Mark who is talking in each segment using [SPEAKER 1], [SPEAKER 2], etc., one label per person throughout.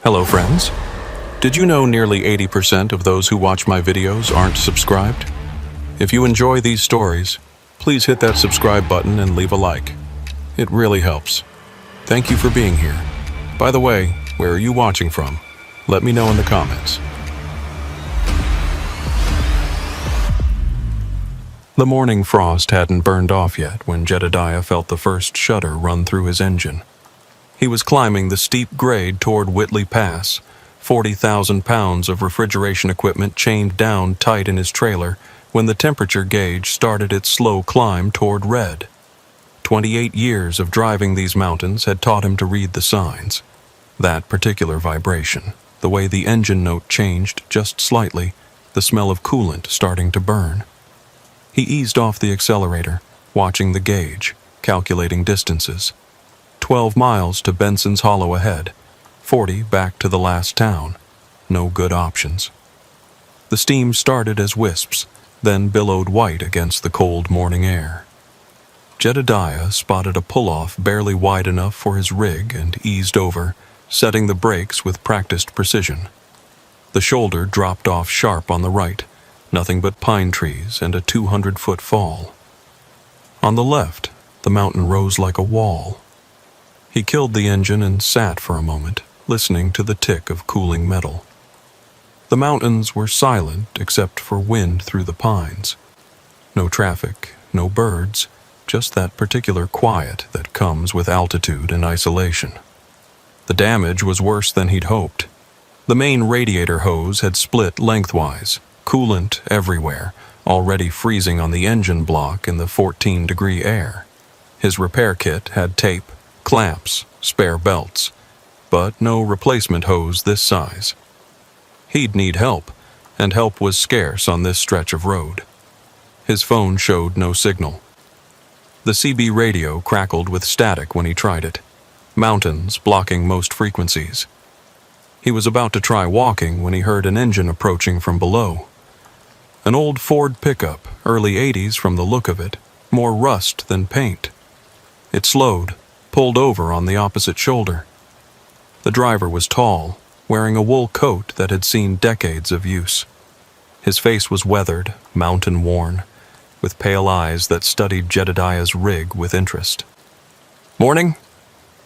[SPEAKER 1] Hello friends. Did you know nearly 80% of those who watch my videos aren't subscribed? If you enjoy these stories, please hit that subscribe button and leave a like. It really helps. Thank you for being here. By the way, where are you watching from? Let me know in the comments. The morning frost hadn't burned off yet when Jedediah felt the first shudder run through his engine. He was climbing the steep grade toward Whitley Pass, 40,000 pounds of refrigeration equipment chained down tight in his trailer, when the temperature gauge started its slow climb toward red. 28 years of driving these mountains had taught him to read the signs. That particular vibration, the way the engine note changed just slightly, the smell of coolant starting to burn. He eased off the accelerator, watching the gauge, calculating distances. 12 miles to Benson's Hollow ahead, 40 back to the last town. No good options. The steam started as wisps, then billowed white against the cold morning air. Jedediah spotted a pull-off barely wide enough for his rig and eased over, setting the brakes with practiced precision. The shoulder dropped off sharp on the right, nothing but pine trees and a 200-foot fall. On the left, the mountain rose like a wall. He killed the engine and sat for a moment, listening to the tick of cooling metal. The mountains were silent except for wind through the pines. No traffic, no birds, just that particular quiet that comes with altitude and isolation. The damage was worse than he'd hoped. The main radiator hose had split lengthwise, coolant everywhere, already freezing on the engine block in the 14-degree air. His repair kit had tape, clamps, spare belts, but no replacement hose this size. He'd need help, and help was scarce on this stretch of road. His phone showed no signal. The CB radio crackled with static when he tried it, mountains blocking most frequencies. He was about to try walking when he heard an engine approaching from below. An old Ford pickup, early 80s from the look of it, more rust than paint. It slowed, pulled over on the opposite shoulder. The driver was tall, wearing a wool coat that had seen decades of use. His face was weathered, mountain-worn, with pale eyes that studied Jedediah's rig with interest. "Morning,"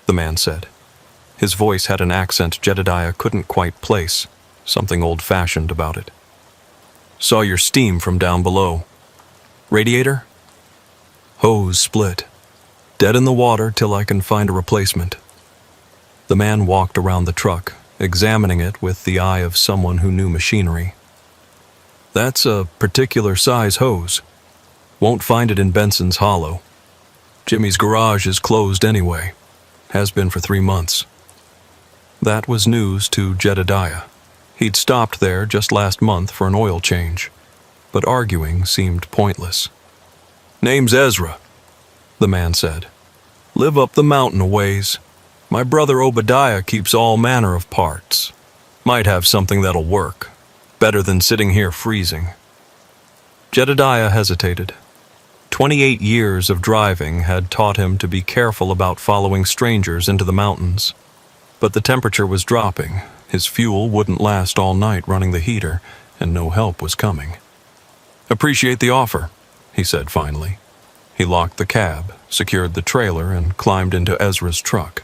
[SPEAKER 1] the man said. His voice had an accent Jedediah couldn't quite place, something old-fashioned about it. "Saw your steam from down below. Radiator?" "Hose split. Dead in the water till I can find a replacement." The man walked around the truck, examining it with the eye of someone who knew machinery. "That's a particular size hose. Won't find it in Benson's Hollow. Jimmy's garage is closed anyway. Has been for 3 months." That was news to Jedediah. He'd stopped there just last month for an oil change, but arguing seemed pointless. "Name's Ezra," the man said. "Live up the mountain a ways. My brother Obadiah keeps all manner of parts. Might have something that'll work. Better than sitting here freezing." Jedediah hesitated. 28 years of driving had taught him to be careful about following strangers into the mountains. But the temperature was dropping, his fuel wouldn't last all night running the heater, and no help was coming. "Appreciate the offer," he said finally. He locked the cab, secured the trailer, and climbed into Ezra's truck.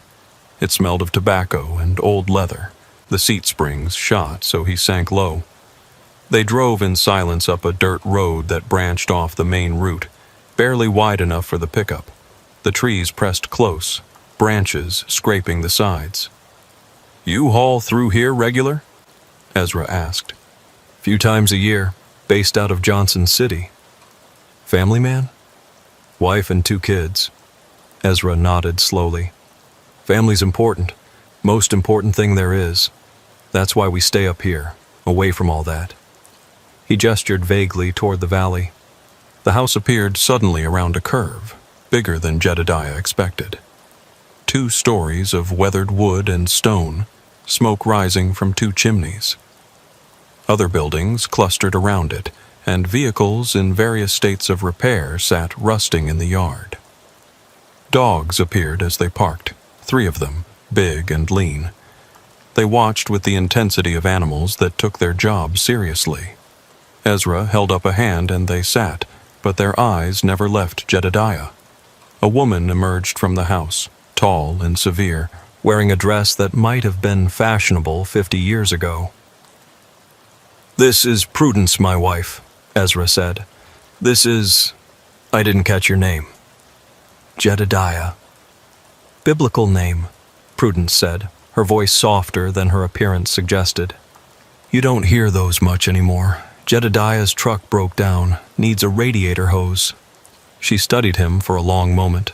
[SPEAKER 1] It smelled of tobacco and old leather. The seat springs shot, so he sank low. They drove in silence up a dirt road that branched off the main route, barely wide enough for the pickup. The trees pressed close, branches scraping the sides. "You haul through here regular?" Ezra asked. "Few times a year, based out of Johnson City." "Family man?" "Wife and 2 kids." Ezra nodded slowly. "Family's important. Most important thing there is. That's why we stay up here, away from all that." He gestured vaguely toward the valley. The house appeared suddenly around a curve, bigger than Jedediah expected. 2 stories of weathered wood and stone, smoke rising from 2 chimneys. Other buildings clustered around it, and vehicles in various states of repair sat rusting in the yard. Dogs appeared as they parked, 3 of them, big and lean. They watched with the intensity of animals that took their job seriously. Ezra held up a hand and they sat, but their eyes never left Jedediah. A woman emerged from the house, tall and severe, wearing a dress that might have been fashionable 50 years ago. "This is Prudence, my wife," Ezra said. I didn't catch your name." "Jedediah." "Biblical name," Prudence said, her voice softer than her appearance suggested. "You don't hear those much anymore. Jedediah's truck broke down, needs a radiator hose." She studied him for a long moment.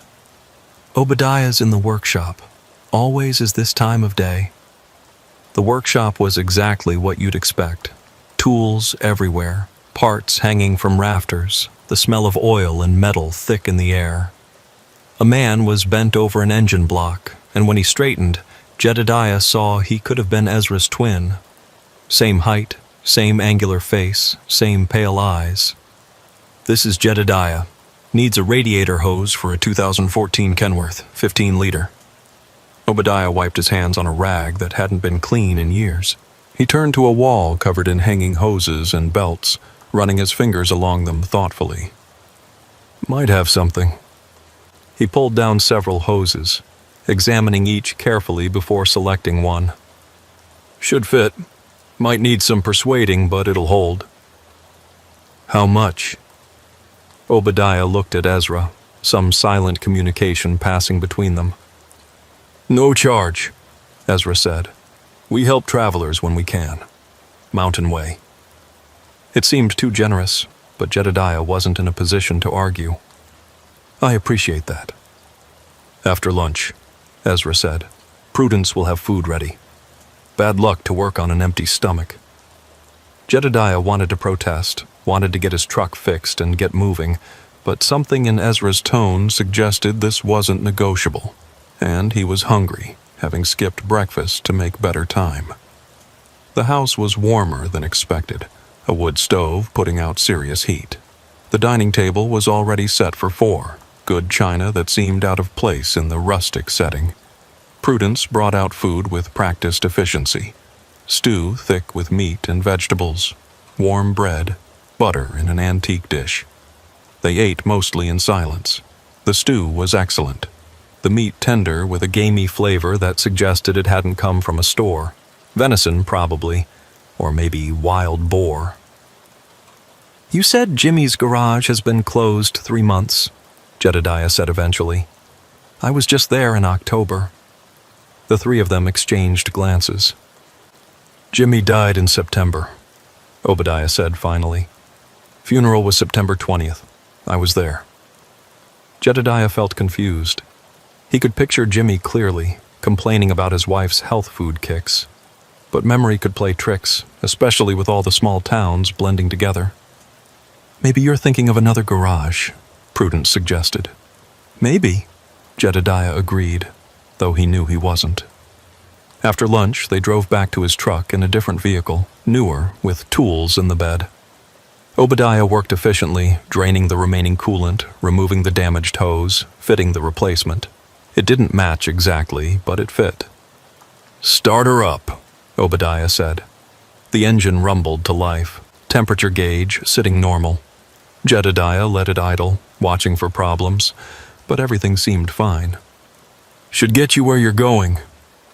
[SPEAKER 1] "Obadiah's in the workshop. Always is this time of day." The workshop was exactly what you'd expect. Tools everywhere, parts hanging from rafters, the smell of oil and metal thick in the air. A man was bent over an engine block, and when he straightened, Jedediah saw he could have been Ezra's twin. Same height, same angular face, same pale eyes. "This is Jedediah. Needs a radiator hose for a 2014 Kenworth, 15-liter. Obadiah wiped his hands on a rag that hadn't been clean in years. He turned to a wall covered in hanging hoses and belts, running his fingers along them thoughtfully. "Might have something." He pulled down several hoses, examining each carefully before selecting one. "Should fit. Might need some persuading, but it'll hold." "How much?" Obadiah looked at Ezra, some silent communication passing between them. "No charge," Ezra said. "We help travelers when we can. Mountain way." It seemed too generous, but Jedediah wasn't in a position to argue. "I appreciate that." "After lunch," Ezra said. "Prudence will have food ready. Bad luck to work on an empty stomach." Jedediah wanted to protest, wanted to get his truck fixed and get moving, but something in Ezra's tone suggested this wasn't negotiable, and he was hungry, having skipped breakfast to make better time. The house was warmer than expected, a wood stove putting out serious heat. The dining table was already set for 4, good china that seemed out of place in the rustic setting. Prudence brought out food with practiced efficiency. Stew thick with meat and vegetables, warm bread, butter in an antique dish. They ate mostly in silence. The stew was excellent. The meat tender with a gamey flavor that suggested it hadn't come from a store. Venison, probably, or maybe wild boar. "You said Jimmy's garage has been closed 3 months," Jedediah said eventually. "I was just there in October." The three of them exchanged glances. "Jimmy died in September," Obadiah said finally. "Funeral was September 20th. I was there." Jedediah felt confused. He could picture Jimmy clearly, complaining about his wife's health food kicks. But memory could play tricks, especially with all the small towns blending together. "Maybe you're thinking of another garage," Prudence suggested. "Maybe," Jedediah agreed, though he knew he wasn't. After lunch, they drove back to his truck in a different vehicle, newer, with tools in the bed. Obadiah worked efficiently, draining the remaining coolant, removing the damaged hose, fitting the replacement. It didn't match exactly, but it fit. "Start her up," Obadiah said. The engine rumbled to life, temperature gauge sitting normal. Jedediah let it idle, watching for problems, but everything seemed fine. "Should get you where you're going,"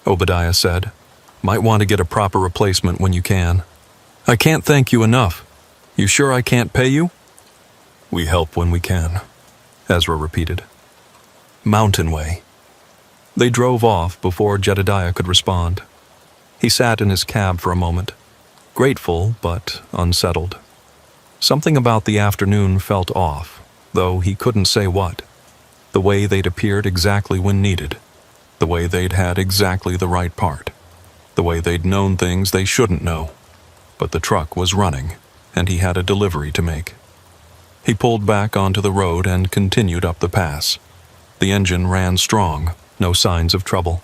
[SPEAKER 1] Obadiah said. "Might want to get a proper replacement when you can." "I can't thank you enough. You sure I can't pay you?" "We help when we can," Ezra repeated. "Mountain way." They drove off before Jedediah could respond. He sat in his cab for a moment, grateful but unsettled. Something about the afternoon felt off, though he couldn't say what. The way they'd appeared exactly when needed. The way they'd had exactly the right part. The way they'd known things they shouldn't know. But the truck was running, and he had a delivery to make. He pulled back onto the road and continued up the pass. The engine ran strong, no signs of trouble.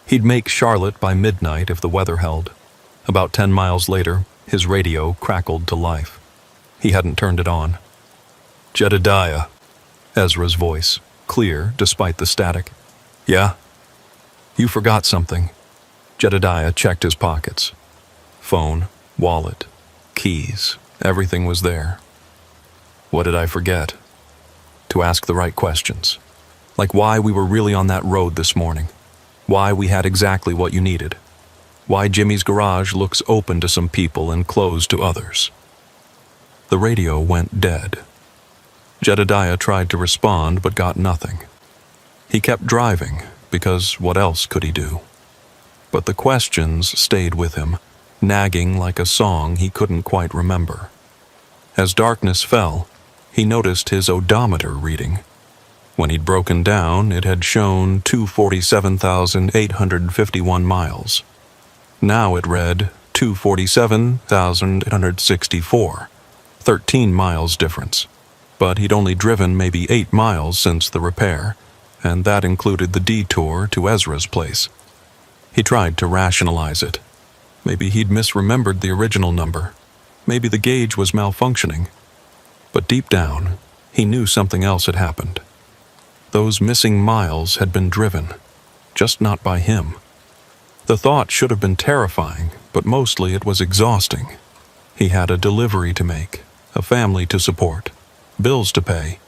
[SPEAKER 1] He'd make Charlotte by midnight if the weather held. About 10 miles later, his radio crackled to life. He hadn't turned it on. "Jedediah," Ezra's voice, clear despite the static. "Yeah?" "You forgot something." Jedediah checked his pockets. Phone, wallet, keys, everything was there. What did I forget? To ask the right questions. Like why we were really on that road this morning. Why we had exactly what you needed. Why Jimmy's garage looks open to some people and closed to others. The radio went dead. Jedediah tried to respond but got nothing. He kept driving, because what else could he do? But the questions stayed with him, nagging like a song he couldn't quite remember. As darkness fell, he noticed his odometer reading. When he'd broken down, it had shown 247,851 miles. Now it read 247,864, 13 miles difference. But he'd only driven maybe 8 miles since the repair, and that included the detour to Ezra's place. He tried to rationalize it. Maybe he'd misremembered the original number. Maybe the gauge was malfunctioning. But deep down, he knew something else had happened. Those missing miles had been driven, just not by him. The thought should have been terrifying, but mostly it was exhausting. He had a delivery to make, a family to support, bills to pay.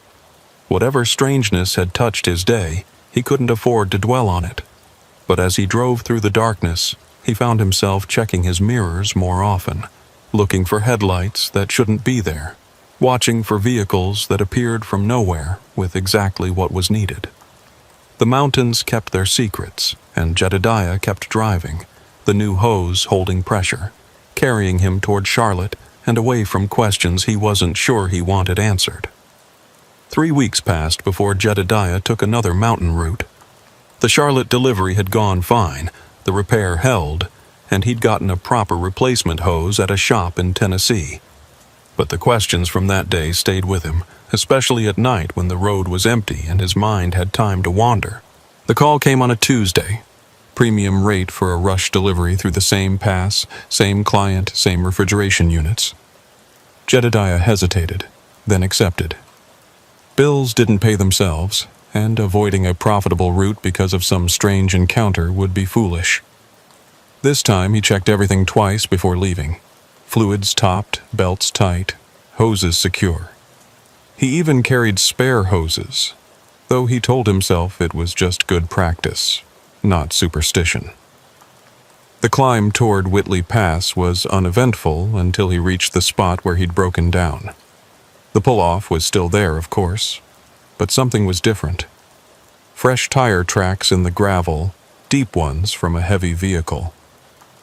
[SPEAKER 1] Whatever strangeness had touched his day, he couldn't afford to dwell on it. But as he drove through the darkness, he found himself checking his mirrors more often, looking for headlights that shouldn't be there, watching for vehicles that appeared from nowhere with exactly what was needed. The mountains kept their secrets, and Jedediah kept driving, the new hose holding pressure, carrying him toward Charlotte and away from questions he wasn't sure he wanted answered. 3 weeks passed before Jedediah took another mountain route. The Charlotte delivery had gone fine, the repair held, and he'd gotten a proper replacement hose at a shop in Tennessee. But the questions from that day stayed with him, especially at night when the road was empty and his mind had time to wander. The call came on a Tuesday. Premium rate for a rush delivery through the same pass, same client, same refrigeration units. Jedediah hesitated, then accepted. Bills didn't pay themselves, and avoiding a profitable route because of some strange encounter would be foolish. This time he checked everything twice before leaving. Fluids topped, belts tight, hoses secure. He even carried spare hoses, though he told himself it was just good practice, not superstition. The climb toward Whitley Pass was uneventful until he reached the spot where he'd broken down. The pull-off was still there, of course, but something was different. Fresh tire tracks in the gravel, deep ones from a heavy vehicle.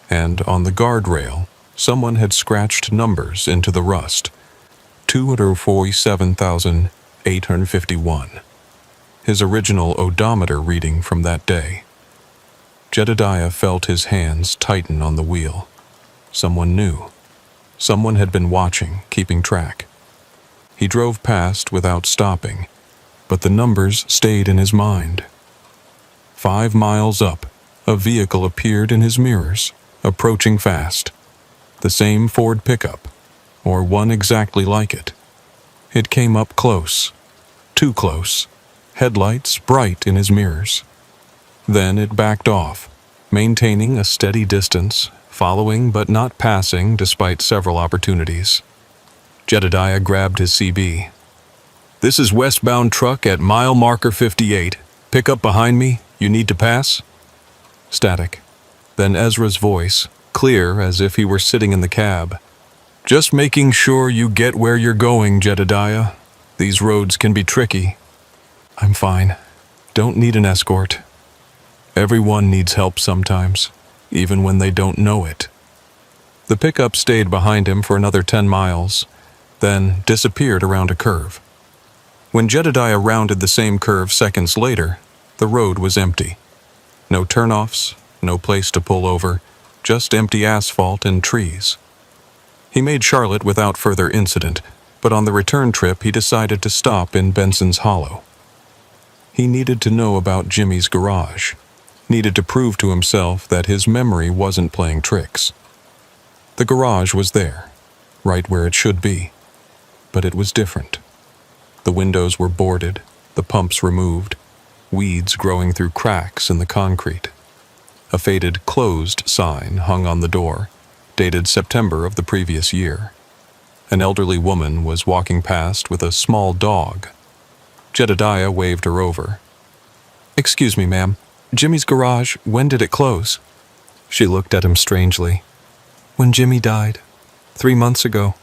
[SPEAKER 1] And on the guardrail, someone had scratched numbers into the rust. 247,851. His original odometer reading from that day. Jedediah felt his hands tighten on the wheel. Someone knew. Someone had been watching, keeping track. He drove past without stopping, but the numbers stayed in his mind. 5 miles up, a vehicle appeared in his mirrors, approaching fast. The same Ford pickup, or one exactly like it. It came up close, too close, headlights bright in his mirrors. Then it backed off, maintaining a steady distance, following but not passing despite several opportunities. Jedediah grabbed his CB. "This is westbound truck at mile marker 58. Pick up behind me. You need to pass?" Static. Then Ezra's voice, clear as if he were sitting in the cab. "Just making sure you get where you're going, Jedediah. These roads can be tricky." "I'm fine. Don't need an escort." Everyone needs help sometimes, even when they don't know it. The pickup stayed behind him for another 10 miles, then disappeared around a curve. When Jedediah rounded the same curve seconds later, the road was empty. No turnoffs, no place to pull over, just empty asphalt and trees. He made Charlotte without further incident, but on the return trip he decided to stop in Benson's Hollow. He needed to know about Jimmy's garage, needed to prove to himself that his memory wasn't playing tricks. The garage was there, right where it should be, but it was different. The windows were boarded, the pumps removed, weeds growing through cracks in the concrete. A faded "closed" sign hung on the door, dated September of the previous year. An elderly woman was walking past with a small dog. Jedediah waved her over. "Excuse me, ma'am. Jimmy's garage, when did it close?" She looked at him strangely. "When Jimmy died. 3 months ago.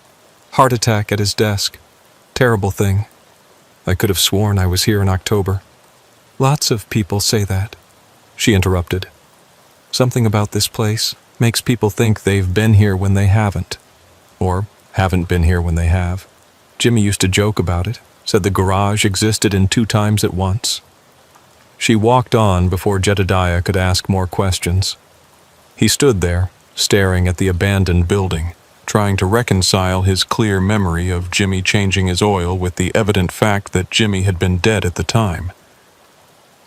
[SPEAKER 1] Heart attack at his desk. Terrible thing. I could have sworn I was here in October." "Lots of people say that," she interrupted. "Something about this place makes people think they've been here when they haven't. Or haven't been here when they have. Jimmy used to joke about it, said the garage existed in 2 times at once." She walked on before Jedediah could ask more questions. He stood there, staring at the abandoned building, trying to reconcile his clear memory of Jimmy changing his oil with the evident fact that Jimmy had been dead at the time.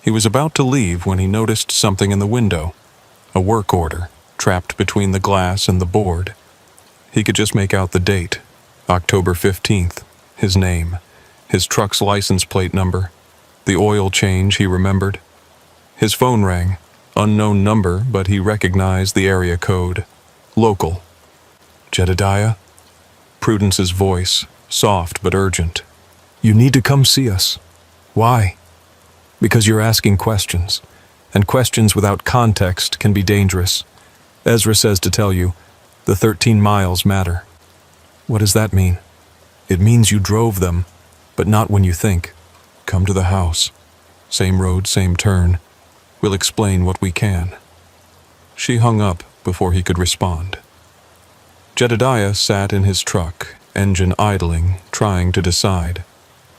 [SPEAKER 1] He was about to leave when he noticed something in the window, a work order, trapped between the glass and the board. He could just make out the date, October 15th, his name, his truck's license plate number, the oil change he remembered. His phone rang, unknown number, but he recognized the area code, local. "Jedediah?" Prudence's voice, soft but urgent. "You need to come see us." "Why?" "Because you're asking questions, and questions without context can be dangerous. Ezra says to tell you, the 13 miles matter." "What does that mean?" "It means you drove them, but not when you think. Come to the house. Same road, same turn. We'll explain what we can." She hung up before he could respond. Jedediah sat in his truck, engine idling, trying to decide.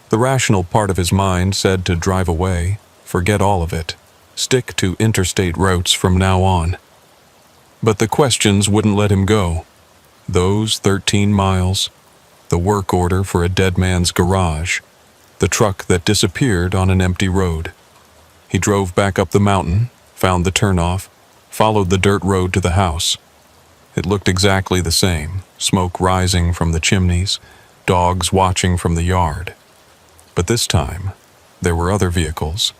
[SPEAKER 1] The rational part of his mind said to drive away, forget all of it, stick to interstate routes from now on. But the questions wouldn't let him go. Those 13 miles, the work order for a dead man's garage, the truck that disappeared on an empty road. He drove back up the mountain, found the turnoff, followed the dirt road to the house. It looked exactly the same, smoke rising from the chimneys, dogs watching from the yard. But this time, there were other vehicles.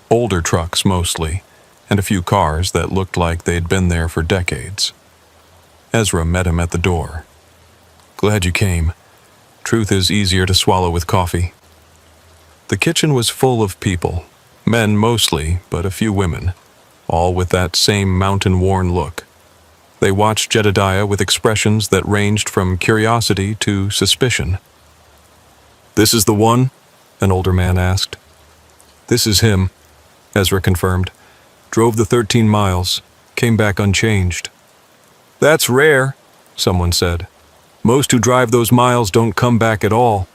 [SPEAKER 1] Older trucks mostly, and a few cars that looked like they'd been there for decades. Ezra met him at the door. "Glad you came. Truth is easier to swallow with coffee." The kitchen was full of people, men mostly, but a few women, all with that same mountain-worn look. They watched Jedediah with expressions that ranged from curiosity to suspicion. "This is the one?" an older man asked. "This is him," Ezra confirmed. "Drove the 13 miles, came back unchanged." "That's rare," someone said. "Most who drive those miles don't come back at all."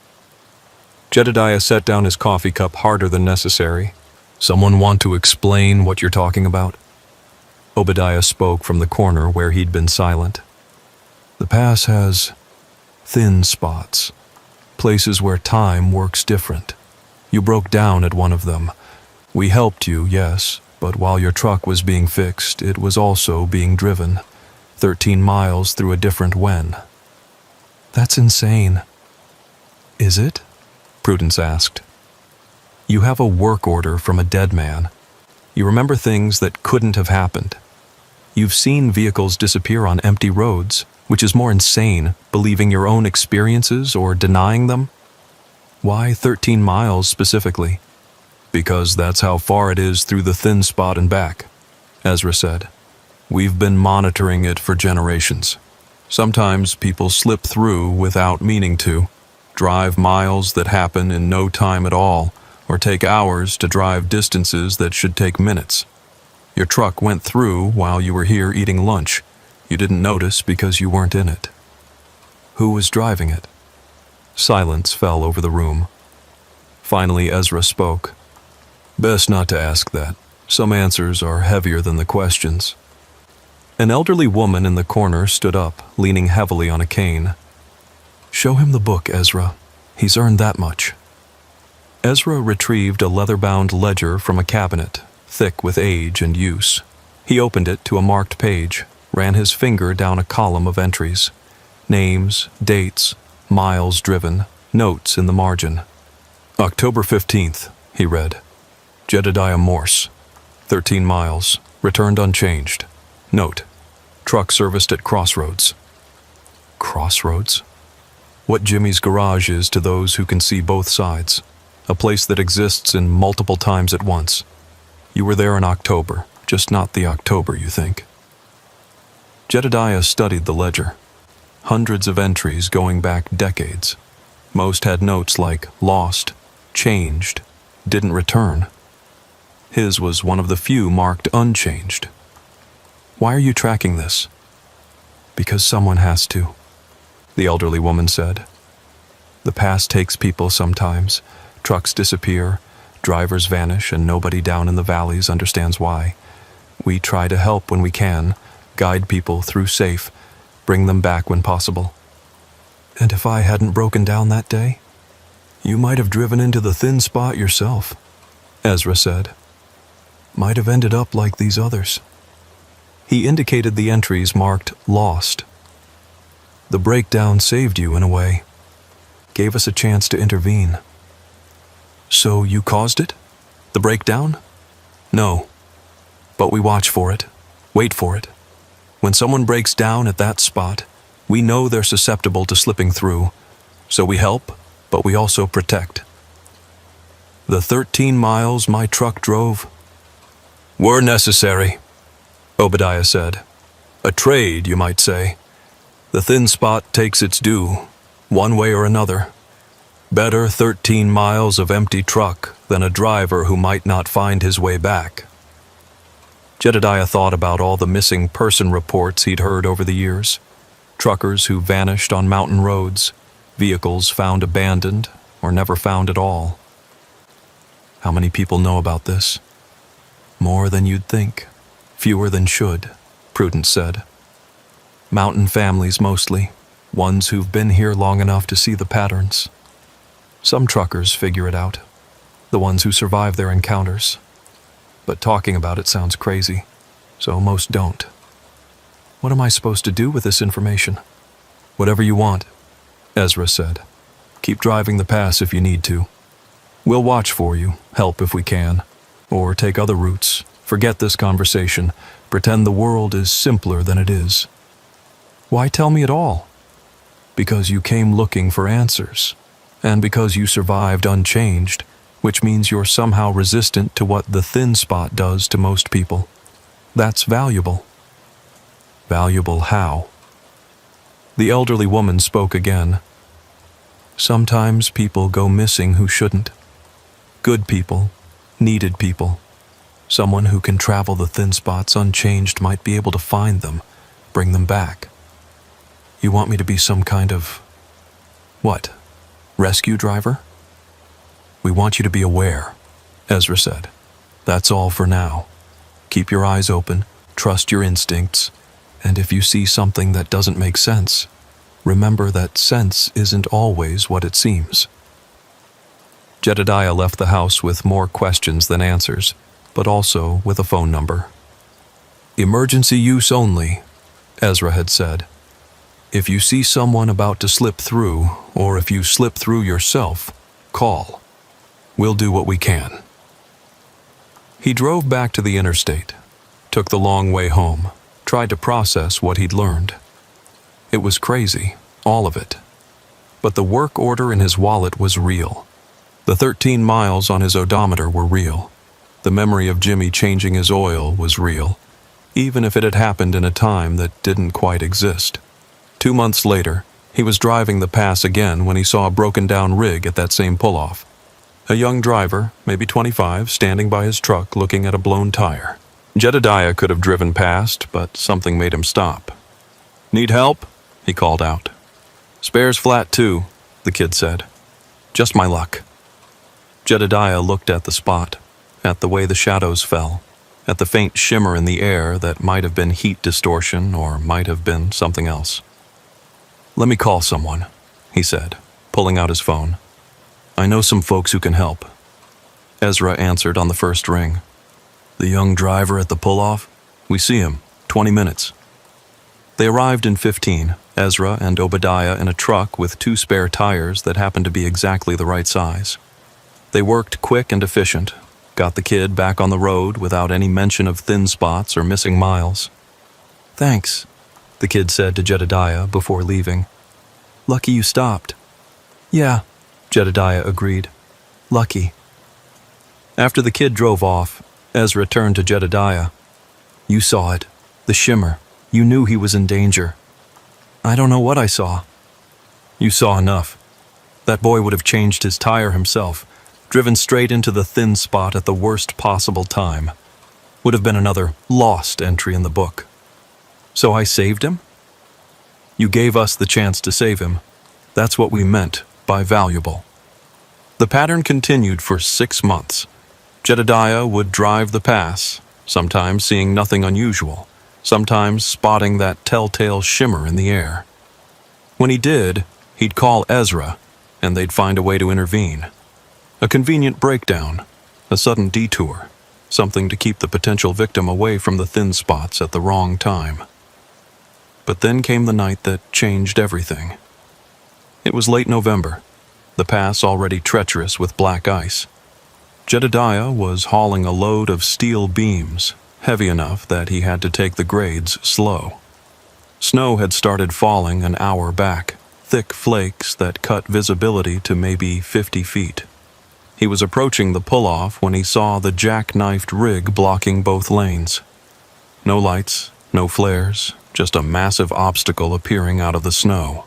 [SPEAKER 1] Jedediah set down his coffee cup harder than necessary. "Someone want to explain what you're talking about?" Obadiah spoke from the corner where he'd been silent. "The pass has thin spots, places where time works different. You broke down at one of them. We helped you, yes, but while your truck was being fixed, it was also being driven. 13 miles through a different when." "That's insane." "Is it?" Prudence asked. "You have a work order from a dead man. You remember things that couldn't have happened. You've seen vehicles disappear on empty roads, which is more insane, believing your own experiences or denying them. Why 13 miles specifically?" "Because that's how far it is through the thin spot and back," Ezra said. "We've been monitoring it for generations. Sometimes people slip through without meaning to, drive miles that happen in no time at all, or take hours to drive distances that should take minutes. Your truck went through while you were here eating lunch. You didn't notice because you weren't in it." "Who was driving it?" Silence fell over the room. Finally, Ezra spoke. "Best not to ask that. Some answers are heavier than the questions." An elderly woman in the corner stood up, leaning heavily on a cane. "Show him the book, Ezra. He's earned that much." Ezra retrieved a leather-bound ledger from a cabinet, thick with age and use. He opened it to a marked page, ran his finger down a column of entries. Names, dates, miles driven, notes in the margin. "October 15th, he read. "Jedediah Morse. 13 miles. Returned unchanged. Note: truck serviced at Crossroads. Crossroads? What Jimmy's garage is to those who can see both sides. A place that exists in multiple times at once. You were there in October, just not the October you think. Jedediah studied the ledger. Hundreds of entries going back decades. Most had notes like lost, changed, didn't return. His was one of the few marked unchanged. Why are you tracking this? Because someone has to, the elderly woman said. The past takes people sometimes. Trucks disappear, drivers vanish, and nobody down in the valleys understands why. We try to help when we can, guide people through safe, bring them back when possible. And if I hadn't broken down that day, you might have driven into the thin spot yourself, Ezra said. Might have ended up like these others. He indicated the entries marked lost. The breakdown saved you in a way, gave us a chance to intervene. So you caused it? The breakdown? No. But we watch for it, wait for it. When someone breaks down at that spot, we know they're susceptible to slipping through, so we help, but we also protect. The 13 miles my truck drove were necessary, Obadiah said. A trade, you might say. The thin spot takes its due, one way or another. Better 13 miles of empty truck than a driver who might not find his way back. Jedediah thought about all the missing person reports he'd heard over the years. Truckers who vanished on mountain roads, vehicles found abandoned or never found at all. How many people know about this? More than you'd think, fewer than should, Prudence said. Mountain families mostly, ones who've been here long enough to see the patterns. Some truckers figure it out, the ones who survive their encounters. But talking about it sounds crazy, so most don't. What am I supposed to do with this information? Whatever you want, Ezra said. Keep driving the pass if you need to. We'll watch for you, help if we can, or take other routes. Forget this conversation, pretend the world is simpler than it is. Why tell me at all? Because you came looking for answers, and because you survived unchanged, which means you're somehow resistant to what the thin spot does to most people. That's valuable. Valuable how? The elderly woman spoke again. Sometimes people go missing who shouldn't. Good people, needed people. Someone who can travel the thin spots unchanged might be able to find them, bring them back. You want me to be some kind of... what? Rescue driver? We want you to be aware, Ezra said. That's all for now. Keep your eyes open, trust your instincts, and if you see something that doesn't make sense, remember that sense isn't always what it seems. Jedediah left the house with more questions than answers, but also with a phone number. Emergency use only, Ezra had said. If you see someone about to slip through, or if you slip through yourself, call. We'll do what we can. He drove back to the interstate, took the long way home, tried to process what he'd learned. It was crazy, all of it. But the work order in his wallet was real. The 13 miles on his odometer were real. The memory of Jimmy changing his oil was real, even if it had happened in a time that didn't quite exist. 2 months later, he was driving the pass again when he saw a broken-down rig at that same pull-off. A young driver, maybe 25, standing by his truck looking at a blown tire. Jedediah could have driven past, but something made him stop. Need help? He called out. Spare's flat too, the kid said. Just my luck. Jedediah looked at the spot, at the way the shadows fell, at the faint shimmer in the air that might have been heat distortion or might have been something else. Let me call someone, he said, pulling out his phone. I know some folks who can help. Ezra answered on the first ring. The young driver at the pull-off? We see him. 20 minutes. They arrived in 15, Ezra and Obadiah in a truck with 2 spare tires that happened to be exactly the right size. They worked quick and efficient. got the kid back on the road without any mention of thin spots or missing miles. "Thanks," the kid said to Jedediah before leaving. "Lucky you stopped." "Yeah," Jedediah agreed. "Lucky." After the kid drove off, Ezra turned to Jedediah. "You saw it. The shimmer. You knew he was in danger." "I don't know what I saw." "You saw enough. That boy would have changed his tire himself, driven straight into the thin spot at the worst possible time. Would have been another lost entry in the book. So I saved him? You gave us the chance to save him. That's what we meant by valuable." The pattern continued for 6 months. Jedediah would drive the pass, sometimes seeing nothing unusual, sometimes spotting that telltale shimmer in the air. When he did, he'd call Ezra, and they'd find a way to intervene. A convenient breakdown, a sudden detour, something to keep the potential victim away from the thin spots at the wrong time. But then came the night that changed everything. It was late November, the pass already treacherous with black ice. Jedediah was hauling a load of steel beams, heavy enough that he had to take the grades slow. Snow had started falling an hour back, thick flakes that cut visibility to maybe 50 feet. He was approaching the pull-off when he saw the jackknifed rig blocking both lanes. No lights, no flares, just a massive obstacle appearing out of the snow.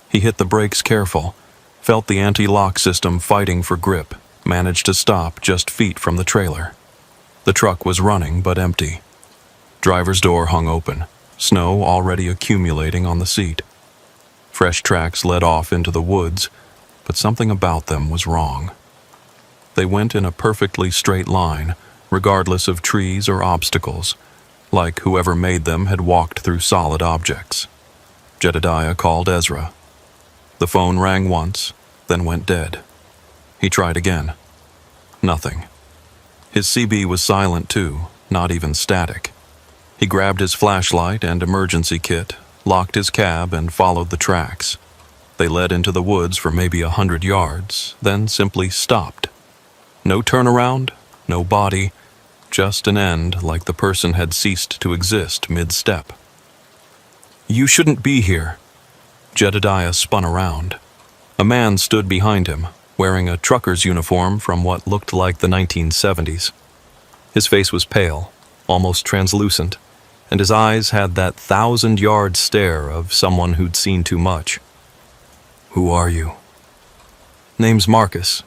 [SPEAKER 1] He hit the brakes careful, felt the anti-lock system fighting for grip, managed to stop just feet from the trailer. The truck was running but empty. Driver's door hung open, snow already accumulating on the seat. Fresh tracks led off into the woods, but something about them was wrong. They went in a perfectly straight line, regardless of trees or obstacles, like whoever made them had walked through solid objects. Jedediah called Ezra. The phone rang once, then went dead. He tried again. Nothing. His CB was silent too, not even static. He grabbed his flashlight and emergency kit, locked his cab, and followed the tracks. They led into the woods for maybe 100 yards, then simply stopped. No turnaround, no body, just an end like the person had ceased to exist mid-step. "You shouldn't be here." Jedediah spun around. A man stood behind him, wearing a trucker's uniform from what looked like the 1970s. His face was pale, almost translucent, and his eyes had that 1,000-yard stare of someone who'd seen too much. "Who are you?" "Name's Marcus.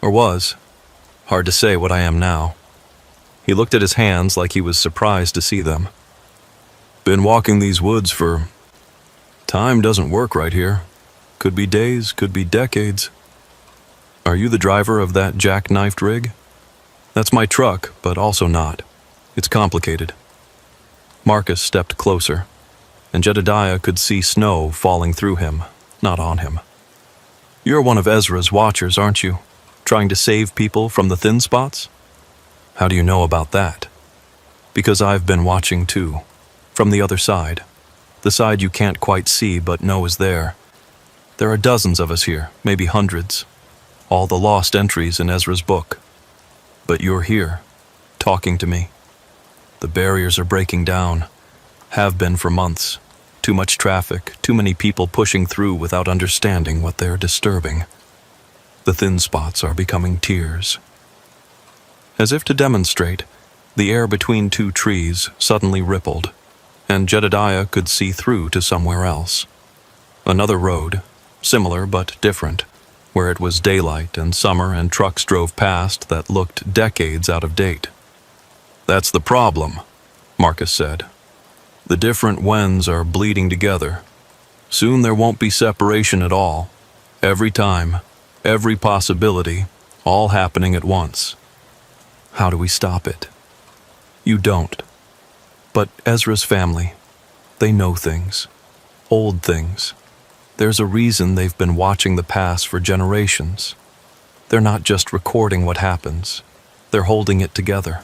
[SPEAKER 1] Or was. Hard to say what I am now." He looked at his hands like he was surprised to see them. "Been walking these woods for... Time doesn't work right here. Could be days, could be decades." "Are you the driver of that jackknifed rig?" "That's my truck, but also not. It's complicated." Marcus stepped closer, and Jedediah could see snow falling through him, not on him. "You're one of Ezra's watchers, aren't you? Trying to save people from the thin spots?" "How do you know about that?" "Because I've been watching too. From the other side. The side you can't quite see but know is there. There are dozens of us here, maybe hundreds. All the lost entries in Ezra's book. But you're here, talking to me. The barriers are breaking down. Have been for months. Too much traffic, too many people pushing through without understanding what they're disturbing. The thin spots are becoming tears." As if to demonstrate, the air between 2 trees suddenly rippled, and Jedediah could see through to somewhere else. Another road, similar but different, where it was daylight and summer and trucks drove past that looked decades out of date. "That's the problem," Marcus said. "The different whens are bleeding together. Soon there won't be separation at all. Every time, every possibility, all happening at once." "How do we stop it?" "You don't. But Ezra's family, they know things. Old things. There's a reason they've been watching the past for generations. They're not just recording what happens. They're holding it together."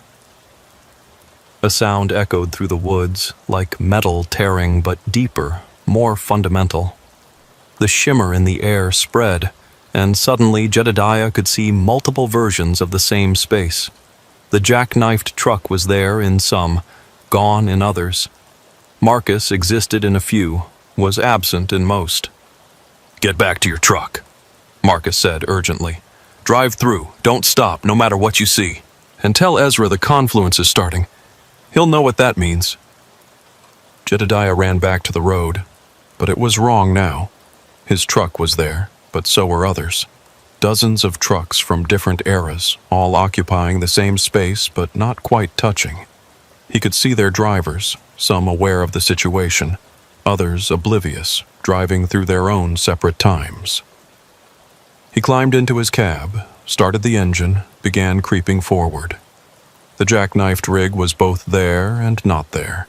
[SPEAKER 1] A sound echoed through the woods, like metal tearing, but deeper, more fundamental. The shimmer in the air spread, and suddenly Jedediah could see multiple versions of the same space. The jackknifed truck was there in some, gone in others. Marcus existed in a few, was absent in most. "Get back to your truck," Marcus said urgently. "Drive through, don't stop, no matter what you see. And tell Ezra the confluence is starting. He'll know what that means." Jedediah ran back to the road, but it was wrong now. His truck was there, but so were others. Dozens of trucks from different eras, all occupying the same space but not quite touching. He could see their drivers, some aware of the situation, others oblivious, driving through their own separate times. He climbed into his cab, started the engine, began creeping forward. The jackknifed rig was both there and not there.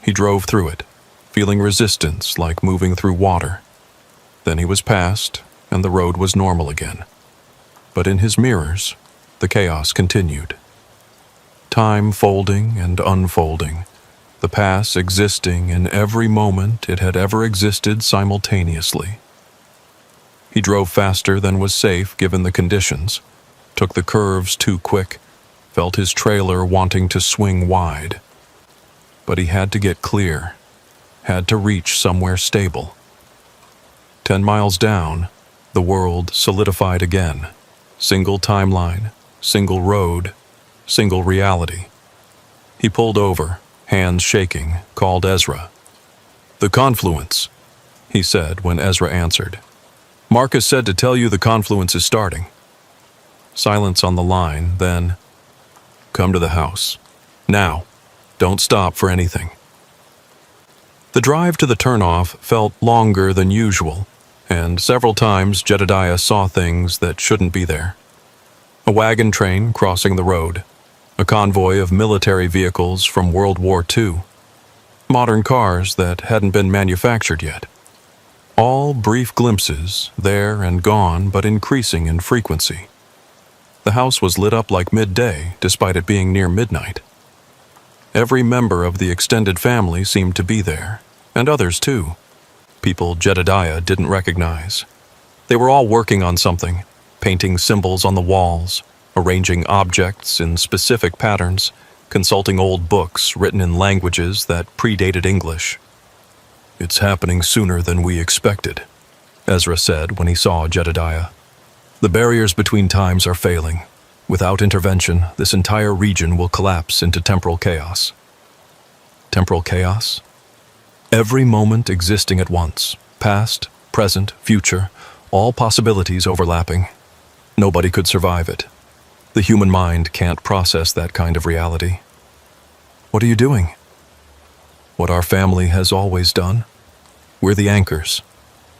[SPEAKER 1] He drove through it, feeling resistance like moving through water. Then he was past, and the road was normal again. But in his mirrors, the chaos continued. Time folding and unfolding, the past existing in every moment it had ever existed simultaneously. He drove faster than was safe given the conditions, took the curves too quick, felt his trailer wanting to swing wide. But he had to get clear, had to reach somewhere stable. 10 miles down, the world solidified again. Single timeline, single road, single reality. He pulled over, hands shaking, called Ezra. "The confluence," he said when Ezra answered. "Marcus said to tell you the confluence is starting." Silence on the line, then, "Come to the house. Now. Don't stop for anything." The drive to the turnoff felt longer than usual, and several times Jedediah saw things that shouldn't be there. A wagon train crossing the road, a convoy of military vehicles from World War II, modern cars that hadn't been manufactured yet. All brief glimpses, there and gone, but increasing in frequency. The house was lit up like midday, despite it being near midnight. Every member of the extended family seemed to be there, and others too. People Jedediah didn't recognize. They were all working on something, painting symbols on the walls, arranging objects in specific patterns, consulting old books written in languages that predated English. "It's happening sooner than we expected," Ezra said when he saw Jedediah. "The barriers between times are failing. Without intervention, this entire region will collapse into temporal chaos." Temporal chaos? Every moment existing at once, past, present, future, all possibilities overlapping. Nobody could survive it. The human mind can't process that kind of reality. "What are you doing?" "What our family has always done. We're the anchors,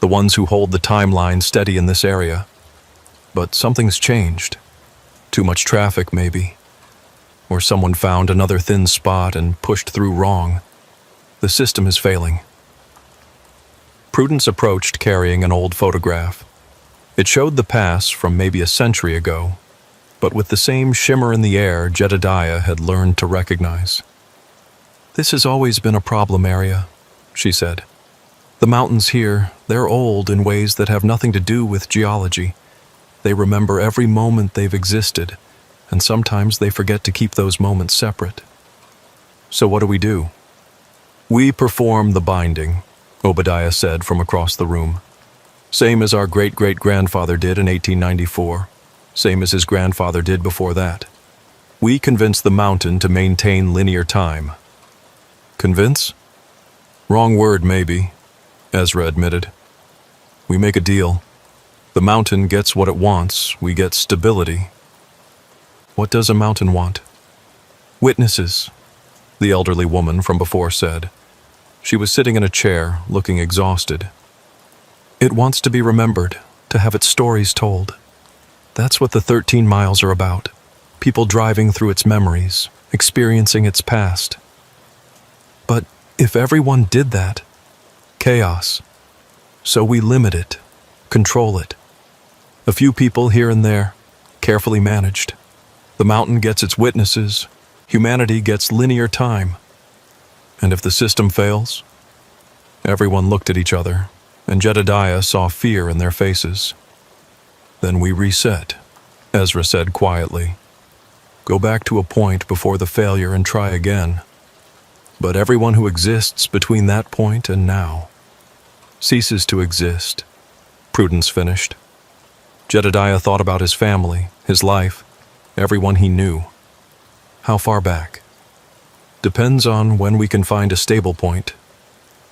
[SPEAKER 1] the ones who hold the timeline steady in this area. But something's changed. Too much traffic, maybe. Or someone found another thin spot and pushed through wrong. The system is failing." Prudence approached carrying an old photograph. It showed the past from maybe a century ago, but with the same shimmer in the air Jedediah had learned to recognize. "This has always been a problem area," she said. "The mountains here, they're old in ways that have nothing to do with geology. They remember every moment they've existed, and sometimes they forget to keep those moments separate. So what do we do?" "We perform the binding," Obadiah said from across the room. "Same as our great-great-grandfather did in 1894, same as his grandfather did before that. We convince the mountain to maintain linear time." "Convince? Wrong word, maybe," Ezra admitted. "We make a deal. The mountain gets what it wants, we get stability." "What does a mountain want?" "Witnesses," the elderly woman from before said. She was sitting in a chair, looking exhausted. "It wants to be remembered, to have its stories told. That's what the 13 miles are about. People driving through its memories, experiencing its past. But if everyone did that, chaos. So we limit it, control it. A few people here and there, carefully managed. The mountain gets its witnesses, humanity gets linear time. And if the system fails?" Everyone looked at each other, and Jedediah saw fear in their faces. Then we reset, Ezra said quietly. Go back to a point before the failure and try again. But everyone who exists between that point and now ceases to exist, Prudence finished. Jedediah thought about his family, his life, everyone he knew. How far back? Depends on when we can find a stable point.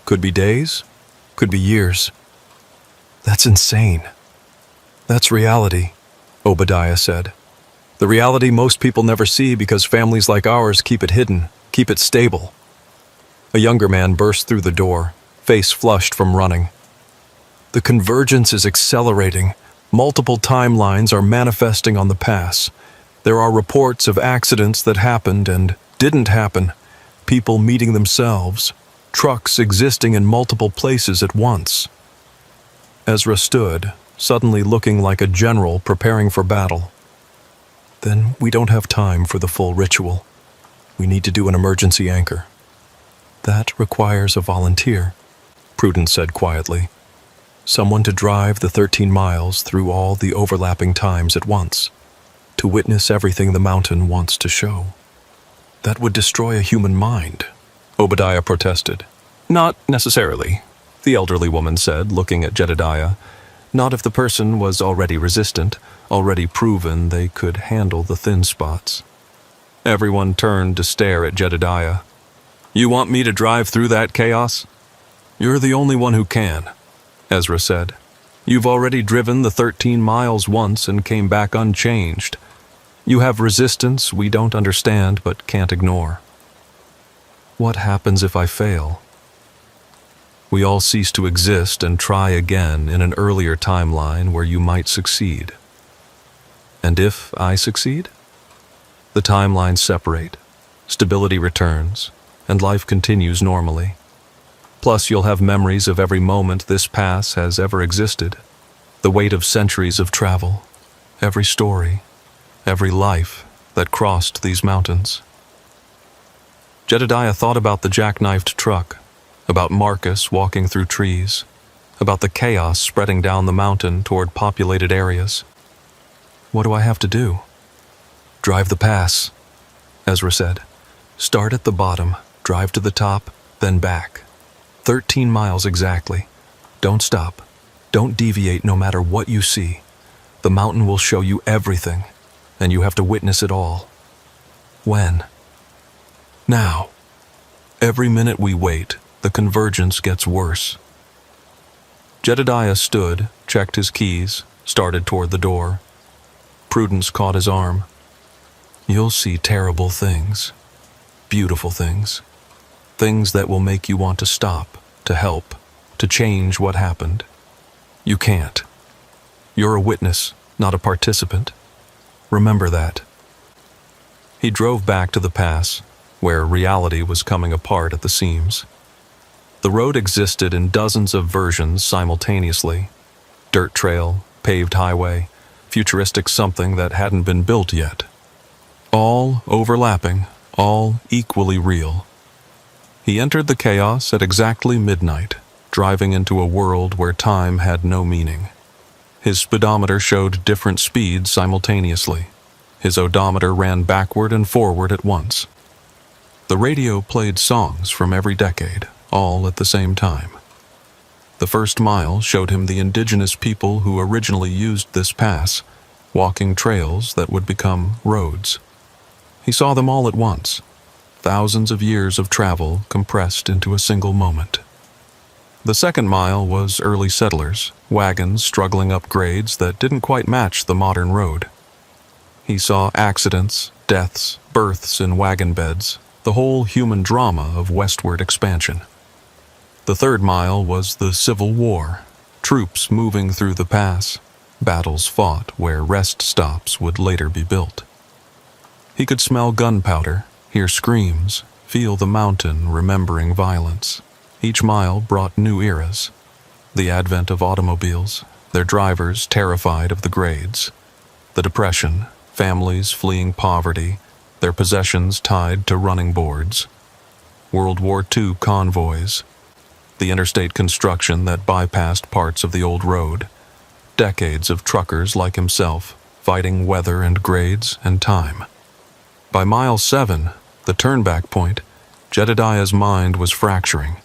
[SPEAKER 1] Could be days, could be years. That's insane. That's reality, Obadiah said. The reality most people never see because families like ours keep it hidden, keep it stable. A younger man burst through the door, face flushed from running. The convergence is accelerating. Multiple timelines are manifesting on the pass. There are reports of accidents that happened and didn't happen, people meeting themselves, trucks existing in multiple places at once. Ezra stood, suddenly looking like a general preparing for battle. Then we don't have time for the full ritual. We need to do an emergency anchor. That requires a volunteer, Prudence said quietly. Someone to drive the 13 miles through all the overlapping times at once, to witness everything the mountain wants to show. That would destroy a human mind, Obadiah protested. Not necessarily, the elderly woman said, looking at Jedediah. Not if the person was already resistant, already proven they could handle the thin spots. Everyone turned to stare at Jedediah. You want me to drive through that chaos? You're the only one who can, Ezra said. You've already driven the 13 miles once and came back unchanged. You have resistance we don't understand but can't ignore. What happens if I fail? We all cease to exist and try again in an earlier timeline where you might succeed. And if I succeed? The timelines separate, stability returns, and life continues normally. Plus, you'll have memories of every moment this pass has ever existed, the weight of centuries of travel, every story, every life that crossed these mountains. Jedediah thought about the jackknifed truck, about Marcus walking through trees, about the chaos spreading down the mountain toward populated areas. What do I have to do? Drive the pass, Ezra said. Start at the bottom, drive to the top, then back. 13 miles exactly. Don't stop. Don't deviate no matter what you see. The mountain will show you everything, and you have to witness it all. When? Now. Every minute we wait, the convergence gets worse. Jedediah stood, checked his keys, started toward the door. Prudence caught his arm. You'll see terrible things. Beautiful things. Things that will make you want to stop, to help, to change what happened. You can't. You're a witness, not a participant. Remember that. He drove back to the pass, where reality was coming apart at the seams. The road existed in dozens of versions simultaneously. Dirt trail, paved highway, futuristic something that hadn't been built yet. All overlapping, all equally real. He entered the chaos at exactly midnight, driving into a world where time had no meaning. His speedometer showed different speeds simultaneously. His odometer ran backward and forward at once. The radio played songs from every decade, all at the same time. The first mile showed him the indigenous people who originally used this pass, walking trails that would become roads. He saw them all at once, thousands of years of travel compressed into a single moment. The second mile was early settlers, wagons struggling up grades that didn't quite match the modern road. He saw accidents, deaths, births in wagon beds, the whole human drama of westward expansion. The third mile was the Civil War, troops moving through the pass, battles fought where rest stops would later be built. He could smell gunpowder, hear screams, feel the mountain remembering violence. Each mile brought new eras. The advent of automobiles, their drivers terrified of the grades. The Depression, families fleeing poverty, their possessions tied to running boards. World War II convoys, the interstate construction that bypassed parts of the old road. Decades of truckers like himself, fighting weather and grades and time. By mile 7, the turnback point, Jedediah's mind was fracturing.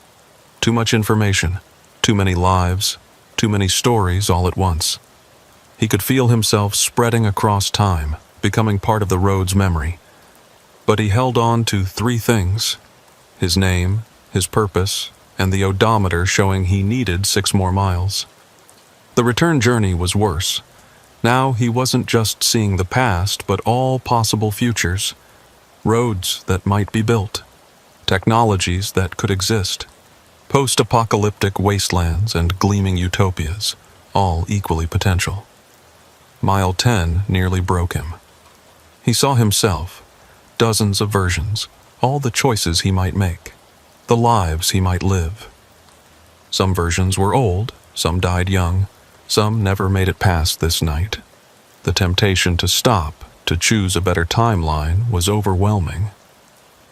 [SPEAKER 1] Too much information, too many lives, too many stories all at once. He could feel himself spreading across time, becoming part of the road's memory. But he held on to 3 things: his name, his purpose, and the odometer showing he needed 6 more miles. The return journey was worse. Now he wasn't just seeing the past, but all possible futures. Roads that might be built. Technologies that could exist. Post-apocalyptic wastelands and gleaming utopias, all equally potential. Mile 10 nearly broke him. He saw himself, dozens of versions, all the choices he might make, the lives he might live. Some versions were old, some died young, some never made it past this night. The temptation to stop, to choose a better timeline, was overwhelming.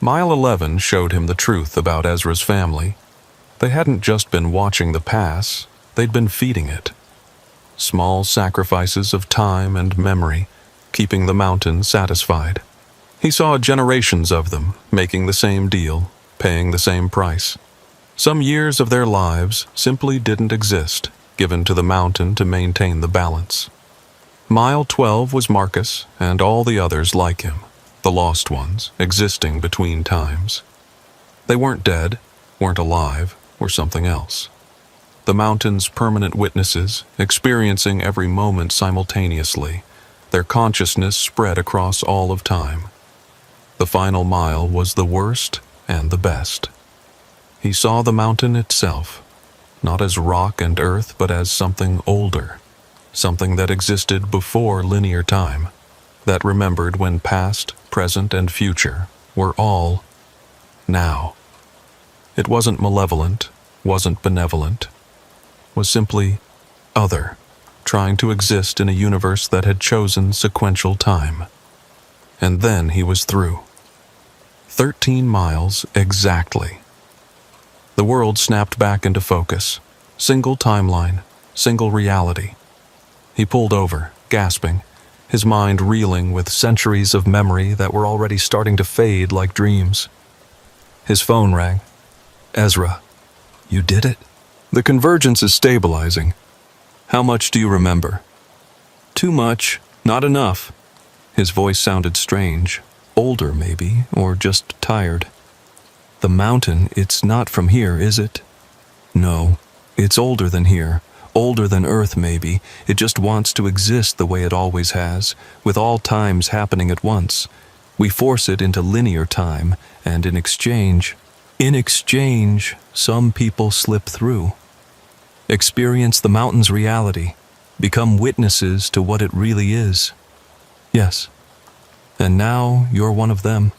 [SPEAKER 1] Mile 11 showed him the truth about Ezra's family. They hadn't just been watching the pass, they'd been feeding it. Small sacrifices of time and memory, keeping the mountain satisfied. He saw generations of them, making the same deal, paying the same price. Some years of their lives simply didn't exist, given to the mountain to maintain the balance. Mile 12 was Marcus and all the others like him, the lost ones, existing between times. They weren't dead, weren't alive, were something else. The mountain's permanent witnesses, experiencing every moment simultaneously, their consciousness spread across all of time. The final mile was the worst and the best. He saw the mountain itself, not as rock and earth, but as something older, something that existed before linear time, that remembered when past, present, and future were all now. It wasn't malevolent, wasn't benevolent, was simply other, trying to exist in a universe that had chosen sequential time. And then he was through. 13 miles exactly. The world snapped back into focus. Single timeline, single reality. He pulled over, gasping, his mind reeling with centuries of memory that were already starting to fade like dreams. His phone rang. Ezra, you did it? The convergence is stabilizing. How much do you remember? Too much, not enough. His voice sounded strange, older maybe, or just tired. The mountain, it's not from here, is it? No, it's older than here, older than Earth maybe. It just wants to exist the way it always has, with all times happening at once. We force it into linear time, and in exchange, some people slip through. Experience the mountain's reality, become witnesses to what it really is. Yes, and now you're one of them.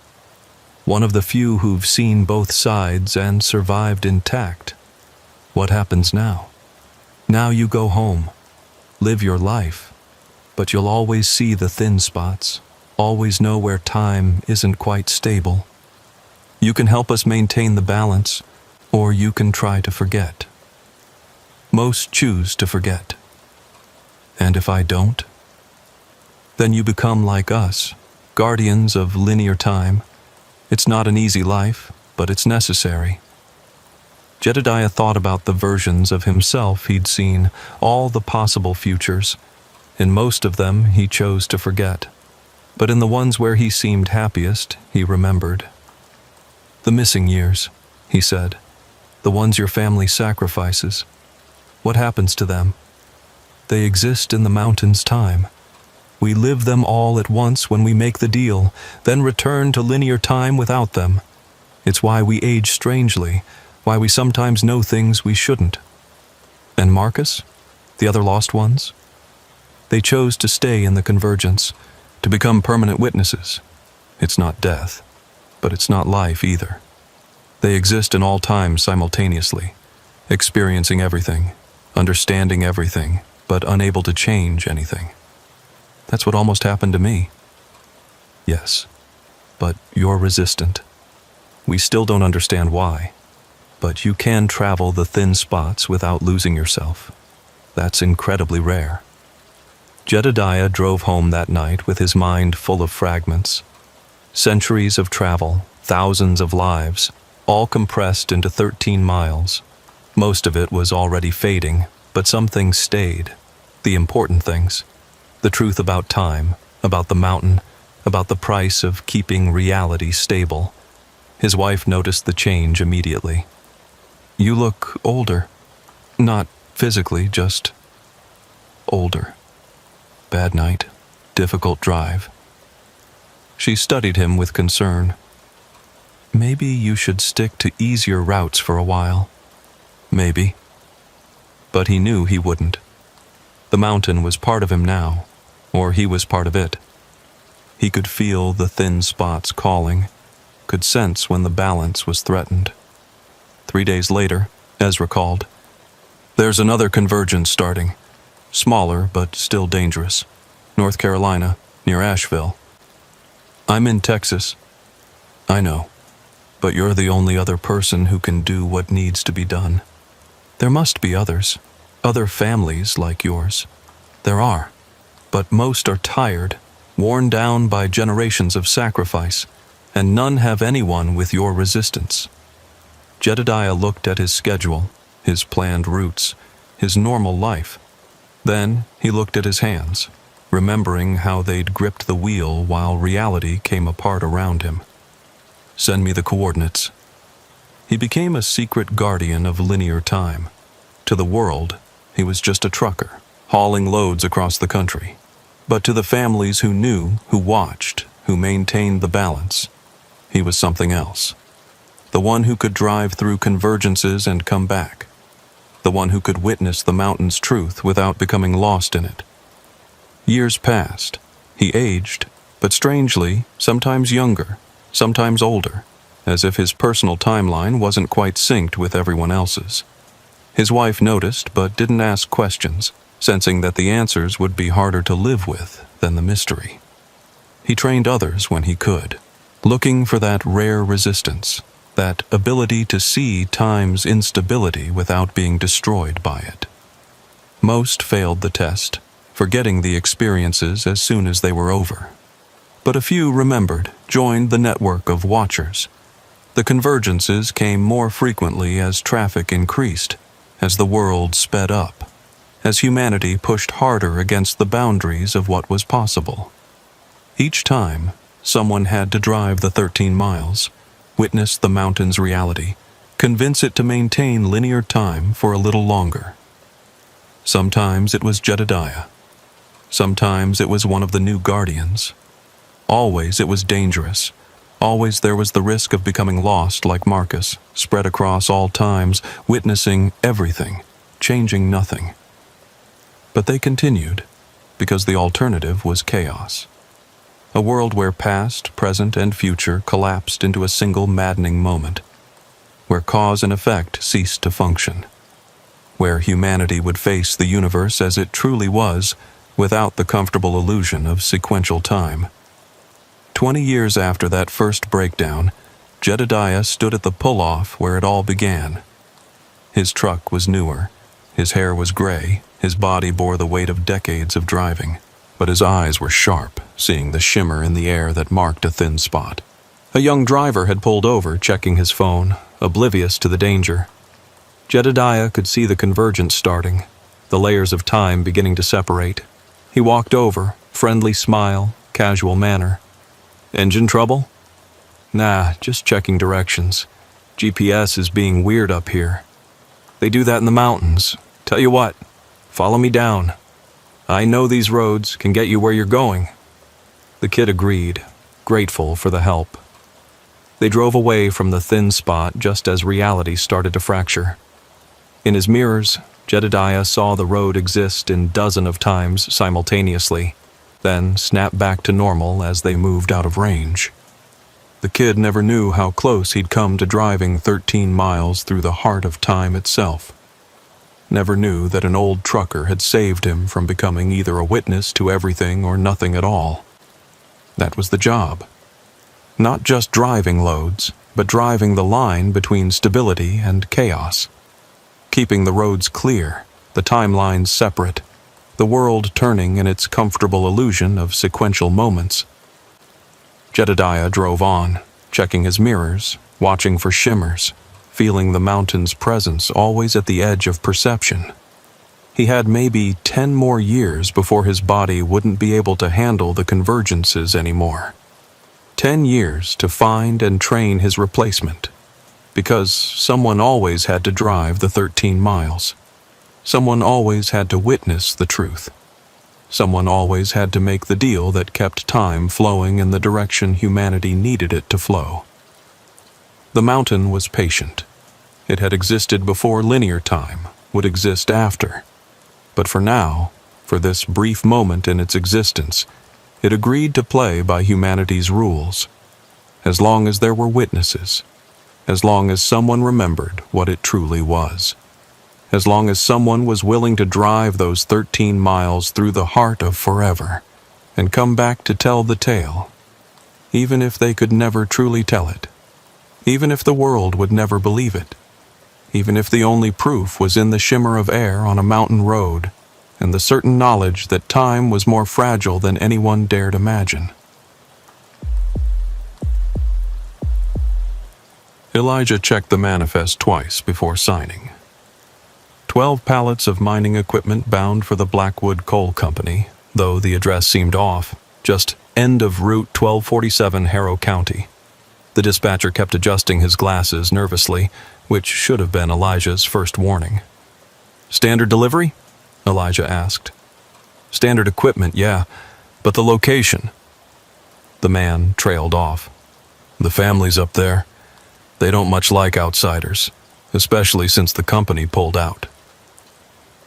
[SPEAKER 1] One of the few who've seen both sides and survived intact. What happens now? Now you go home, live your life, but you'll always see the thin spots, always know where time isn't quite stable. You can help us maintain the balance, or you can try to forget. Most choose to forget. And if I don't? Then you become like us, guardians of linear time. It's not an easy life, but it's necessary. Jedediah thought about the versions of himself he'd seen, all the possible futures. In most of them, he chose to forget. But in the ones where he seemed happiest, he remembered. The missing years, he said. The ones your family sacrifices. What happens to them? They exist in the mountain's time. We live them all at once when we make the deal, then return to linear time without them. It's why we age strangely, why we sometimes know things we shouldn't. And Marcus? The other lost ones? They chose to stay in the convergence, to become permanent witnesses. It's not death, but it's not life either. They exist in all times simultaneously, experiencing everything, understanding everything, but unable to change anything. That's what almost happened to me. Yes, but you're resistant. We still don't understand why, but you can travel the thin spots without losing yourself. That's incredibly rare. Jedediah drove home that night with his mind full of fragments. Centuries of travel, thousands of lives, all compressed into 13 miles. Most of it was already fading, but some things stayed. The important things. The truth about time, about the mountain, about the price of keeping reality stable. His wife noticed the change immediately. "You look older. Not physically, just older. Bad night, difficult drive." She studied him with concern. "Maybe you should stick to easier routes for a while." Maybe. But he knew he wouldn't. The mountain was part of him now, or he was part of it. He could feel the thin spots calling, could sense when the balance was threatened. 3 days later, Ezra called. "There's another convergence starting. Smaller, but still dangerous. North Carolina, near Asheville." "I'm in Texas." "I know, but you're the only other person who can do what needs to be done. There must be others, other families like yours. There are, but most are tired, worn down by generations of sacrifice, and none have anyone with your resistance." Jedediah looked at his schedule, his planned routes, his normal life. Then he looked at his hands, remembering how they'd gripped the wheel while reality came apart around him. "Send me the coordinates." He became a secret guardian of linear time. To the world, he was just a trucker, hauling loads across the country. But to the families who knew, who watched, who maintained the balance, he was something else. The one who could drive through convergences and come back. The one who could witness the mountain's truth without becoming lost in it. Years passed. He aged, but strangely, sometimes younger, sometimes older, as if his personal timeline wasn't quite synced with everyone else's. His wife noticed but didn't ask questions, sensing that the answers would be harder to live with than the mystery. He trained others when he could, looking for that rare resistance, that ability to see time's instability without being destroyed by it. Most failed the test, forgetting the experiences as soon as they were over. But a few remembered, joined the network of watchers. The convergences came more frequently as traffic increased, as the world sped up, as humanity pushed harder against the boundaries of what was possible. Each time, someone had to drive the 13 miles, witness the mountain's reality, convince it to maintain linear time for a little longer. Sometimes it was Jedediah. Sometimes it was one of the new guardians. Always it was dangerous. Always there was the risk of becoming lost like Marcus, spread across all times, witnessing everything, changing nothing. But they continued, because the alternative was chaos. A world where past, present, and future collapsed into a single maddening moment, where cause and effect ceased to function, where humanity would face the universe as it truly was, without the comfortable illusion of sequential time. 20 years after that first breakdown, Jedediah stood at the pull-off where it all began. His truck was newer, his hair was gray, his body bore the weight of decades of driving, but his eyes were sharp, seeing the shimmer in the air that marked a thin spot. A young driver had pulled over, checking his phone, oblivious to the danger. Jedediah could see the convergence starting, the layers of time beginning to separate. He walked over, friendly smile, casual manner. "Engine trouble?" "Nah, just checking directions. GPS is being weird up here. They do that in the mountains. Tell you what, follow me down. I know these roads can get you where you're going." The kid agreed, grateful for the help. They drove away from the thin spot just as reality started to fracture. In his mirrors, Jedediah saw the road exist in dozens of times simultaneously, then snap back to normal as they moved out of range. The kid never knew how close he'd come to driving 13 miles through the heart of time itself. Never knew that an old trucker had saved him from becoming either a witness to everything or nothing at all. That was the job. Not just driving loads, but driving the line between stability and chaos. Keeping the roads clear, the timelines separate, the world turning in its comfortable illusion of sequential moments. Jedediah drove on, checking his mirrors, watching for shimmers, feeling the mountain's presence always at the edge of perception. He had maybe 10 more years before his body wouldn't be able to handle the convergences anymore. 10 years to find and train his replacement, because someone always had to drive the 13 miles. Someone always had to witness the truth. Someone always had to make the deal that kept time flowing in the direction humanity needed it to flow. The mountain was patient. It had existed before linear time would exist after. But for now, for this brief moment in its existence, it agreed to play by humanity's rules. As long as there were witnesses, as long as someone remembered what it truly was, as long as someone was willing to drive those 13 miles through the heart of forever and come back to tell the tale, even if they could never truly tell it, even if the world would never believe it, even if the only proof was in the shimmer of air on a mountain road and the certain knowledge that time was more fragile than anyone dared imagine. Elijah checked the manifest twice before signing. 12 pallets of mining equipment bound for the Blackwood Coal Company, though the address seemed off, just end of Route 1247, Harrow County. The dispatcher kept adjusting his glasses nervously, which should have been Elijah's first warning. "Standard delivery?" Elijah asked. "Standard equipment, yeah, but the location." The man trailed off. "The family's up there. They don't much like outsiders, especially since the company pulled out."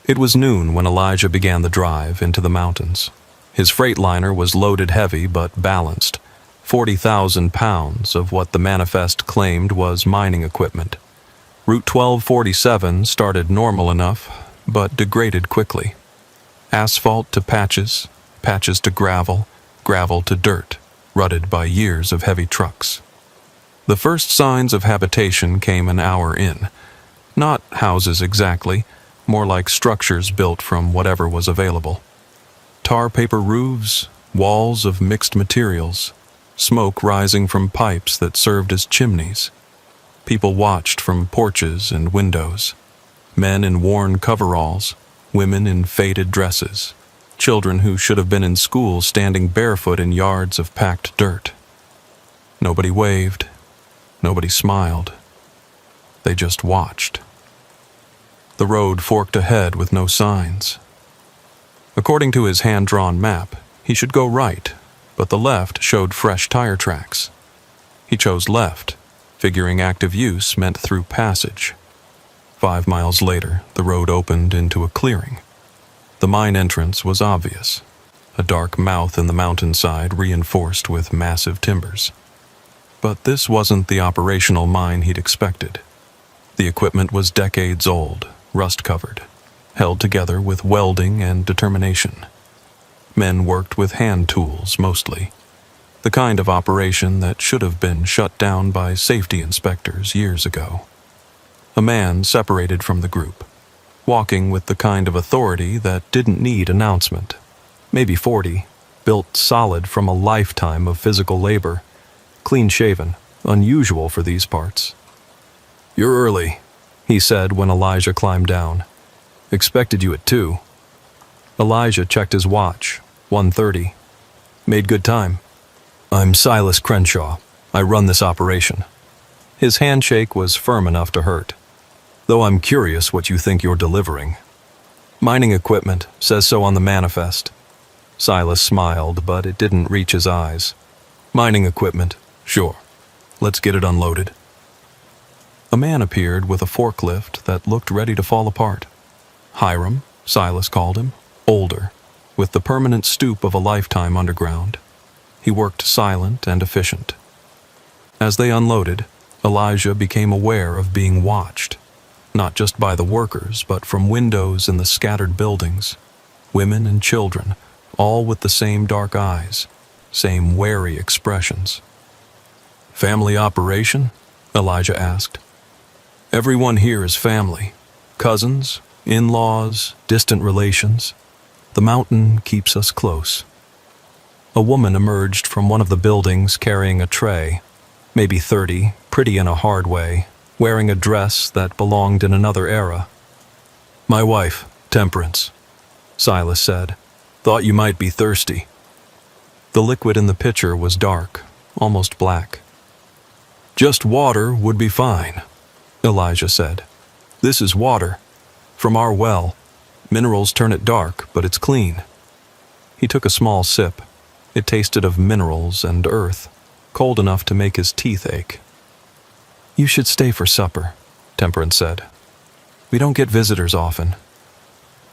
[SPEAKER 1] It was noon when Elijah began the drive into the mountains. His Freightliner was loaded heavy but balanced, 40,000 pounds of what the manifest claimed was mining equipment. Route 1247 started normal enough, but degraded quickly. Asphalt to patches, patches to gravel, gravel to dirt, rutted by years of heavy trucks. The first signs of habitation came an hour in. Not houses exactly, more like structures built from whatever was available. Tar paper roofs, walls of mixed materials, smoke rising from pipes that served as chimneys. People watched from porches and windows. Men in worn coveralls, women in faded dresses, children who should have been in school standing barefoot in yards of packed dirt. Nobody waved. Nobody smiled. They just watched. The road forked ahead with no signs. According to his hand-drawn map, he should go right, but the left showed fresh tire tracks. He chose left, figuring active use meant through passage. 5 miles later, the road opened into a clearing. The mine entrance was obvious, a dark mouth in the mountainside reinforced with massive timbers. But this wasn't the operational mine he'd expected. The equipment was decades old, rust-covered, held together with welding and determination. Men worked with hand tools mostly, the kind of operation that should have been shut down by safety inspectors years ago. A man separated from the group, walking with the kind of authority that didn't need announcement. Maybe 40, built solid from a lifetime of physical labor, clean-shaven, unusual for these parts. "You're early," he said when Elijah climbed down. "Expected you at 2. Elijah checked his watch. 1:30. "Made good time." "I'm Silas Crenshaw. I run this operation." His handshake was firm enough to hurt. "Though I'm curious what you think you're delivering." "Mining equipment, says so on the manifest." Silas smiled, but it didn't reach his eyes. "Mining equipment, sure. Let's get it unloaded." A man appeared with a forklift that looked ready to fall apart. Hiram, Silas called him, older, with the permanent stoop of a lifetime underground. He worked silent and efficient. As they unloaded, Elijah became aware of being watched, not just by the workers, but from windows in the scattered buildings. Women and children, all with the same dark eyes, same wary expressions. "Family operation?" Elijah asked. "Everyone here is family. Cousins, in-laws, distant relations. The mountain keeps us close. A woman emerged from one of the buildings carrying a tray, maybe 30, pretty in a hard way, wearing a dress that belonged in another era. "My wife, Temperance," Silas said. "Thought you might be thirsty." The liquid in the pitcher was dark, almost black. "Just water would be fine," Elijah said. "This is water. From our well. Minerals turn it dark, but it's clean." He took a small sip. It tasted of minerals and earth, cold enough to make his teeth ache. "You should stay for supper," Temperance said. "We don't get visitors often."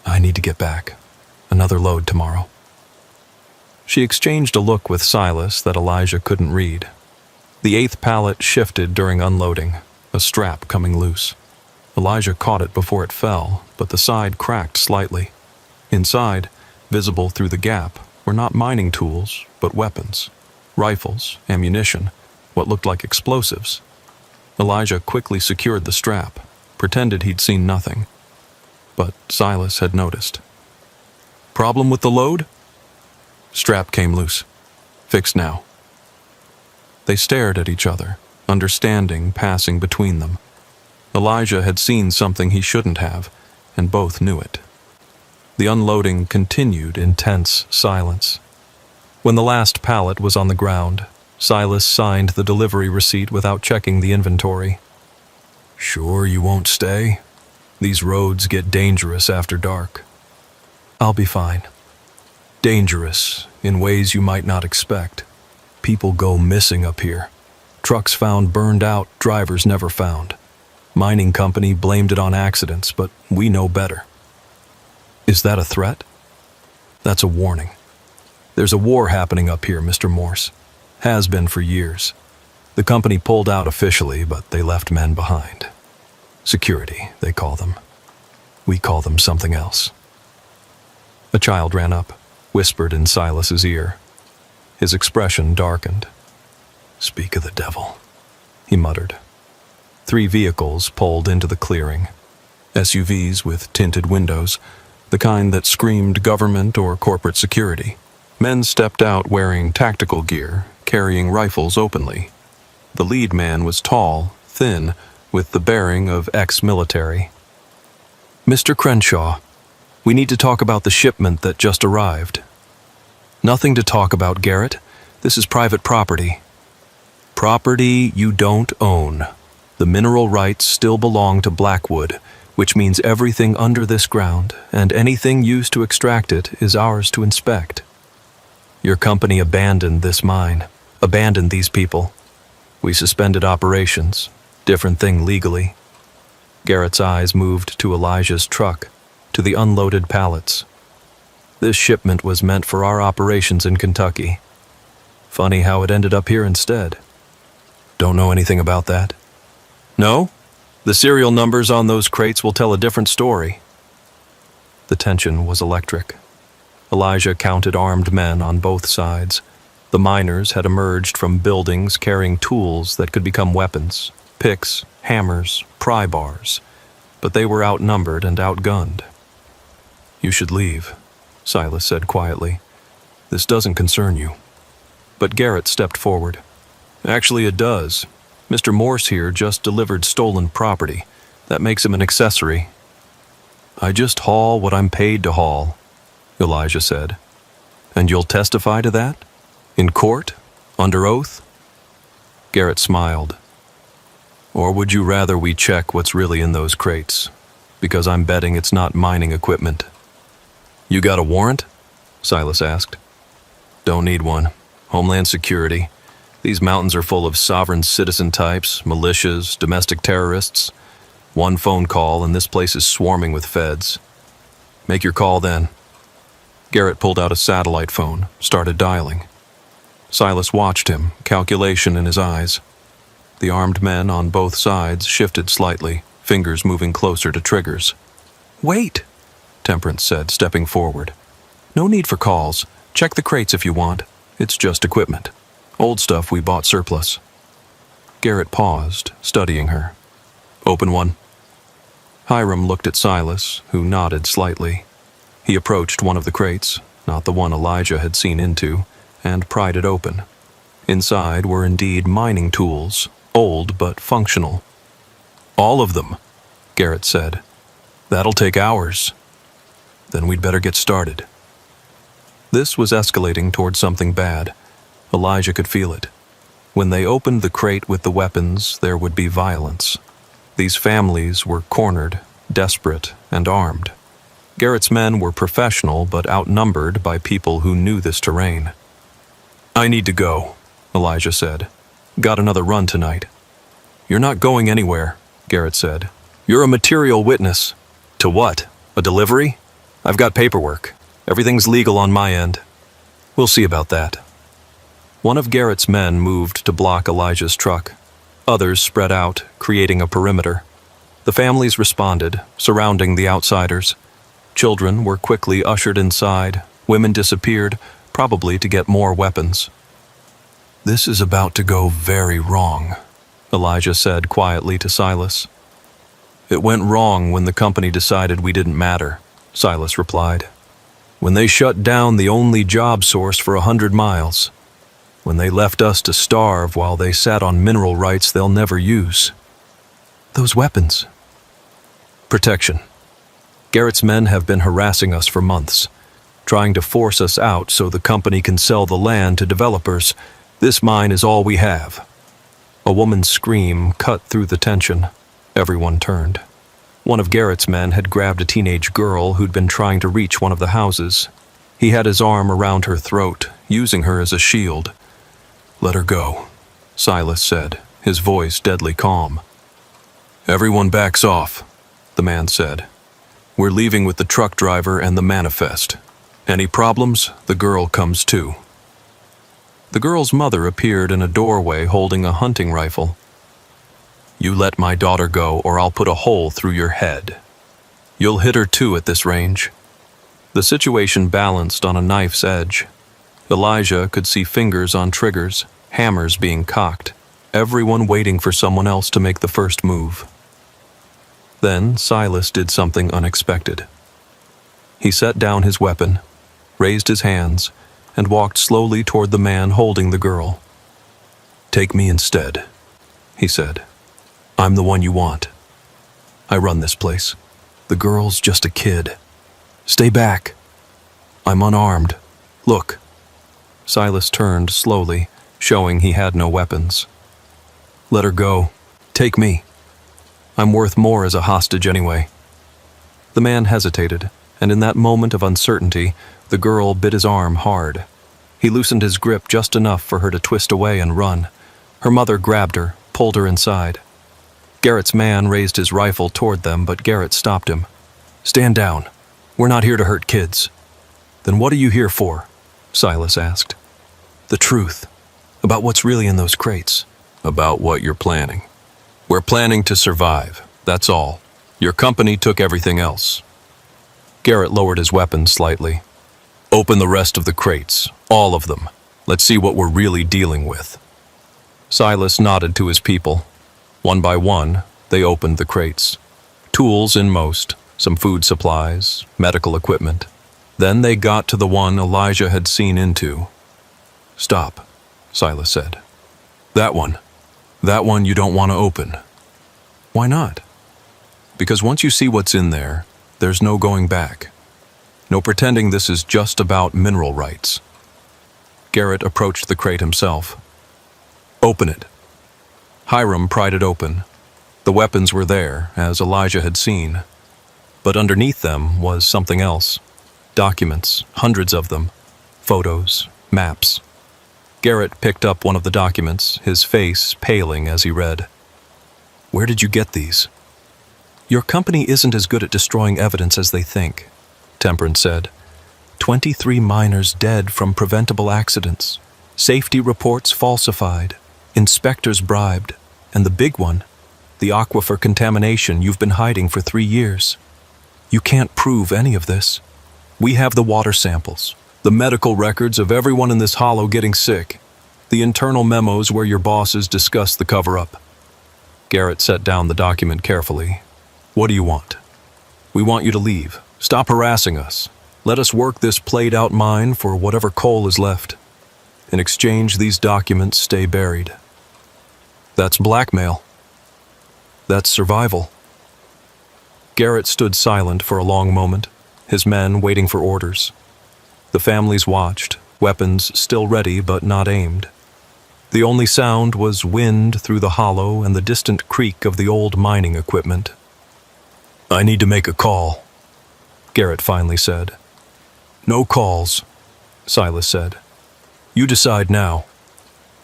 [SPEAKER 1] "I need to get back. Another load tomorrow." She exchanged a look with Silas that Elijah couldn't read. The 8th pallet shifted during unloading, a strap coming loose. Elijah caught it before it fell, but the side cracked slightly. Inside, visible through the gap, were not mining tools, but weapons. Rifles, ammunition, what looked like explosives. Elijah quickly secured the strap, pretended he'd seen nothing. But Silas had noticed. "Problem with the load?" "Strap came loose. Fixed now." They stared at each other, understanding passing between them. Elijah had seen something he shouldn't have, and both knew it. The unloading continued in tense silence. When the last pallet was on the ground, Silas signed the delivery receipt without checking the inventory. "Sure you won't stay? These roads get dangerous after dark." "I'll be fine." "Dangerous in ways you might not expect. People go missing up here. Trucks found burned out, drivers never found. Mining company blamed it on accidents, but we know better." "Is that a threat?" "That's a warning. There's a war happening up here, Mr. Morse. Has been for years. The company pulled out officially, but they left men behind. Security, they call them. We call them something else." A child ran up, whispered in Silas's ear. His expression darkened. "Speak of the devil," he muttered. 3 vehicles pulled into the clearing. SUVs with tinted windows, the kind that screamed government or corporate security. Men stepped out wearing tactical gear, carrying rifles openly. The lead man was tall, thin, with the bearing of ex-military. "Mr. Crenshaw, we need to talk about the shipment that just arrived." "Nothing to talk about, Garrett. This is private property." "Property you don't own. The mineral rights still belong to Blackwood, which means everything under this ground and anything used to extract it is ours to inspect. Your company abandoned this mine, abandoned these people. We suspended operations, different thing legally." Garrett's eyes moved to Elijah's truck, to the unloaded pallets. "This shipment was meant for our operations in Kentucky. Funny how it ended up here instead." "Don't know anything about that?" "No? The serial numbers on those crates will tell a different story." The tension was electric. Elijah counted armed men on both sides. The miners had emerged from buildings carrying tools that could become weapons, picks, hammers, pry bars. But they were outnumbered and outgunned. "You should leave," Silas said quietly. "This doesn't concern you." But Garrett stepped forward. "Actually, it does. Mr. Morse here just delivered stolen property. That makes him an accessory." "I just haul what I'm paid to haul," Elijah said. "And you'll testify to that? In court? Under oath?" Garrett smiled. "Or would you rather we check what's really in those crates? Because I'm betting it's not mining equipment." "You got a warrant?" Silas asked. "Don't need one. Homeland Security. These mountains are full of sovereign citizen types, militias, domestic terrorists. One phone call and this place is swarming with feds. Make your call then." Garrett pulled out a satellite phone, started dialing. Silas watched him, calculation in his eyes. The armed men on both sides shifted slightly, fingers moving closer to triggers. "Wait," Temperance said, stepping forward. "No need for calls. Check the crates if you want. It's just equipment. Old stuff we bought surplus." Garrett paused, studying her. "Open one." Hiram looked at Silas, who nodded slightly. He approached one of the crates, not the one Elijah had seen into, and pried it open. Inside were indeed mining tools, old but functional. "All of them," Garrett said. "That'll take hours." "Then we'd better get started." This was escalating toward something bad. Elijah could feel it. When they opened the crate with the weapons, there would be violence. These families were cornered, desperate, and armed. Garrett's men were professional but outnumbered by people who knew this terrain. "I need to go," Elijah said. "Got another run tonight." "You're not going anywhere," Garrett said. "You're a material witness." "To what? A delivery? I've got paperwork. Everything's legal on my end." "We'll see about that." One of Garrett's men moved to block Elijah's truck. Others spread out, creating a perimeter. The families responded, surrounding the outsiders. Children were quickly ushered inside. Women disappeared, probably to get more weapons. "This is about to go very wrong," Elijah said quietly to Silas. "It went wrong when the company decided we didn't matter," Silas replied. "When they shut down the only job source for 100 miles. When they left us to starve while they sat on mineral rights they'll never use." "Those weapons." "Protection. Garrett's men have been harassing us for months, trying to force us out so the company can sell the land to developers. This mine is all we have." A woman's scream cut through the tension. Everyone turned. One of Garrett's men had grabbed a teenage girl who'd been trying to reach one of the houses. He had his arm around her throat, using her as a shield. "Let her go," Silas said, his voice deadly calm. "Everyone backs off," the man said. "We're leaving with the truck driver and the manifest. Any problems, the girl comes too." The girl's mother appeared in a doorway holding a hunting rifle. "You let my daughter go or I'll put a hole through your head. You'll hit her too at this range." The situation balanced on a knife's edge. Elijah could see fingers on triggers, hammers being cocked, everyone waiting for someone else to make the first move. Then Silas did something unexpected. He set down his weapon, raised his hands, and walked slowly toward the man holding the girl. "Take me instead," he said. "I'm the one you want. I run this place. The girl's just a kid. Stay back. I'm unarmed. Look." Silas turned slowly, showing he had no weapons. "Let her go. Take me. I'm worth more as a hostage anyway." The man hesitated, and in that moment of uncertainty, the girl bit his arm hard. He loosened his grip just enough for her to twist away and run. Her mother grabbed her, pulled her inside. Garrett's man raised his rifle toward them, but Garrett stopped him. "Stand down. We're not here to hurt kids." "Then what are you here for?" Silas asked. "The truth. About what's really in those crates." "About what you're planning. We're planning to survive, that's all. Your company took everything else." Garrett lowered his weapon slightly. "Open the rest of the crates, all of them. Let's see what we're really dealing with." Silas nodded to his people. One by one, they opened the crates. Tools in most, some food supplies, medical equipment. Then they got to the one Elijah had seen into. "Stop," Silas said. That one you don't want to open." "Why not?" "Because once you see what's in there, there's no going back. No pretending this is just about mineral rights." Garrett approached the crate himself. "Open it." Hiram pried it open. The weapons were there, as Elijah had seen. But underneath them was something else. Documents, hundreds of them. Photos, maps. Garrett picked up one of the documents, his face paling as he read. "Where did you get these?" "Your company isn't as good at destroying evidence as they think," Temperance said. 23 miners dead from preventable accidents. Safety reports falsified. Inspectors bribed. And the big one, the aquifer contamination you've been hiding for 3 years. You can't prove any of this. We have the water samples, the medical records of everyone in this hollow getting sick, the internal memos where your bosses discuss the cover-up." Garrett set down the document carefully. "What do you want?" "We want you to leave. Stop harassing us. Let us work this played-out mine for whatever coal is left. In exchange, these documents stay buried. That's blackmail. That's survival. Garrett stood silent for a long moment, his men waiting for orders. The families watched, weapons still ready but not aimed. The only sound was wind through the hollow and the distant creak of the old mining equipment. "I need to make a call," Garrett finally said. "No calls," Silas said. "You decide now.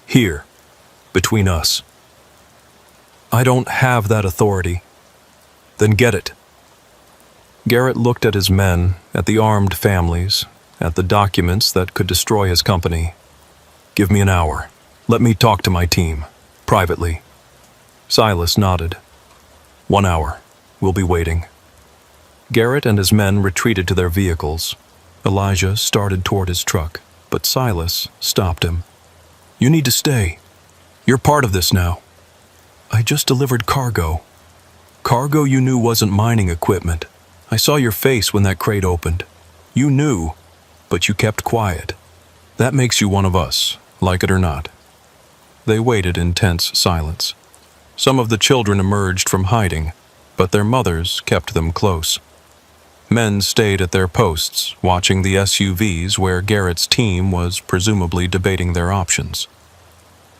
[SPEAKER 1] Here, between us." "I don't have that authority." "Then get it." Garrett looked at his men, at the armed families, at the documents that could destroy his company. "Give me an hour. Let me talk to my team, privately." Silas nodded. "1 hour. We'll be waiting." Garrett and his men retreated to their vehicles. Elijah started toward his truck, but Silas stopped him. "You need to stay. You're part of this now." "I just delivered cargo." "Cargo you knew wasn't mining equipment. I saw your face when that crate opened. You knew, but you kept quiet. That makes you one of us, like it or not." They waited in tense silence. Some of the children emerged from hiding, but their mothers kept them close. Men stayed at their posts, watching the SUVs where Garrett's team was presumably debating their options.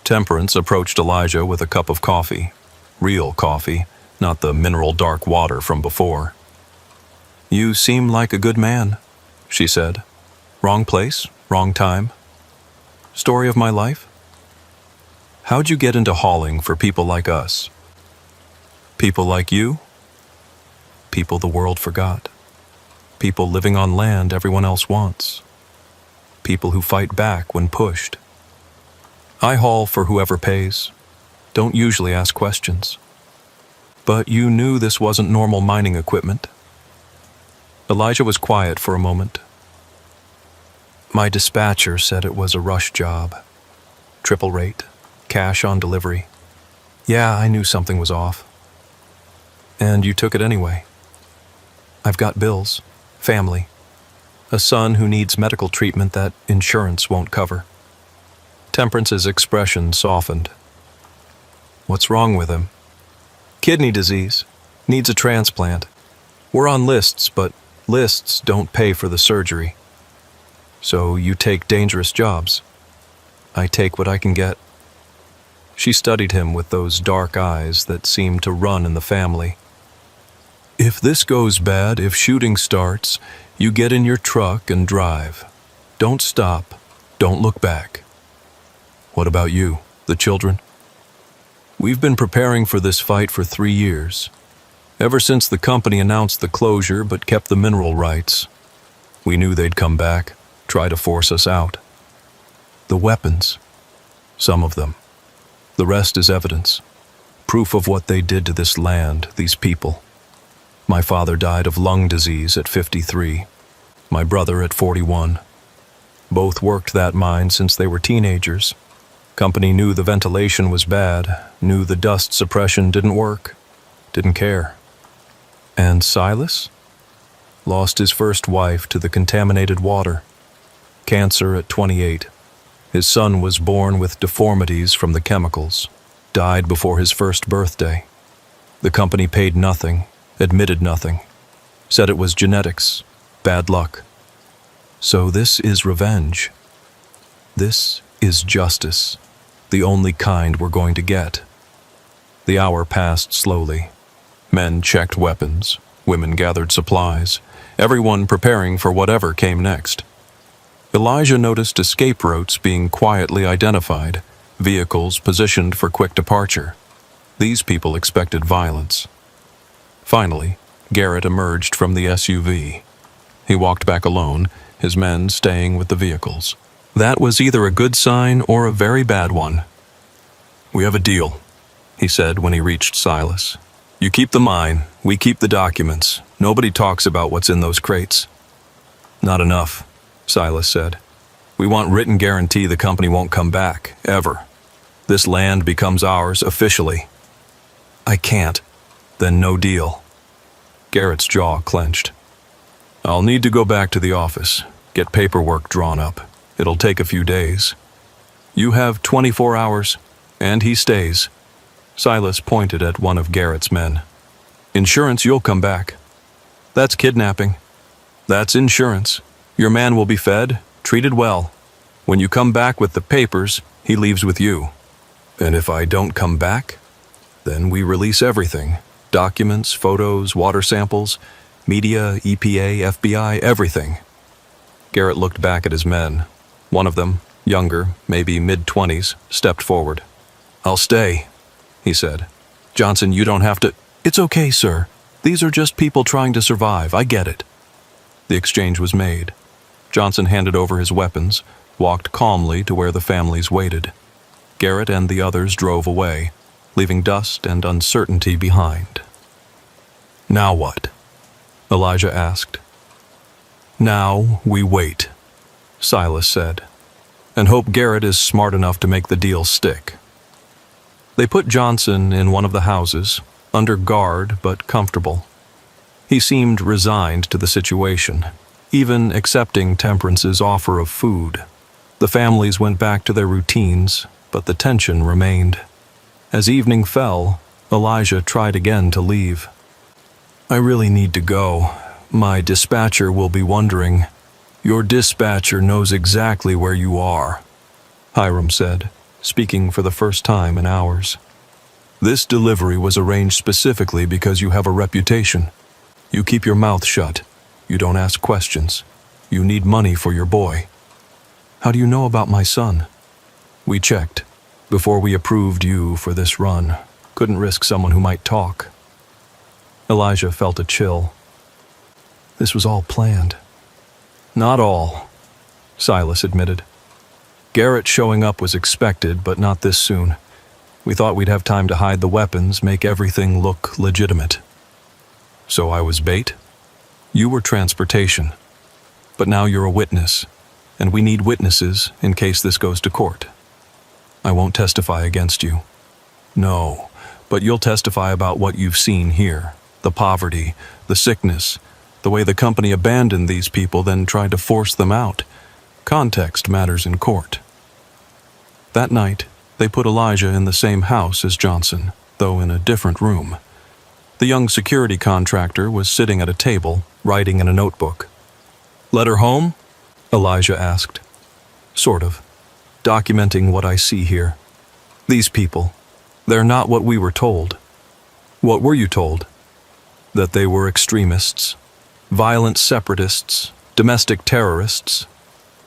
[SPEAKER 1] Temperance approached Elijah with a cup of coffee. Real coffee, not the mineral dark water from before. "You seem like a good man," she said. "Wrong place, wrong time. Story of my life? How'd you get into hauling for people like us?" "People like you?" "People the world forgot. People living on land everyone else wants. People who fight back when pushed. I haul for whoever pays. Don't usually ask questions." "But you knew this wasn't normal mining equipment." Elijah was quiet for a moment. "My dispatcher said it was a rush job. Triple rate, cash on delivery. Yeah, I knew something was off." "And you took it anyway?" "I've got bills, family, a son who needs medical treatment that insurance won't cover." Temperance's expression softened. "What's wrong with him?" "Kidney disease. Needs a transplant. We're on lists, but lists don't pay for the surgery." "So you take dangerous jobs?" "I take what I can get." She studied him with those dark eyes that seemed to run in the family. "If this goes bad, if shooting starts, you get in your truck and drive. Don't stop. Don't look back." "What about you, the children?" "We've been preparing for this fight for 3 years. Ever since the company announced the closure but kept the mineral rights. We knew they'd come back, try to force us out." "The weapons?" "Some of them. The rest is evidence. Proof of what they did to this land, these people. My father died of lung disease at 53. My brother at 41. Both worked that mine since they were teenagers. Company knew the ventilation was bad, knew the dust suppression didn't work, didn't care." "And Silas?" "Lost his first wife to the contaminated water. Cancer at 28. His son was born with deformities from the chemicals. Died before his first birthday. The company paid nothing, admitted nothing. Said it was genetics, bad luck. So this is revenge. This is justice, the only kind we're going to get." The hour passed slowly. Men checked weapons, women gathered supplies, everyone preparing for whatever came next. Elijah noticed escape routes being quietly identified, vehicles positioned for quick departure. These people expected violence. Finally, Garrett emerged from the SUV. He walked back alone, his men staying with the vehicles. That was either a good sign or a very bad one. "We have a deal," he said when he reached Silas. "You keep the mine, we keep the documents. Nobody talks about what's in those crates." "Not enough," Silas said. "We want written guarantee the company won't come back, ever. This land becomes ours officially." "I can't." "Then no deal." Garrett's jaw clenched. I'll need to go back to the office, get paperwork drawn up. It'll take a few days. You have 24 hours, and he stays. Silas pointed at one of Garrett's men. Insurance, you'll come back. That's kidnapping. That's insurance. Your man will be fed, treated well. When you come back with the papers, he leaves with you. And if I don't come back, then we release everything. Documents, photos, water samples, media, EPA, FBI, everything. Garrett looked back at his men. One of them, younger, maybe mid-20s, stepped forward. I'll stay, he said. Johnson, you don't have to. It's okay, sir. These are just people trying to survive. I get it. The exchange was made. Johnson handed over his weapons, walked calmly to where the families waited. Garrett and the others drove away, leaving dust and uncertainty behind. Now what? Elijah asked. Now we wait, Silas said, and hope Garrett is smart enough to make the deal stick. They put Johnson in one of the houses, under guard but comfortable. He seemed resigned to the situation, even accepting Temperance's offer of food. The families went back to their routines, but the tension remained. As evening fell, Elijah tried again to leave. I really need to go. My dispatcher will be wondering. Your dispatcher knows exactly where you are, Hiram said, speaking for the first time in hours. This delivery was arranged specifically because you have a reputation. You keep your mouth shut. You don't ask questions. You need money for your boy. How do you know about my son? We checked. Before we approved you for this run, couldn't risk someone who might talk. Elijah felt a chill. This was all planned. Not all, Silas admitted. Garrett showing up was expected, but not this soon. We thought we'd have time to hide the weapons, make everything look legitimate. So I was bait? You were transportation. But now you're a witness, and we need witnesses in case this goes to court. I won't testify against you. No, but you'll testify about what you've seen here. The poverty, the sickness, the way the company abandoned these people, then tried to force them out. Context matters in court. That night, they put Elijah in the same house as Johnson, though in a different room. The young security contractor was sitting at a table, writing in a notebook. Let her home? Elijah asked. Sort of. Documenting what I see here. These people, they're not what we were told. What were you told? That they were extremists, violent separatists, domestic terrorists.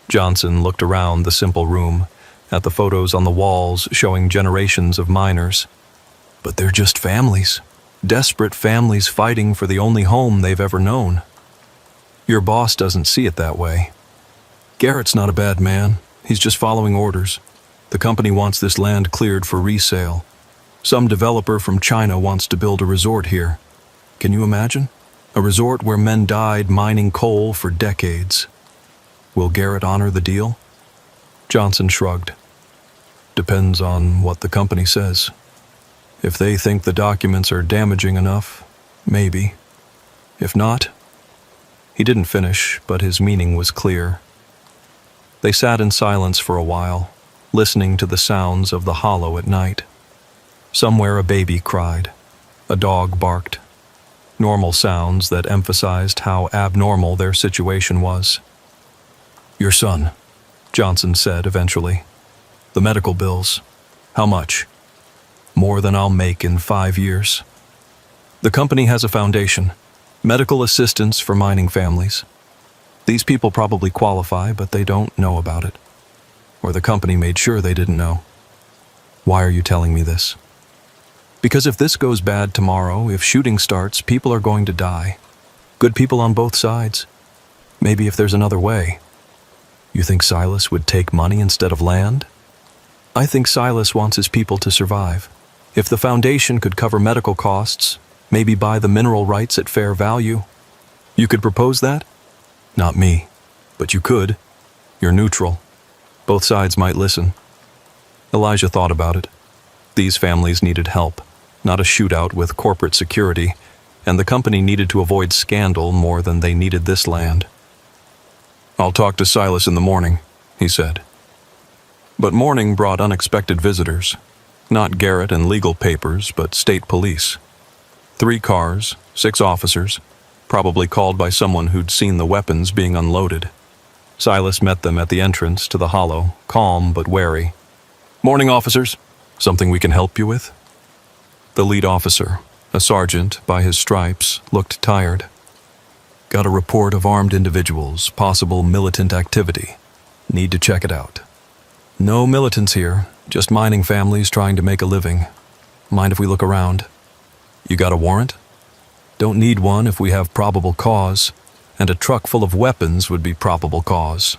[SPEAKER 1] Johnson looked around the simple room, at the photos on the walls showing generations of miners. But they're just families. Desperate families fighting for the only home they've ever known. Your boss doesn't see it that way. Garrett's not a bad man. He's just following orders. The company wants this land cleared for resale. Some developer from China wants to build a resort here. Can you imagine? A resort where men died mining coal for decades. Will Garrett honor the deal? Johnson shrugged. Depends on what the company says. If they think the documents are damaging enough, maybe. If not, he didn't finish, but his meaning was clear. They sat in silence for a while, listening to the sounds of the hollow at night. Somewhere a baby cried. A dog barked. Normal sounds that emphasized how abnormal their situation was. Your son, Johnson said eventually. The medical bills. How much? More than I'll make in 5 years. The company has a foundation, medical assistance for mining families. These people probably qualify, but they don't know about it. Or the company made sure they didn't know. Why are you telling me this? Because if this goes bad tomorrow, if shooting starts, people are going to die. Good people on both sides. Maybe if there's another way. You think Silas would take money instead of land? I think Silas wants his people to survive. If the foundation could cover medical costs, maybe buy the mineral rights at fair value. You could propose that? Not me, but you could. You're neutral. Both sides might listen. Elijah thought about it. These families needed help, not a shootout with corporate security, and the company needed to avoid scandal more than they needed this land. "I'll talk to Silas in the morning," he said. But morning brought unexpected visitors. Not Garrett and legal papers, but state police. 3 cars, 6 officers, probably called by someone who'd seen the weapons being unloaded. Silas met them at the entrance to the hollow, calm but wary. "Morning, officers. Something we can help you with?" The lead officer, a sergeant by his stripes, looked tired. "Got a report of armed individuals, possible militant activity. Need to check it out." "No militants here, just mining families trying to make a living. Mind if we look around?" "You got a warrant?" "Don't need one if we have probable cause, and a truck full of weapons would be probable cause."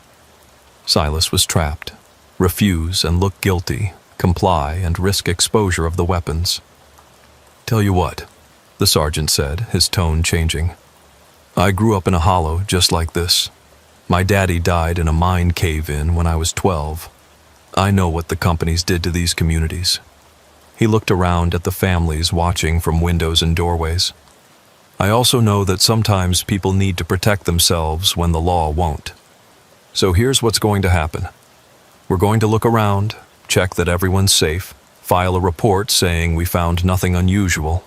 [SPEAKER 1] Silas was trapped. Refuse and look guilty, comply and risk exposure of the weapons. "Tell you what," the sergeant said, his tone changing. "I grew up in a hollow just like this. My daddy died in a mine cave-in when I was 12. I know what the companies did to these communities." He looked around at the families watching from windows and doorways. "I also know that sometimes people need to protect themselves when the law won't. So here's what's going to happen. We're going to look around, check that everyone's safe, file a report saying we found nothing unusual.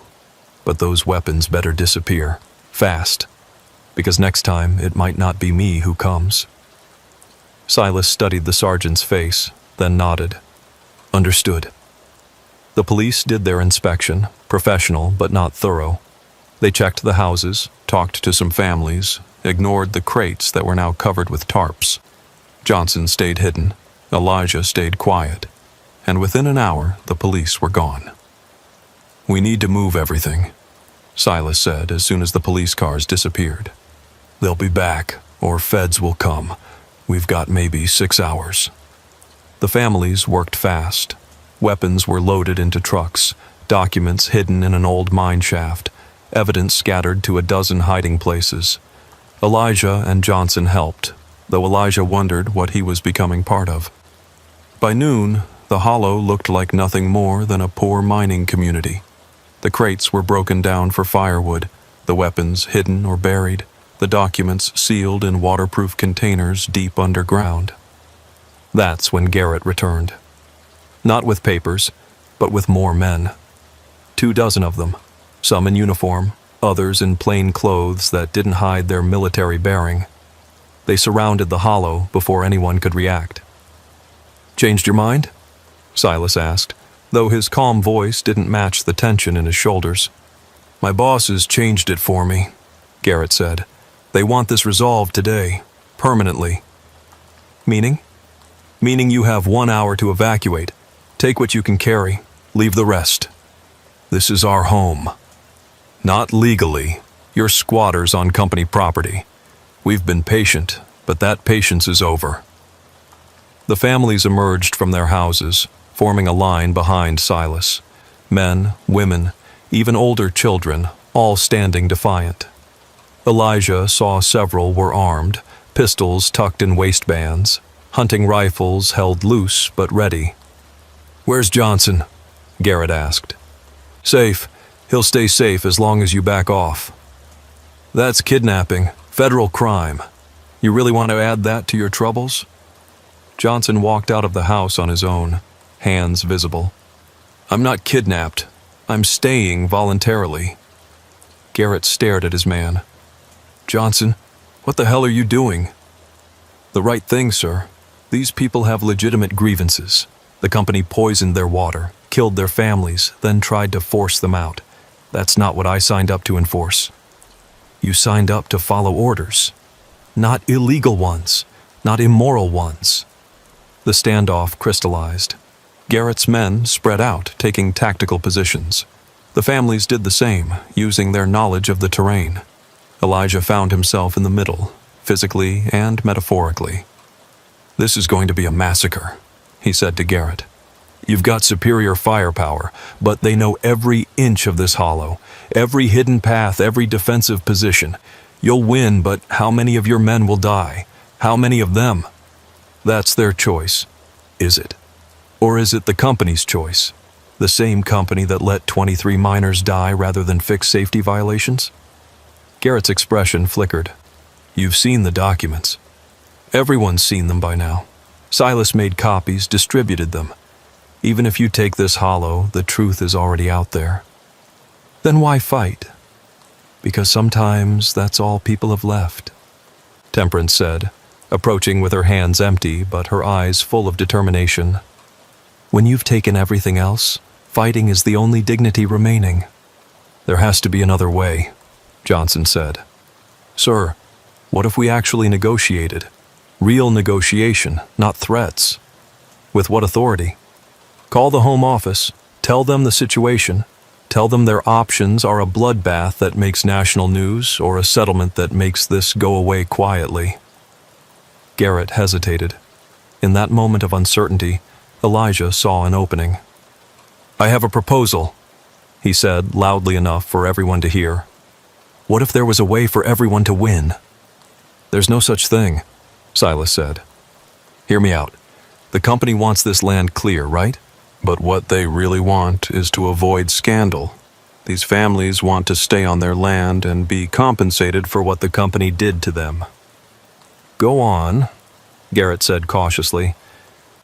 [SPEAKER 1] But those weapons better disappear, fast, because next time it might not be me who comes." Silas studied the sergeant's face, then nodded. "Understood." The police did their inspection, professional but not thorough. They checked the houses, talked to some families, ignored the crates that were now covered with tarps. Johnson stayed hidden, Elijah stayed quiet, and within an hour the police were gone. "We need to move everything," Silas said as soon as the police cars disappeared. "They'll be back, or feds will come. We've got maybe 6 hours." The families worked fast. Weapons were loaded into trucks, documents hidden in an old mine shaft, evidence scattered to a dozen hiding places. Elijah and Johnson helped, though Elijah wondered what he was becoming part of. By noon, the hollow looked like nothing more than a poor mining community. The crates were broken down for firewood, the weapons hidden or buried, the documents sealed in waterproof containers deep underground. That's when Garrett returned. Not with papers, but with more men. 24 of them, some in uniform, others in plain clothes that didn't hide their military bearing. They surrounded the hollow before anyone could react. "Changed your mind?" Silas asked, though his calm voice didn't match the tension in his shoulders. "My bosses changed it for me," Garrett said. "They want this resolved today, permanently." "Meaning?" "Meaning you have 1 hour to evacuate. Take what you can carry, leave the rest. This is our home." "Not legally. You're squatters on company property. We've been patient, but that patience is over." The families emerged from their houses, forming a line behind Silas. Men, women, even older children, all standing defiant. Elijah saw several were armed, pistols tucked in waistbands, hunting rifles held loose but ready. "Where's Johnson?" Garrett asked. "Safe. He'll stay safe as long as you back off." "That's kidnapping, federal crime. You really want to add that to your troubles?" Johnson walked out of the house on his own, hands visible. "I'm not kidnapped. I'm staying voluntarily." Garrett stared at his man. "Johnson, what the hell are you doing?" "The right thing, sir. These people have legitimate grievances. The company poisoned their water, killed their families, then tried to force them out. That's not what I signed up to enforce." "You signed up to follow orders. Not illegal ones, not immoral ones." The standoff crystallized. Garrett's men spread out, taking tactical positions. The families did the same, using their knowledge of the terrain. Elijah found himself in the middle, physically and metaphorically. "This is going to be a massacre," he said to Garrett. "You've got superior firepower, but they know every inch of this hollow, every hidden path, every defensive position. You'll win, but how many of your men will die? How many of them? That's their choice. Is it? Or is it the company's choice? The same company that let 23 miners die rather than fix safety violations? Garrett's expression flickered. You've seen the documents. Everyone's seen them by now. Silas made copies, distributed them. Even if you take this hollow, the truth is already out there. Then why fight? Because sometimes that's all people have left, Temperance said, approaching with her hands empty but her eyes full of determination. When you've taken everything else, fighting is the only dignity remaining. There has to be another way, Johnson said. Sir, what if we actually negotiated? Real negotiation, not threats. With what authority? Call the Home Office, tell them the situation, tell them their options are a bloodbath that makes national news or a settlement that makes this go away quietly. Garrett hesitated. In that moment of uncertainty, Elijah saw an opening. I have a proposal, he said loudly enough for everyone to hear. What if there was a way for everyone to win? There's no such thing, Silas said. Hear me out. The company wants this land clear, right? But what they really want is to avoid scandal. These families want to stay on their land and be compensated for what the company did to them. Go on, Garrett said cautiously.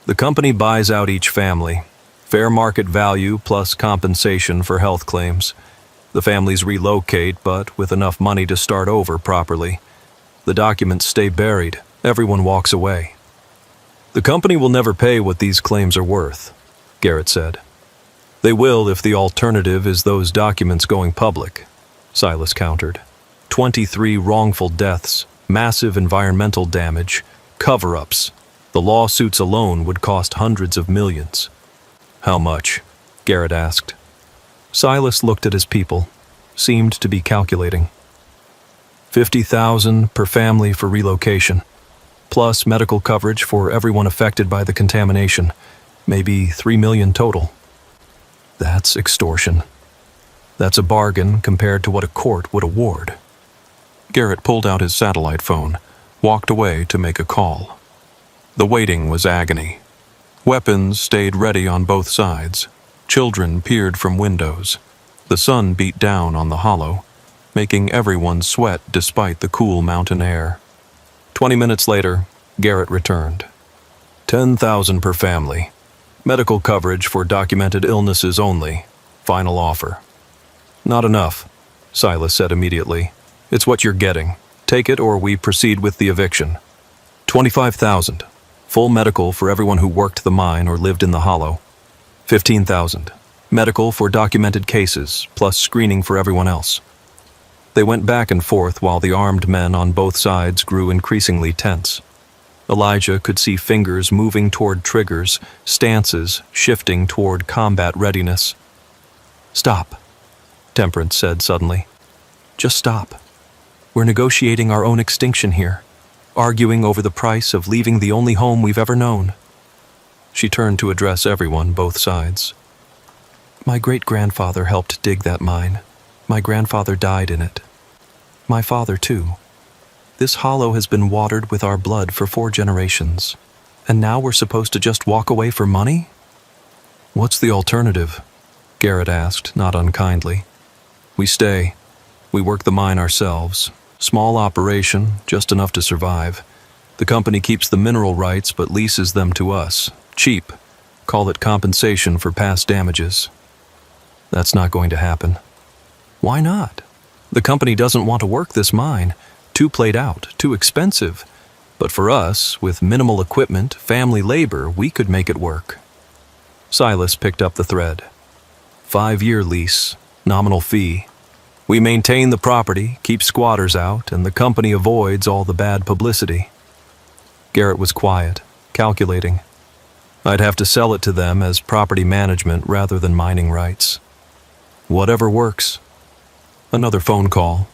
[SPEAKER 1] The company buys out each family. Fair market value plus compensation for health claims. The families relocate, but with enough money to start over properly. The documents stay buried. Everyone walks away. The company will never pay what these claims are worth, Garrett said. They will if the alternative is those documents going public, Silas countered. 23 wrongful deaths, massive environmental damage, cover-ups. The lawsuits alone would cost hundreds of millions. How much? Garrett asked. Silas looked at his people, seemed to be calculating. 50,000 per family for relocation, plus medical coverage for everyone affected by the contamination, maybe 3 million total. That's extortion. That's a bargain compared to what a court would award. Garrett pulled out his satellite phone, walked away to make a call. The waiting was agony. Weapons stayed ready on both sides. Children peered from windows. The sun beat down on the hollow, making everyone sweat despite the cool mountain air. 20 minutes later, Garrett returned. 10,000 per family. Medical coverage for documented illnesses only. Final offer. Not enough, Silas said immediately. It's what you're getting. Take it or we proceed with the eviction. 25,000. Full medical for everyone who worked the mine or lived in the hollow. 15,000. Medical for documented cases, plus screening for everyone else. They went back and forth while the armed men on both sides grew increasingly tense. Elijah could see fingers moving toward triggers, stances shifting toward combat readiness. Stop, Temperance said suddenly. Just stop. We're negotiating our own extinction here, arguing over the price of leaving the only home we've ever known. She turned to address everyone, both sides. My great-grandfather helped dig that mine. My grandfather died in it. My father, too. This hollow has been watered with our blood for 4 generations. And now we're supposed to just walk away for money? What's the alternative? Garrett asked, not unkindly. We stay. We work the mine ourselves. Small operation, just enough to survive. The company keeps the mineral rights but leases them to us. Cheap. Call it compensation for past damages. That's not going to happen. Why not? The company doesn't want to work this mine. Too played out, too expensive. But for us, with minimal equipment, family labor, we could make it work. Silas picked up the thread. 5-year lease, nominal fee. We maintain the property, keep squatters out, and the company avoids all the bad publicity. Garrett was quiet, calculating. I'd have to sell it to them as property management rather than mining rights. Whatever works. Another phone call.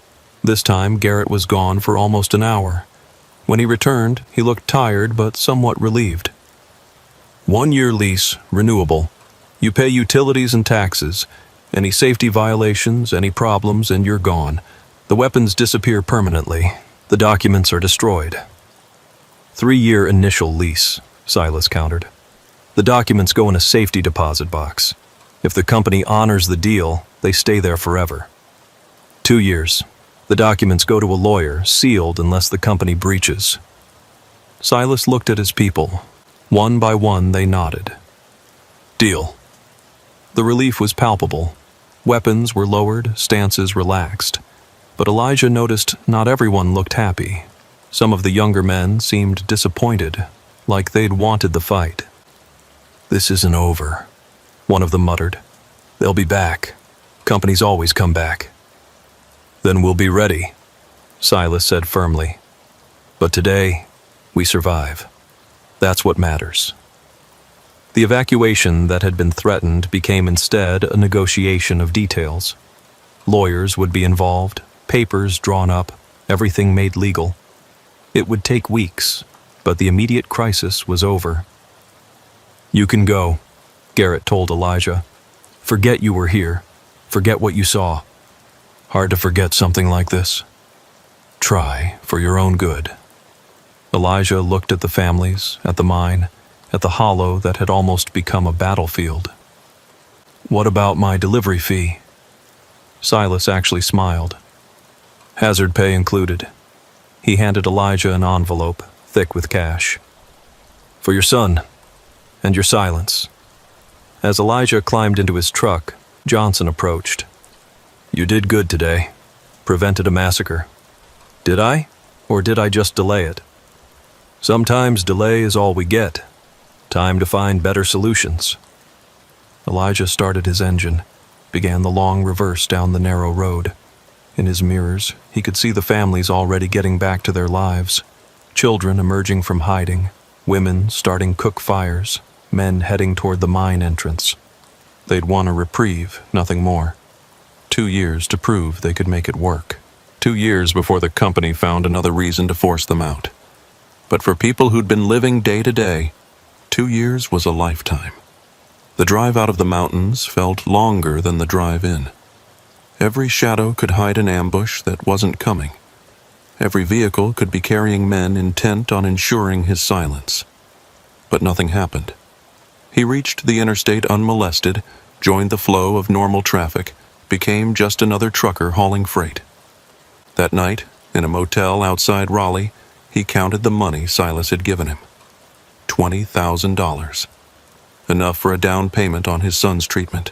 [SPEAKER 1] This time, Garrett was gone for almost an hour. When he returned, he looked tired but somewhat relieved. 1-year lease, renewable. You pay utilities and taxes. Any safety violations, any problems, and you're gone. The weapons disappear permanently. The documents are destroyed. 3-year initial lease, Silas countered. The documents go in a safety deposit box. If the company honors the deal, they stay there forever. 2 years. The documents go to a lawyer, sealed unless the company breaches. Silas looked at his people. One by one, they nodded. Deal. The relief was palpable. Weapons were lowered, stances relaxed. But Elijah noticed not everyone looked happy. Some of the younger men seemed disappointed, like they'd wanted the fight. "This isn't over," one of them muttered. "They'll be back. Companies always come back." "Then we'll be ready," Silas said firmly. "But today, we survive. That's what matters." The evacuation that had been threatened became instead a negotiation of details. Lawyers would be involved, papers drawn up, everything made legal. It would take weeks, but the immediate crisis was over. "You can go," Garrett told Elijah. "Forget you were here. Forget what you saw. Hard to forget something like this. Try for your own good." Elijah looked at the families, at the mine, at the hollow that had almost become a battlefield. "What about my delivery fee?" Silas actually smiled. "Hazard pay included." He handed Elijah an envelope, thick with cash. "For your son, and your silence." As Elijah climbed into his truck, Johnson approached. "You did good today. Prevented a massacre." "Did I? Or did I just delay it?" "Sometimes delay is all we get. Time to find better solutions." Elijah started his engine, began the long reverse down the narrow road. In his mirrors, he could see the families already getting back to their lives. Children emerging from hiding, women starting cook fires, men heading toward the mine entrance. They'd want a reprieve, nothing more. 2 years to prove they could make it work. 2 years before the company found another reason to force them out. But for people who'd been living day to day, 2 years was a lifetime. The drive out of the mountains felt longer than the drive in. Every shadow could hide an ambush that wasn't coming. Every vehicle could be carrying men intent on ensuring his silence. But nothing happened. He reached the interstate unmolested, joined the flow of normal traffic, became just another trucker hauling freight. That night, in a motel outside Raleigh, he counted the money Silas had given him. $20,000. Enough for a down payment on his son's treatment.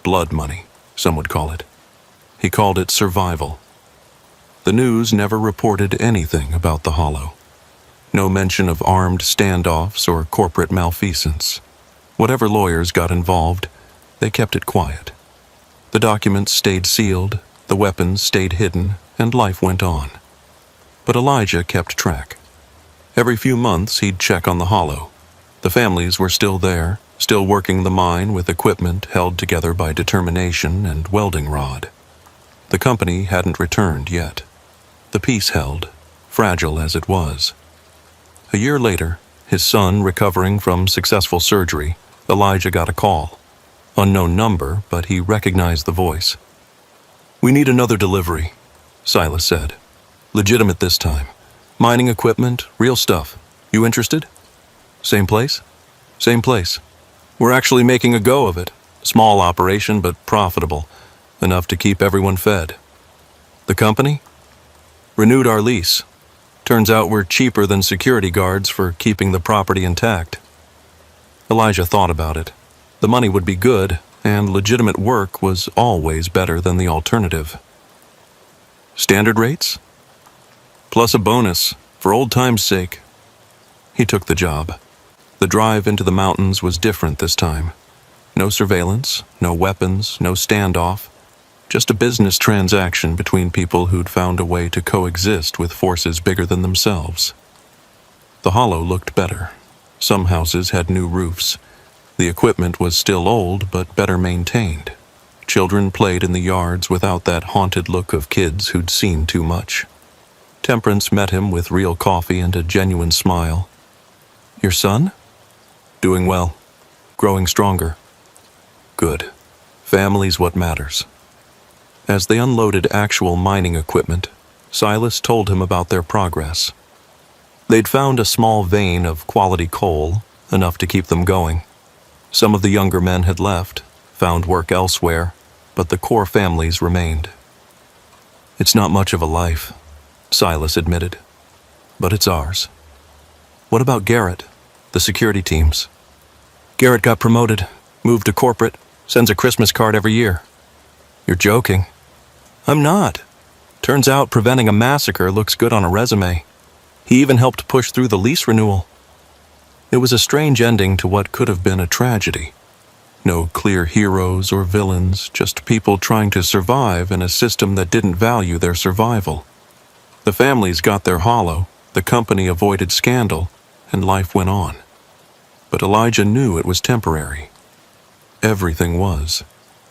[SPEAKER 1] Blood money, some would call it. He called it survival. The news never reported anything about the hollow. No mention of armed standoffs or corporate malfeasance. Whatever lawyers got involved, they kept it quiet. The documents stayed sealed, the weapons stayed hidden, and life went on. But Elijah kept track. Every few months he'd check on the hollow. The families were still there, still working the mine with equipment held together by determination and welding rod. The company hadn't returned yet. The peace held, fragile as it was. A year later, his son recovering from successful surgery, Elijah got a call. Unknown number, but he recognized the voice. "We need another delivery," Silas said. "Legitimate this time. Mining equipment, real stuff. You interested?" "Same place?" "Same place. We're actually making a go of it. Small operation, but profitable. Enough to keep everyone fed." "The company?" "Renewed our lease. Turns out we're cheaper than security guards for keeping the property intact." Elijah thought about it. The money would be good, and legitimate work was always better than the alternative. "Standard rates?" "Plus a bonus, for old time's sake." He took the job. The drive into the mountains was different this time. No surveillance, no weapons, no standoff. Just a business transaction between people who'd found a way to coexist with forces bigger than themselves. The hollow looked better. Some houses had new roofs. The equipment was still old, but better maintained. Children played in the yards without that haunted look of kids who'd seen too much. Temperance met him with real coffee and a genuine smile. "Your son?" "Doing well. Growing stronger." "Good. Family's what matters." As they unloaded actual mining equipment, Silas told him about their progress. They'd found a small vein of quality coal, enough to keep them going. Some of the younger men had left, found work elsewhere, but the core families remained. "It's not much of a life," Silas admitted, "but it's ours." "What about Garrett, the security teams?" "Garrett got promoted, moved to corporate, sends a Christmas card every year." "You're joking." "I'm not. Turns out preventing a massacre looks good on a resume. He even helped push through the lease renewal." It was a strange ending to what could have been a tragedy. No clear heroes or villains, just people trying to survive in a system that didn't value their survival. The families got their hollow, the company avoided scandal, and life went on. But Elijah knew it was temporary. Everything was.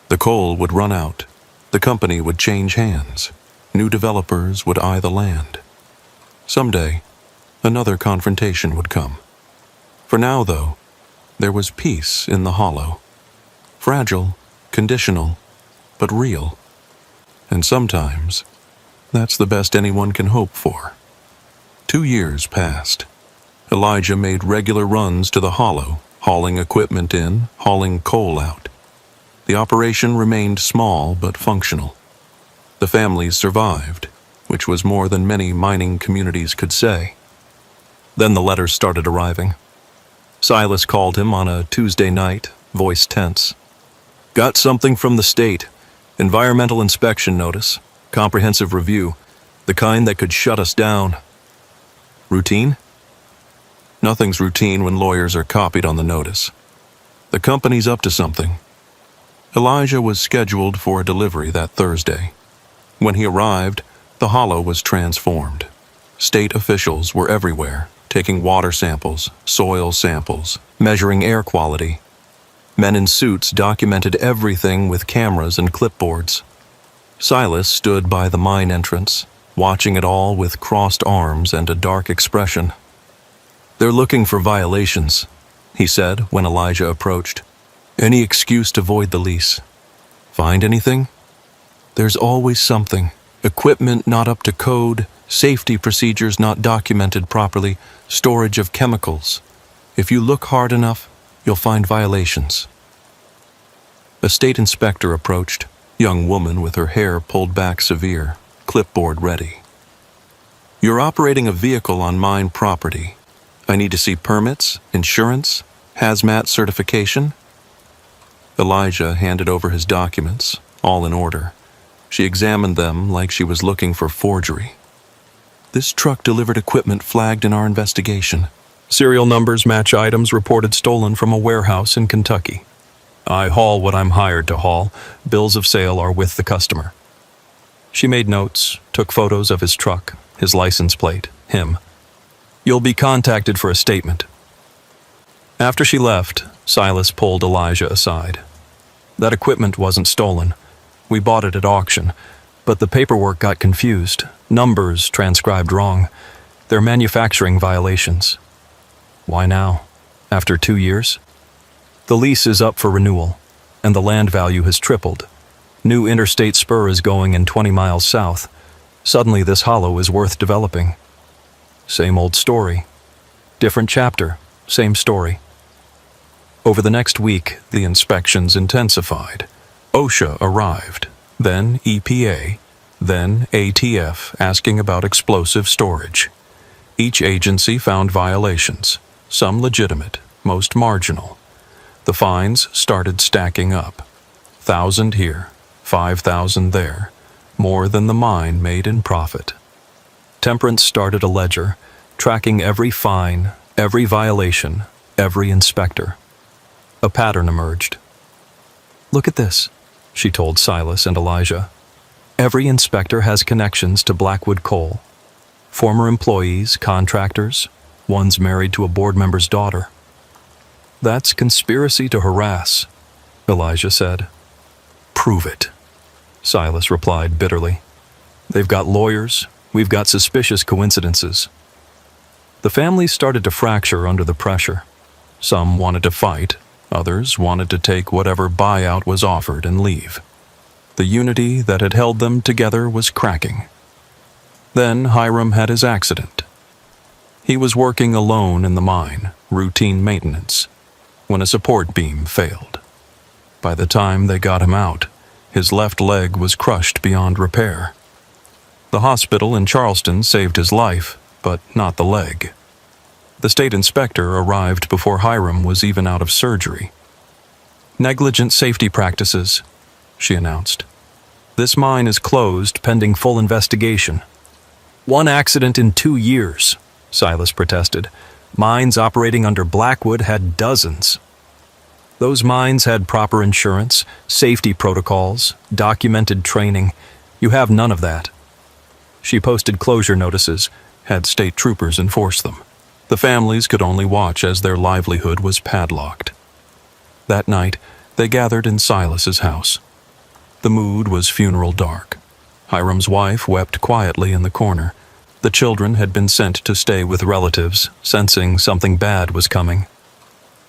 [SPEAKER 1] The coal would run out. The company would change hands. New developers would eye the land. Someday, another confrontation would come. For now, though, there was peace in the hollow. Fragile, conditional, but real. And sometimes, that's the best anyone can hope for. 2 years passed. Elijah made regular runs to the hollow, hauling equipment in, hauling coal out. The operation remained small but functional. The families survived, which was more than many mining communities could say. Then the letters started arriving. Silas called him on a Tuesday night, voice tense. "Got something from the state. Environmental inspection notice. Comprehensive review. The kind that could shut us down." "Routine?" "Nothing's routine when lawyers are copied on the notice. The company's up to something." Elijah was scheduled for a delivery that Thursday. When he arrived, the hollow was transformed. State officials were everywhere, taking water samples, soil samples, measuring air quality. Men in suits documented everything with cameras and clipboards. Silas stood by the mine entrance, watching it all with crossed arms and a dark expression. "They're looking for violations," he said when Elijah approached. "Any excuse to void the lease." "Find anything?" "There's always something. Equipment not up to code, safety procedures not documented properly, storage of chemicals. If you look hard enough, you'll find violations." A state inspector approached, young woman with her hair pulled back severe, clipboard ready. "You're operating a vehicle on mine property. I need to see permits, insurance, hazmat certification." Elijah handed over his documents, all in order. She examined them like she was looking for forgery. "This truck delivered equipment flagged in our investigation. Serial numbers match items reported stolen from a warehouse in Kentucky. I haul what I'm hired to haul. Bills of sale are with the customer." She made notes, took photos of his truck, his license plate, him. "You'll be contacted for a statement." After she left, Silas pulled Elijah aside. "That equipment wasn't stolen. We bought it at auction, but the paperwork got confused, numbers transcribed wrong. They're manufacturing violations." "Why now? After 2 years?" "The lease is up for renewal, and the land value has tripled. New interstate spur is going in 20 miles south. Suddenly this hollow is worth developing." Same old story. Different chapter, same story. Over the next week, the inspections intensified. OSHA arrived, then EPA, then ATF asking about explosive storage. Each agency found violations, some legitimate, most marginal. The fines started stacking up. 1,000 here, 5,000 there, more than the mine made in profit. Temperance started a ledger, tracking every fine, every violation, every inspector. A pattern emerged. "Look at this," she told Silas and Elijah. "Every inspector has connections to Blackwood Coal. Former employees, contractors, one's married to a board member's daughter." "That's conspiracy to harass," Elijah said. "Prove it," Silas replied bitterly. "They've got lawyers, we've got suspicious coincidences." The families started to fracture under the pressure. Some wanted to fight, others wanted to take whatever buyout was offered and leave. The unity that had held them together was cracking. Then Hiram had his accident. He was working alone in the mine, routine maintenance, when a support beam failed. By the time they got him out, his left leg was crushed beyond repair. The hospital in Charleston saved his life, but not the leg. The state inspector arrived before Hiram was even out of surgery. "Negligent safety practices," she announced. "This mine is closed pending full investigation." "1 accident in 2 years," Silas protested. "Mines operating under Blackwood had dozens." "Those mines had proper insurance, safety protocols, documented training. You have none of that." She posted closure notices, had state troopers enforce them. The families could only watch as their livelihood was padlocked. That night, they gathered in Silas's house. The mood was funeral dark. Hiram's wife wept quietly in the corner. The children had been sent to stay with relatives, sensing something bad was coming.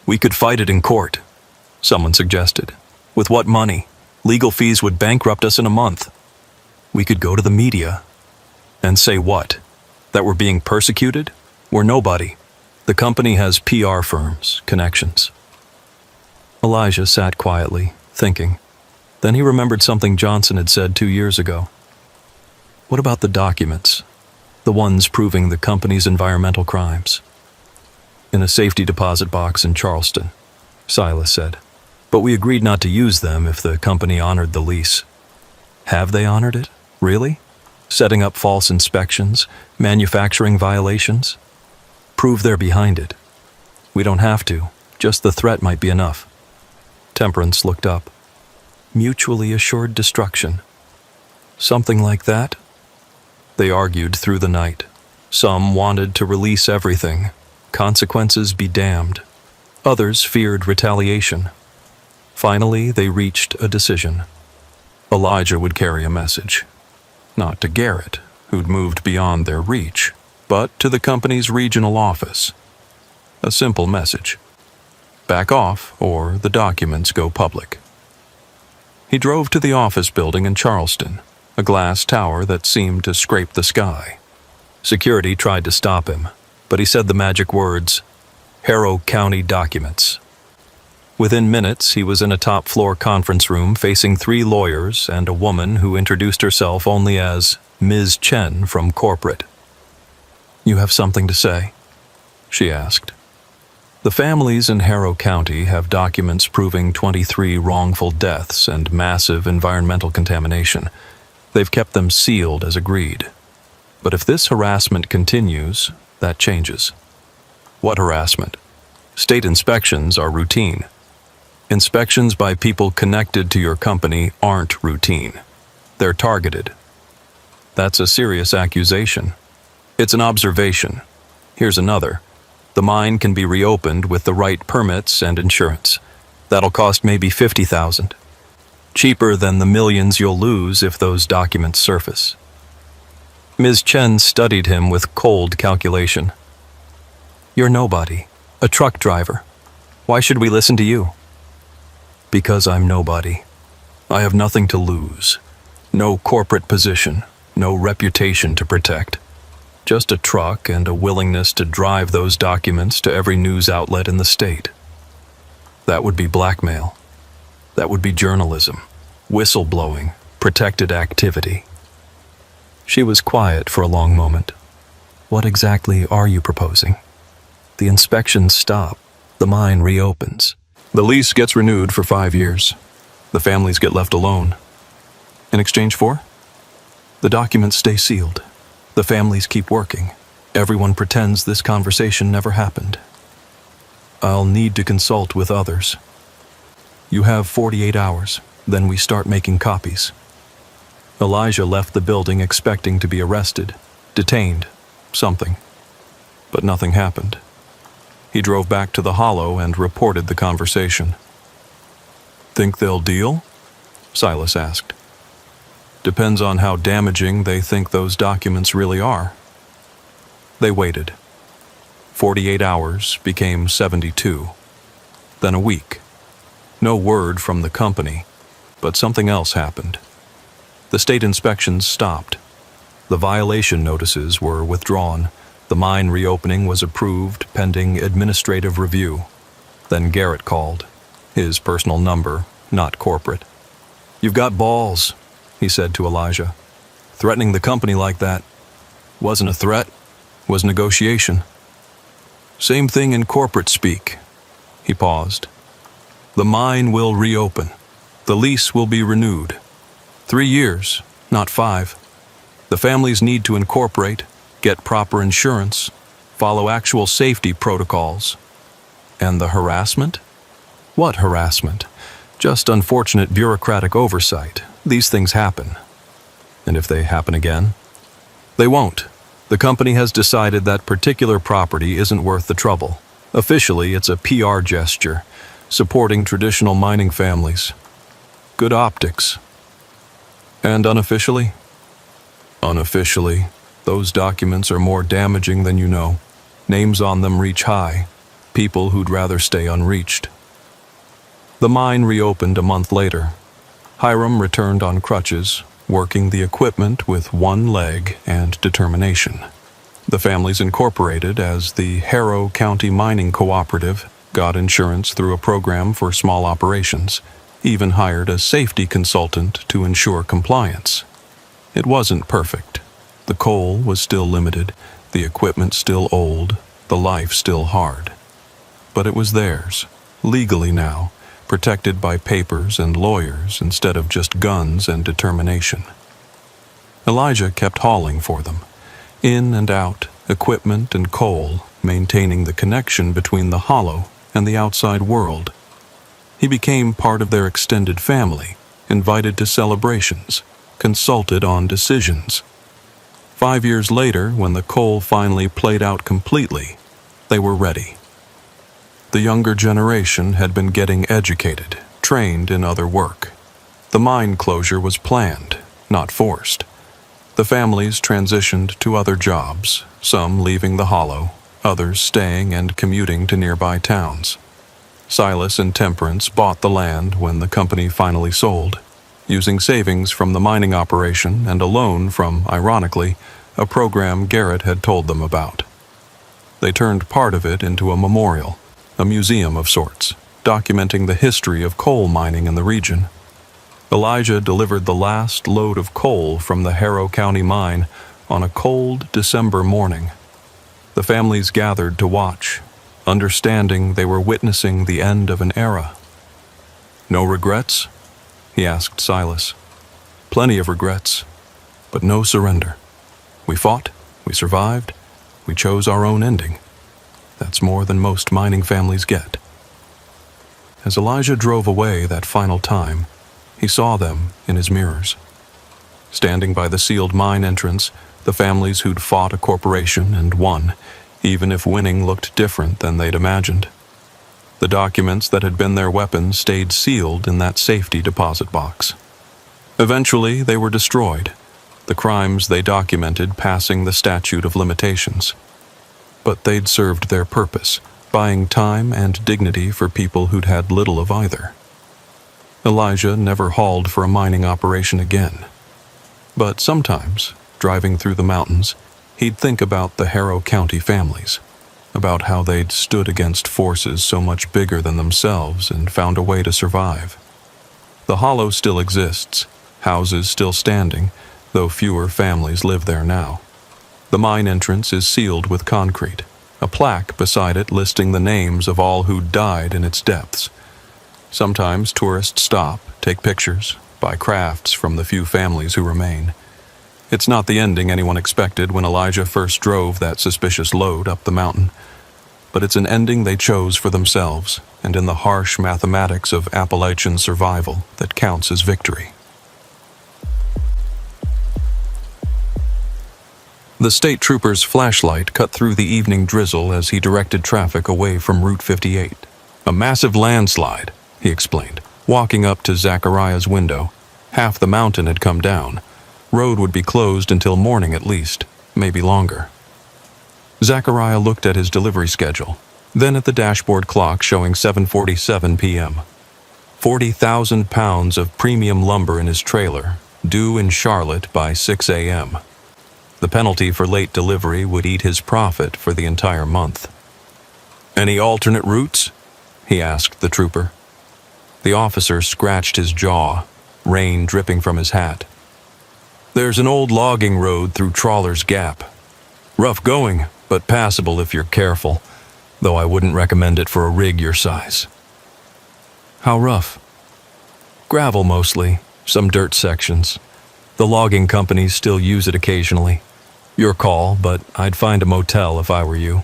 [SPEAKER 1] "We could fight it in court," someone suggested. "With what money? Legal fees would bankrupt us in a month." "We could go to the media." "And say what? That we're being persecuted? We're nobody. The company has PR firms, connections." Elijah sat quietly, thinking. Then he remembered something Johnson had said 2 years ago. "What about the documents? The ones proving the company's environmental crimes?" "In a safety deposit box in Charleston," Silas said. "But we agreed not to use them if the company honored the lease." "Have they honored it? Really? Setting up false inspections, manufacturing violations? Prove they're behind it." "We don't have to. Just the threat might be enough." Temperance looked up. "Mutually assured destruction. Something like that?" They argued through the night. Some wanted to release everything, consequences be damned. Others feared retaliation. Finally, they reached a decision. Elijah would carry a message. Not to Garrett, who'd moved beyond their reach, but to the company's regional office. A simple message. Back off, or the documents go public. He drove to the office building in Charleston, a glass tower that seemed to scrape the sky. Security tried to stop him, but he said the magic words, "Harrow County documents." Within minutes, he was in a top-floor conference room facing 3 lawyers and a woman who introduced herself only as Ms. Chen from corporate. "You have something to say?" she asked. "The families in Harrow County have documents proving 23 wrongful deaths and massive environmental contamination. They've kept them sealed as agreed. But if this harassment continues, that changes." "What harassment?" "State inspections are routine. Inspections by people connected to your company aren't routine. They're targeted." "That's a serious accusation." "It's an observation. Here's another. The mine can be reopened with the right permits and insurance. That'll cost maybe $50,000. Cheaper than the millions you'll lose if those documents surface." Ms. Chen studied him with cold calculation. "You're nobody, a truck driver. Why should we listen to you?" "Because I'm nobody. I have nothing to lose. No corporate position, no reputation to protect. Just a truck and a willingness to drive those documents to every news outlet in the state. That would be blackmail. That would be journalism, whistleblowing, protected activity." She was quiet for a long moment. "What exactly are you proposing?" "The inspections stop. The mine reopens. The lease gets renewed for 5 years. The families get left alone. In exchange for? The documents stay sealed. The families keep working. Everyone pretends this conversation never happened. I'll need to consult with others. You have 48 hours, then we start making copies." Elijah left the building expecting to be arrested, detained, something. But nothing happened. He drove back to the hollow and reported the conversation. "Think they'll deal?" Silas asked. "Depends on how damaging they think those documents really are." They waited. 48 hours became 72. Then a week. No word from the company, but something else happened. The state inspections stopped. The violation notices were withdrawn. The mine reopening was approved pending administrative review. Then Garrett called, his personal number not corporate. "You've got balls," he said to Elijah. "Threatening the company like that wasn't a threat, was negotiation." "Same thing in corporate speak." He paused. "The mine will reopen. The lease will be renewed. 3 years, not 5. The families need to incorporate, get proper insurance, follow actual safety protocols." "And the harassment?" "What harassment? Just unfortunate bureaucratic oversight. These things happen." "And if they happen again?" "They won't. The company has decided that particular property isn't worth the trouble. Officially, it's a PR gesture, supporting traditional mining families. Good optics." "And unofficially?" "Unofficially, those documents are more damaging than you know. Names on them reach high, people who'd rather stay unreached." The mine reopened a month later. Hiram returned on crutches, working the equipment with one leg and determination. The families incorporated as the Harrow County Mining Cooperative, got insurance through a program for small operations, even hired a safety consultant to ensure compliance. It wasn't perfect. The coal was still limited, the equipment still old, the life still hard. But it was theirs, legally now, protected by papers and lawyers instead of just guns and determination. Elijah kept hauling for them, in and out, equipment and coal, maintaining the connection between the hollow and the outside world. He became part of their extended family, invited to celebrations, consulted on decisions. 5 years later, when the coal finally played out completely, they were ready. The younger generation had been getting educated, trained in other work. The mine closure was planned, not forced. The families transitioned to other jobs, some leaving the hollow, others staying and commuting to nearby towns. Silas and Temperance bought the land when the company finally sold, using savings from the mining operation and a loan from, ironically, a program Garrett had told them about. They turned part of it into a memorial, a museum of sorts, documenting the history of coal mining in the region. Elijah delivered the last load of coal from the Harrow County mine on a cold December morning. The families gathered to watch, understanding they were witnessing the end of an era. "No regrets?" he asked Silas. "Plenty of regrets, but no surrender. We fought, we survived, we chose our own ending. That's more than most mining families get." As Elijah drove away that final time, he saw them in his mirrors. Standing by the sealed mine entrance, the families who'd fought a corporation and won, even if winning looked different than they'd imagined. The documents that had been their weapons stayed sealed in that safety deposit box. Eventually, they were destroyed, the crimes they documented passing the statute of limitations. But they'd served their purpose, buying time and dignity for people who'd had little of either. Elijah never hauled for a mining operation again. But sometimes, driving through the mountains, he'd think about the Harrow County families, about how they'd stood against forces so much bigger than themselves and found a way to survive. The hollow still exists, houses still standing, though fewer families live there now. The mine entrance is sealed with concrete, a plaque beside it listing the names of all who died in its depths. Sometimes tourists stop, take pictures, buy crafts from the few families who remain. It's not the ending anyone expected when Elijah first drove that suspicious load up the mountain, but it's an ending they chose for themselves, and in the harsh mathematics of Appalachian survival that counts as victory. The state trooper's flashlight cut through the evening drizzle as he directed traffic away from Route 58. "A massive landslide," he explained, walking up to Zachariah's window. Half the mountain had come down. Road would be closed until morning at least, maybe longer. Zachariah looked at his delivery schedule, then at the dashboard clock showing 7:47 p.m. 40,000 pounds of premium lumber in his trailer, due in Charlotte by 6 a.m. The penalty for late delivery would eat his profit for the entire month. "Any alternate routes?" he asked the trooper. The officer scratched his jaw, rain dripping from his hat. "There's an old logging road through Trawler's Gap. Rough going, but passable if you're careful, though I wouldn't recommend it for a rig your size." "How rough?" "Gravel mostly, some dirt sections. The logging companies still use it occasionally. Your call, but I'd find a motel if I were you."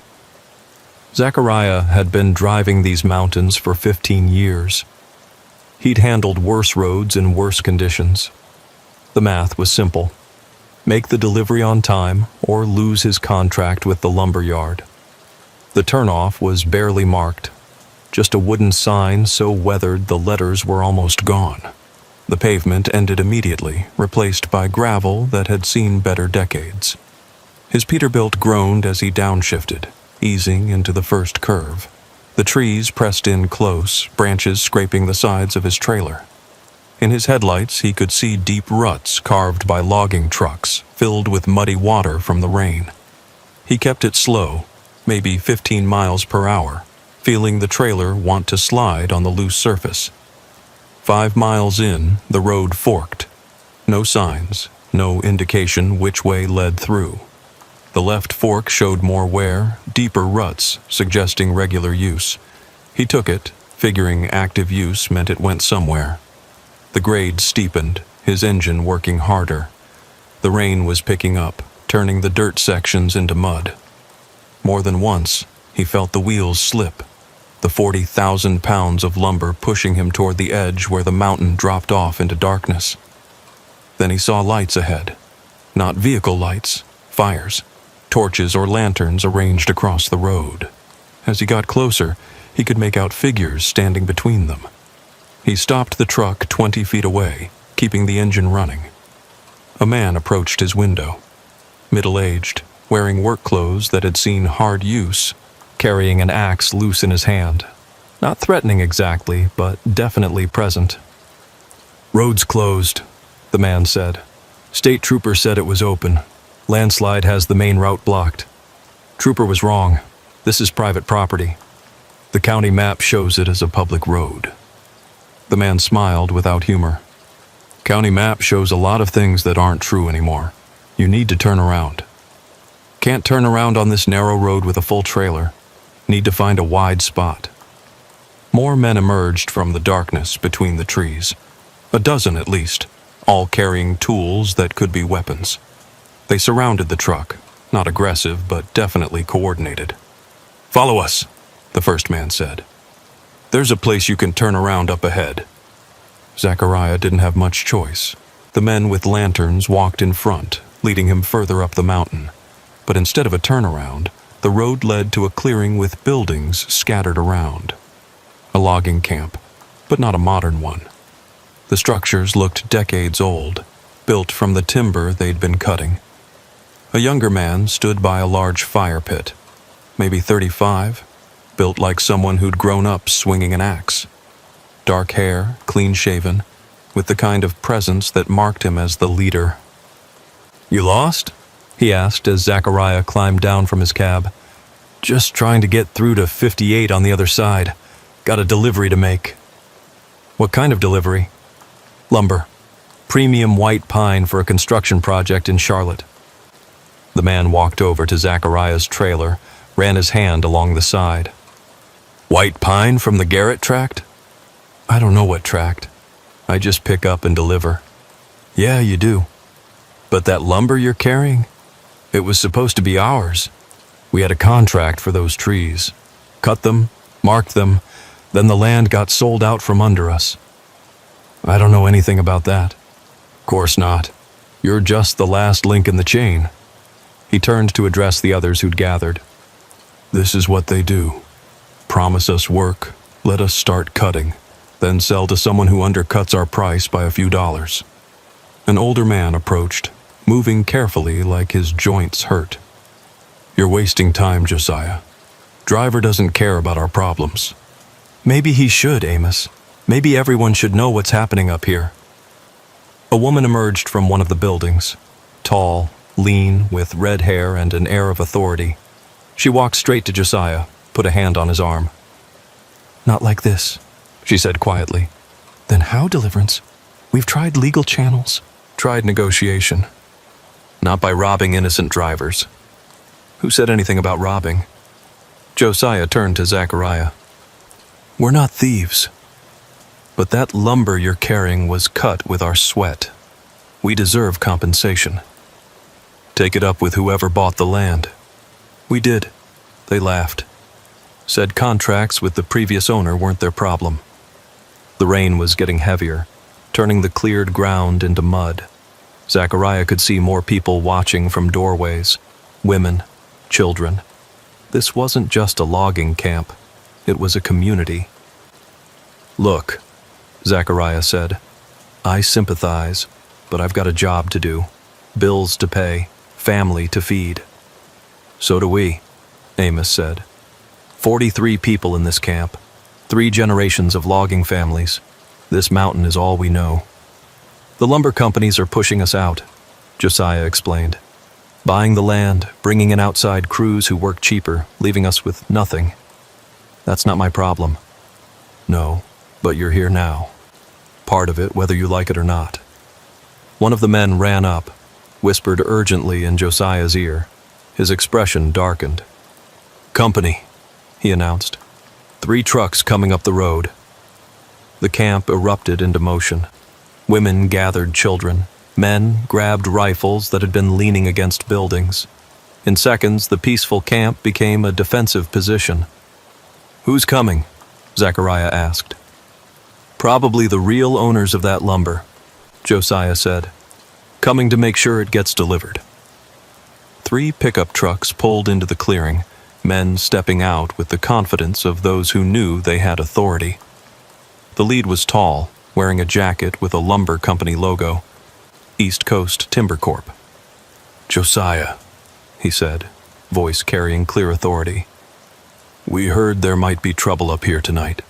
[SPEAKER 1] Zachariah had been driving these mountains for 15 years. He'd handled worse roads in worse conditions. The math was simple. Make the delivery on time or lose his contract with the lumber yard. The turnoff was barely marked, just a wooden sign so weathered the letters were almost gone. The pavement ended immediately, replaced by gravel that had seen better decades. His Peterbilt groaned as he downshifted, easing into the first curve. The trees pressed in close, branches scraping the sides of his trailer. In his headlights, he could see deep ruts carved by logging trucks, filled with muddy water from the rain. He kept it slow, maybe 15 miles per hour, feeling the trailer want to slide on the loose surface. 5 miles in, the road forked. No signs, no indication which way led through. The left fork showed more wear, deeper ruts, suggesting regular use. He took it, figuring active use meant it went somewhere. The grade steepened, his engine working harder. The rain was picking up, turning the dirt sections into mud. More than once, he felt the wheels slip, the 40,000 pounds of lumber pushing him toward the edge where the mountain dropped off into darkness. Then he saw lights ahead. Not vehicle lights, fires, torches or lanterns arranged across the road. As he got closer, he could make out figures standing between them. He stopped the truck 20 feet away, keeping the engine running. A man approached his window. Middle-aged, wearing work clothes that had seen hard use, carrying an axe loose in his hand. Not threatening exactly, but definitely present. "Road's closed," the man said. "State trooper said it was open. Landslide has the main route blocked. Trooper was wrong. This is private property. The county map shows it as a public road." The man smiled without humor. "County map shows a lot of things that aren't true anymore. You need to turn around." "Can't turn around on this narrow road with a full trailer. Need to find a wide spot." More men emerged from the darkness between the trees. A dozen at least, all carrying tools that could be weapons. They surrounded the truck, not aggressive but definitely coordinated. "Follow us," the first man said. "There's a place you can turn around up ahead." Zachariah didn't have much choice. The men with lanterns walked in front, leading him further up the mountain. But instead of a turnaround, the road led to a clearing with buildings scattered around. A logging camp, but not a modern one. The structures looked decades old, built from the timber they'd been cutting. A younger man stood by a large fire pit, maybe 35, built like someone who'd grown up swinging an axe. Dark hair, clean-shaven, with the kind of presence that marked him as the leader. "You lost?" he asked as Zachariah climbed down from his cab. "Just trying to get through to 58 on the other side. Got a delivery to make." "What kind of delivery?" "Lumber. Premium white pine for a construction project in Charlotte." The man walked over to Zachariah's trailer, ran his hand along the side. "White pine from the Garrett tract?" "I don't know what tract. I just pick up and deliver." "Yeah, you do. But that lumber you're carrying? It was supposed to be ours. We had a contract for those trees. Cut them, marked them, then the land got sold out from under us." "I don't know anything about that." "Course not. You're just the last link in the chain." He turned to address the others who'd gathered. "This is what they do. Promise us work, let us start cutting, then sell to someone who undercuts our price by a few dollars." An older man approached, moving carefully like his joints hurt. "You're wasting time, Josiah. Driver doesn't care about our problems." "Maybe he should, Amos. Maybe everyone should know what's happening up here." A woman emerged from one of the buildings, tall, lean, with red hair and an air of authority. She walked straight to Josiah, put a hand on his arm. "Not like this," she said quietly. Then how deliverance? We've tried legal channels. Tried negotiation. Not by robbing innocent drivers. Who said anything about robbing? Josiah turned to Zachariah. We're not thieves. But that lumber you're carrying was cut with our sweat. We deserve compensation. Take it up with whoever bought the land. We did. They laughed. Said contracts with the previous owner weren't their problem. The rain was getting heavier, turning the cleared ground into mud. Zachariah could see more people watching from doorways. Women, children. This wasn't just a logging camp. It was a community. Look, Zachariah said, I sympathize, but I've got a job to do. Bills to pay, family to feed. So do we, Amos said. 43 people in this camp, 3 generations of logging families. This mountain is all we know. The lumber companies are pushing us out, Josiah explained. Buying the land, bringing in outside crews who work cheaper, leaving us with nothing. That's not my problem. No, but you're here now. Part of it, whether you like it or not. One of the men ran up, whispered urgently in Josiah's ear. His expression darkened. Company, he announced. 3 trucks coming up the road. The camp erupted into motion. Women gathered children. Men grabbed rifles that had been leaning against buildings. In seconds, the peaceful camp became a defensive position. Who's coming? Zachariah asked. Probably the real owners of that lumber, Josiah said. Coming to make sure it gets delivered. 3 pickup trucks pulled into the clearing, men stepping out with the confidence of those who knew they had authority. The lead was tall, wearing a jacket with a lumber company logo, East Coast Timber Corp. Josiah, he said, voice carrying clear authority. We heard there might be trouble up here tonight.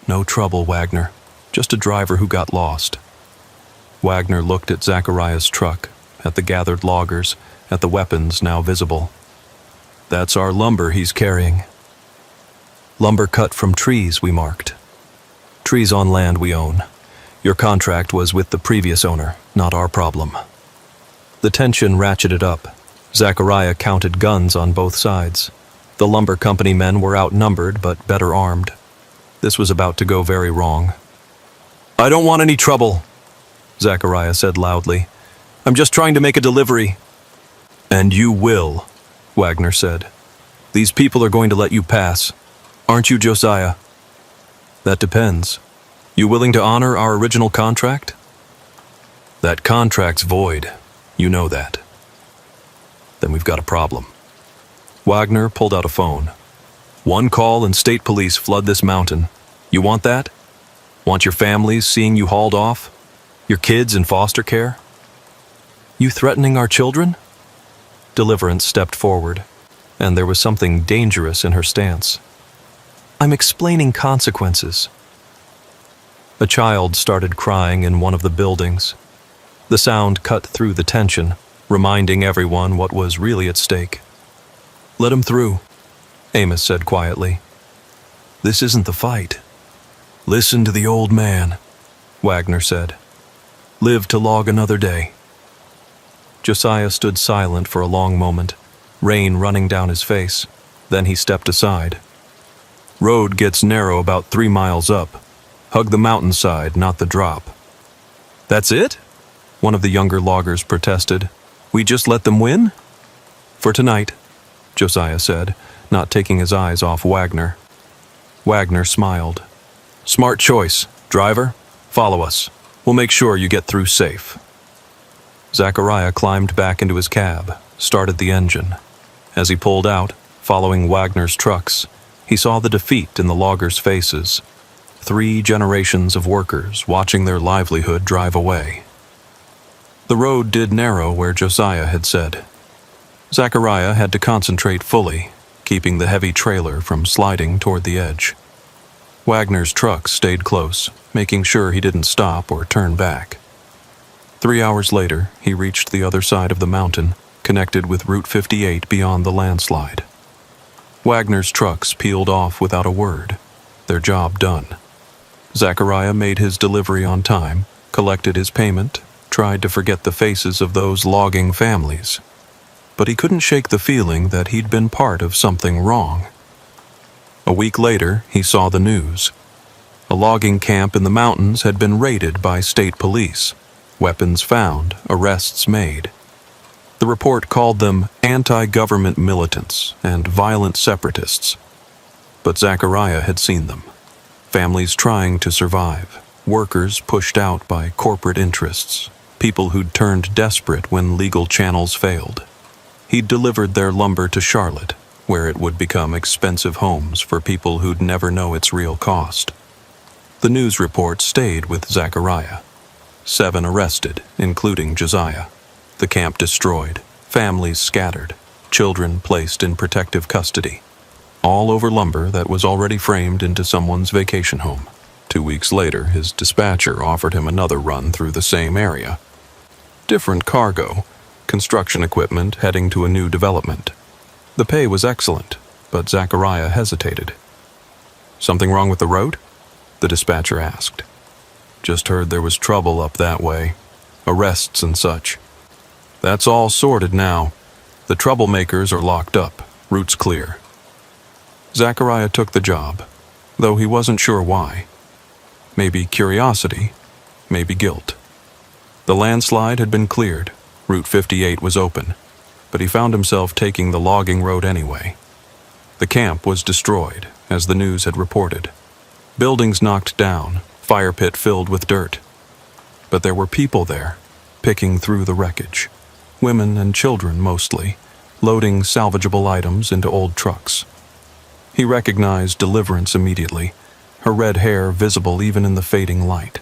[SPEAKER 1] No trouble, Wagner. Just a driver who got lost. Wagner looked at Zachariah's truck, at the gathered loggers, at the weapons now visible. That's our lumber he's carrying. Lumber cut from trees, we marked. Trees on land we own. Your contract was with the previous owner, not our problem. The tension ratcheted up. Zachariah counted guns on both sides. The lumber company men were outnumbered but better armed. This was about to go very wrong. I don't want any trouble, Zachariah said loudly. I'm just trying to make a delivery. And you will, Wagner said. These people are going to let you pass. Aren't you, Josiah? That depends. You willing to honor our original contract? That contract's void. You know that. Then we've got a problem. Wagner pulled out a phone. 1 call and state police flood this mountain. You want that? Want your families seeing you hauled off? Your kids in foster care? You threatening our children? Deliverance stepped forward, and there was something dangerous in her stance. I'm explaining consequences. A child started crying in one of the buildings. The sound cut through the tension, reminding everyone what was really at stake. Let him through, Amos said quietly. This isn't the fight. Listen to the old man, Wagner said. Live to log another day. Josiah stood silent for a long moment, rain running down his face. Then he stepped aside. Road gets narrow about 3 miles up. Hug the mountainside, not the drop. That's it? One of the younger loggers protested. We just let them win? For tonight, Josiah said, not taking his eyes off Wagner. Wagner smiled. Smart choice. Driver, follow us. We'll make sure you get through safe. Zachariah climbed back into his cab, started the engine. As he pulled out, following Wagner's trucks, he saw the defeat in the loggers' faces. 3 generations of workers watching their livelihood drive away. The road did narrow where Josiah had said. Zachariah had to concentrate fully, keeping the heavy trailer from sliding toward the edge. Wagner's trucks stayed close, making sure he didn't stop or turn back. 3 hours later, he reached the other side of the mountain, connected with Route 58 beyond the landslide. Wagner's trucks peeled off without a word, their job done. Zachariah made his delivery on time, collected his payment, tried to forget the faces of those logging families. But he couldn't shake the feeling that he'd been part of something wrong. A week later, he saw the news. A logging camp in the mountains had been raided by state police. Weapons found, arrests made. The report called them anti-government militants and violent separatists. But Zachariah had seen them. Families trying to survive, workers pushed out by corporate interests, people who'd turned desperate when legal channels failed. He'd delivered their lumber to Charlotte, where it would become expensive homes for people who'd never know its real cost. The news report stayed with Zachariah. 7 arrested, including Josiah. The camp destroyed, families scattered, children placed in protective custody. All over lumber that was already framed into someone's vacation home. 2 weeks later, his dispatcher offered him another run through the same area. Different cargo, construction equipment heading to a new development. The pay was excellent, but Zachariah hesitated. "Something wrong with the road?" the dispatcher asked. "Just heard there was trouble up that way. Arrests and such." "That's all sorted now. The troublemakers are locked up. Route's clear." Zachariah took the job, though he wasn't sure why. Maybe curiosity, maybe guilt. The landslide had been cleared. Route 58 was open, but he found himself taking the logging road anyway. The camp was destroyed, as the news had reported. Buildings knocked down, fire pit filled with dirt. But there were people there, picking through the wreckage. Women and children mostly, loading salvageable items into old trucks. He recognized Deliverance immediately, her red hair visible even in the fading light.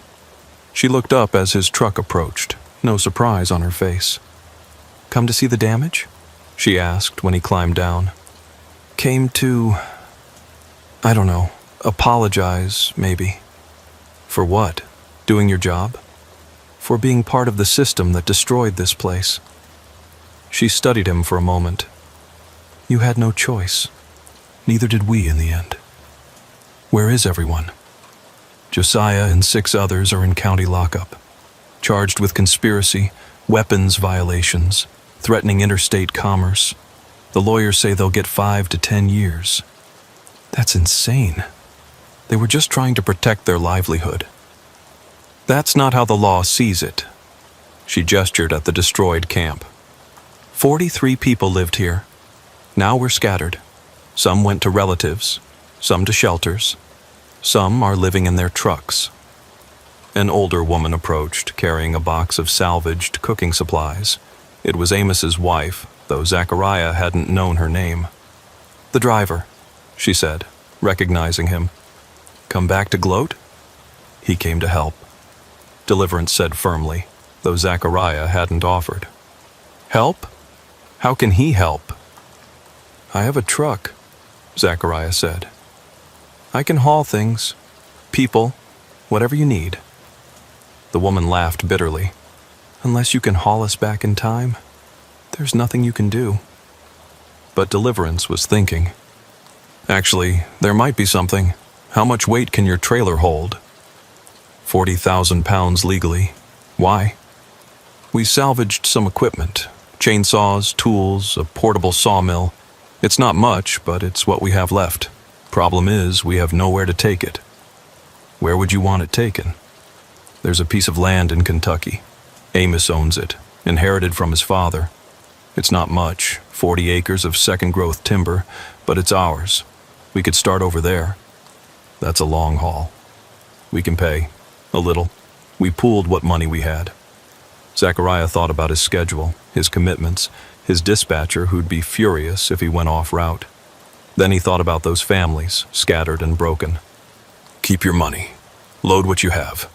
[SPEAKER 1] She looked up as his truck approached, no surprise on her face. "Come to see the damage?" she asked when he climbed down. "Came to, I don't know, apologize, maybe." "For what? Doing your job?" "For being part of the system that destroyed this place." She studied him for a moment. "You had no choice. Neither did we in the end." "Where is everyone?" "Josiah and 6 others are in county lockup, charged with conspiracy, weapons violations, threatening interstate commerce. The lawyers say they'll get 5 to 10 years. That's insane. They were just trying to protect their livelihood." "That's not how the law sees it." She gestured at the destroyed camp. 43 people lived here. Now we're scattered. Some went to relatives, some to shelters. Some are living in their trucks. An older woman approached, carrying a box of salvaged cooking supplies. It was Amos's wife, though Zachariah hadn't known her name. "The driver," she said, recognizing him. "Come back to gloat?" "He came to help," Deliverance said firmly, though Zachariah hadn't offered. "Help? How can he help?" "I have a truck," Zachariah said. "I can haul things, people, whatever you need." The woman laughed bitterly. "Unless you can haul us back in time, there's nothing you can do." But Deliverance was thinking. "Actually, there might be something. How much weight can your trailer hold?" 40,000 pounds legally. Why? "We salvaged some equipment. Chainsaws, tools, a portable sawmill. It's not much, but it's what we have left. Problem is, we have nowhere to take it." "Where would you want it taken?" "There's a piece of land in Kentucky. Amos owns it, inherited from his father. It's not much, 40 acres of second-growth timber, but it's ours. We could start over there." "That's a long haul." "We can pay. A little." We pooled what money we had. Zachariah thought about his schedule, his commitments, his dispatcher who'd be furious if he went off route. Then he thought about those families, scattered and broken. "Keep your money. Load what you have."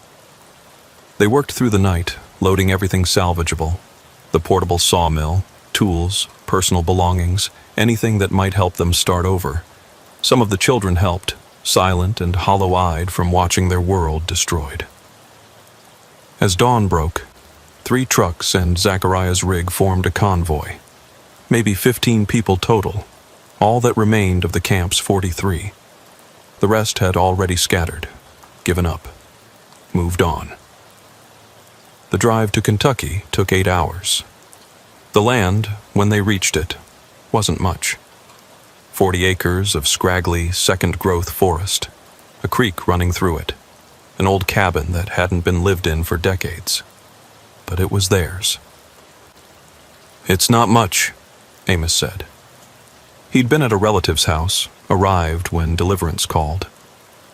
[SPEAKER 1] They worked through the night, loading everything salvageable. The portable sawmill, tools, personal belongings, anything that might help them start over. Some of the children helped, silent and hollow-eyed from watching their world destroyed. As dawn broke, 3 trucks and Zachariah's rig formed a convoy. Maybe 15 people total, all that remained of the camp's 43. The rest had already scattered. given up, moved on. The drive to Kentucky took 8 hours. The land, when they reached it, wasn't much. 40 acres of scraggly, second-growth forest, a creek running through it, an old cabin that hadn't been lived in for decades. But it was theirs. "It's not much," Amos said. He'd been at a relative's house, arrived when Deliverance called.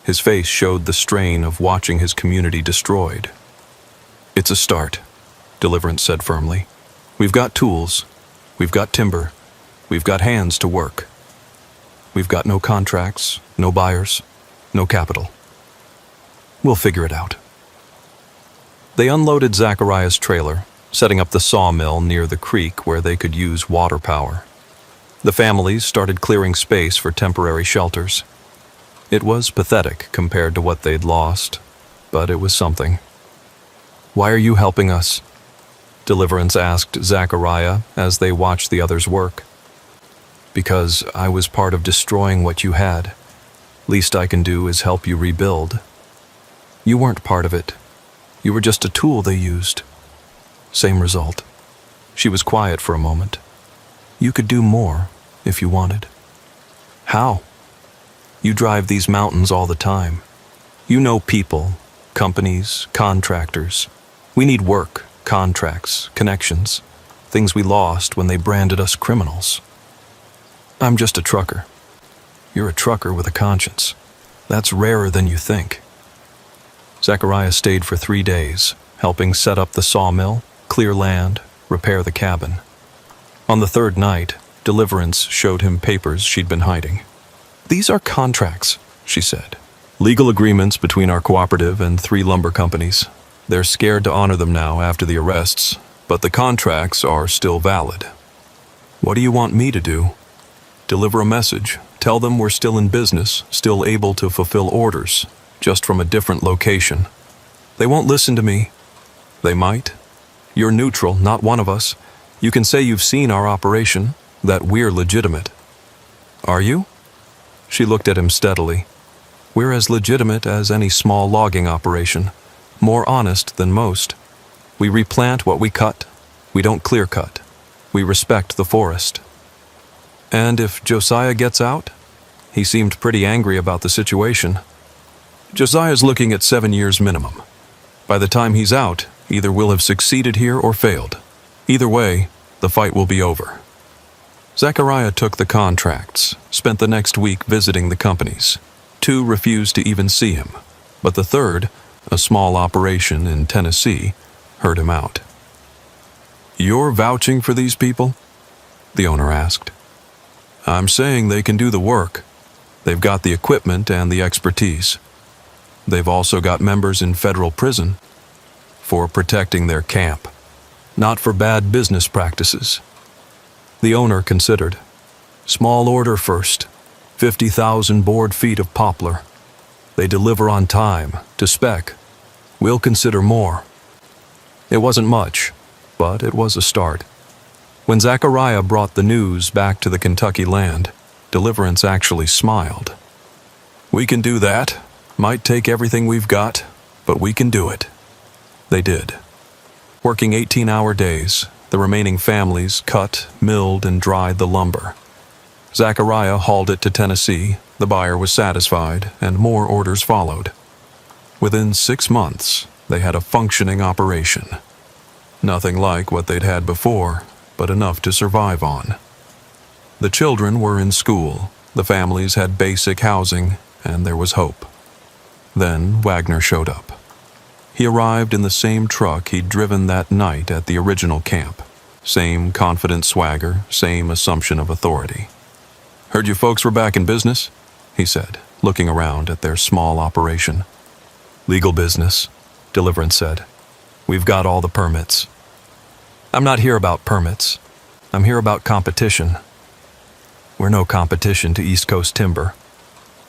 [SPEAKER 1] His face showed the strain of watching his community destroyed. "It's a start," Deliverance said firmly. "We've got tools, we've got timber, we've got hands to work. We've got no contracts, no buyers, no capital. We'll figure it out." They unloaded Zachariah's trailer, setting up the sawmill near the creek where they could use water power. The families started clearing space for temporary shelters. It was pathetic compared to what they'd lost, but it was something. "Why are you helping us?" Deliverance asked Zachariah as they watched the others work. "Because I was part of destroying what you had. Least I can do is help you rebuild. You weren't part of it. You were just a tool they used. Same result." She was quiet for a moment. "You could do more if you wanted." "How?" "You drive these mountains all the time. You know people, companies, contractors. We need work, contracts, connections, things we lost when they branded us criminals." "I'm just a trucker." "You're a trucker with a conscience. That's rarer than you think." Zachariah stayed for 3 days, helping set up the sawmill, clear land, repair the cabin. On the 3rd night, Deliverance showed him papers she'd been hiding. "These are contracts," she said. "Legal agreements between our cooperative and 3 lumber companies. They're scared to honor them now after the arrests, but the contracts are still valid." "What do you want me to do?" "Deliver a message. Tell them we're still in business, still able to fulfill orders, just from a different location. They won't listen to me. They might. You're neutral, not one of us. You can say you've seen our operation, that we're legitimate." "Are you?" She looked at him steadily. "We're as legitimate as any small logging operation, more honest than most. We replant what we cut. We don't clear cut. We respect the forest." "And if Josiah gets out?" He seemed pretty angry about the situation. "Josiah's looking at 7 years minimum. By the time he's out, either we'll have succeeded here or failed. Either way, the fight will be over." Zachariah took the contracts, spent the next week visiting the companies. 2 refused to even see him, but the 3rd, a small operation in Tennessee, heard him out. "You're vouching for these people?" the owner asked. "I'm saying they can do the work. They've got the equipment and the expertise. They've also got members in federal prison for protecting their camp, not for bad business practices." The owner considered. "Small order first. 50,000 board feet of poplar. They deliver on time, to spec. We'll consider more." It wasn't much, but it was a start. When Zachariah brought the news back to the Kentucky land, Deliverance actually smiled. "We can do that. Might take everything we've got, but we can do it." They did. Working 18-hour days, the remaining families cut, milled, and dried the lumber. Zachariah hauled it to Tennessee, the buyer was satisfied, and more orders followed. Within 6 months, they had a functioning operation. Nothing like what they'd had before, but enough to survive on. The children were in school, the families had basic housing, and there was hope. Then Wagner showed up. He arrived in the same truck he'd driven that night at the original camp. Same confident swagger, same assumption of authority. "Heard you folks were back in business?" he said, looking around at their small operation. "Legal business," Deliverance said. "We've got all the permits." "I'm not here about permits. I'm here about competition." "We're no competition to East Coast Timber."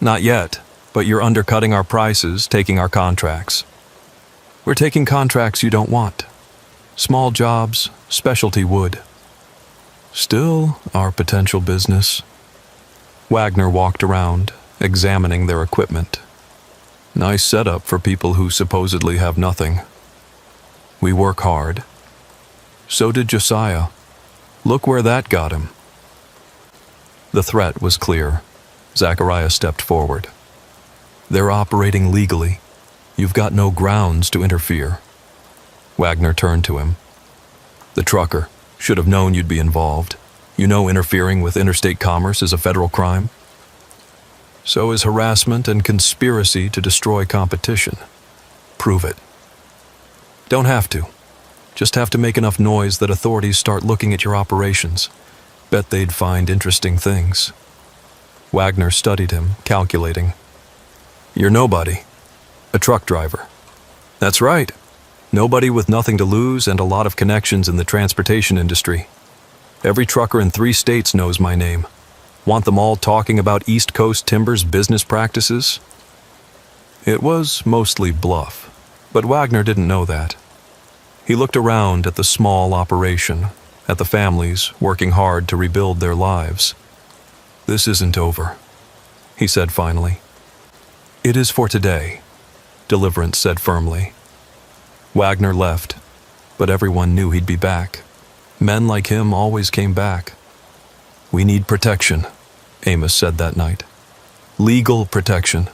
[SPEAKER 1] "Not yet, but you're undercutting our prices, taking our contracts." "We're taking contracts you don't want. Small jobs, specialty wood." "Still our potential business." Wagner walked around, examining their equipment. Nice setup for people who supposedly have nothing. We work hard. So did Josiah. Look where that got him. The threat was clear. Zachariah stepped forward. They're operating legally. You've got no grounds to interfere. Wagner turned to him. The trucker should have known you'd be involved. You know interfering with interstate commerce is a federal crime. So is harassment and conspiracy to destroy competition. Prove it. Don't have to. Just have to make enough noise that authorities start looking at your operations. Bet they'd find interesting things. Wagner studied him, calculating. You're nobody. A truck driver. That's right. Nobody with nothing to lose and a lot of connections in the transportation industry. Every trucker in 3 states knows my name. Want them all talking about East Coast Timber's business practices? It was mostly bluff, but Wagner didn't know that. He looked around at the small operation, at the families working hard to rebuild their lives. This isn't over, he said finally. It is for today, Deliverance said firmly. Wagner left, but everyone knew he'd be back. Men like him always came back. We need protection, Amos said that night. Legal protection.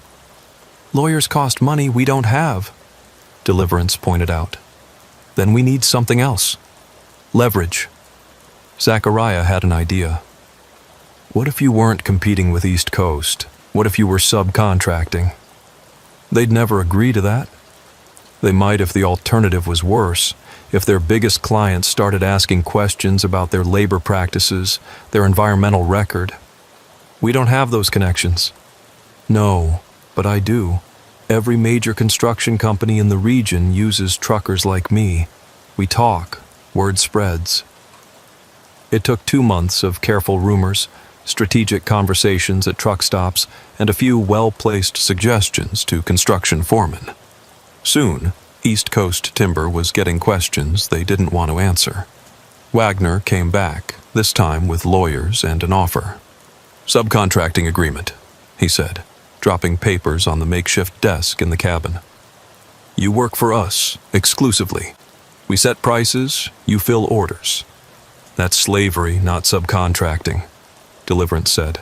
[SPEAKER 1] Lawyers cost money we don't have, Deliverance pointed out. Then we need something else. Leverage. Zachariah had an idea. What if you weren't competing with East Coast? What if you were subcontracting? They'd never agree to that. They might if the alternative was worse, if their biggest clients started asking questions about their labor practices, their environmental record. We don't have those connections. No, but I do. Every major construction company in the region uses truckers like me. We talk, word spreads. It took 2 months of careful rumors, strategic conversations at truck stops, and a few well-placed suggestions to construction foremen. Soon, East Coast Timber was getting questions they didn't want to answer. Wagner came back, this time with lawyers and an offer. Subcontracting agreement, he said, dropping papers on the makeshift desk in the cabin. You work for us, exclusively. We set prices, you fill orders. That's slavery, not subcontracting, Deliverance said.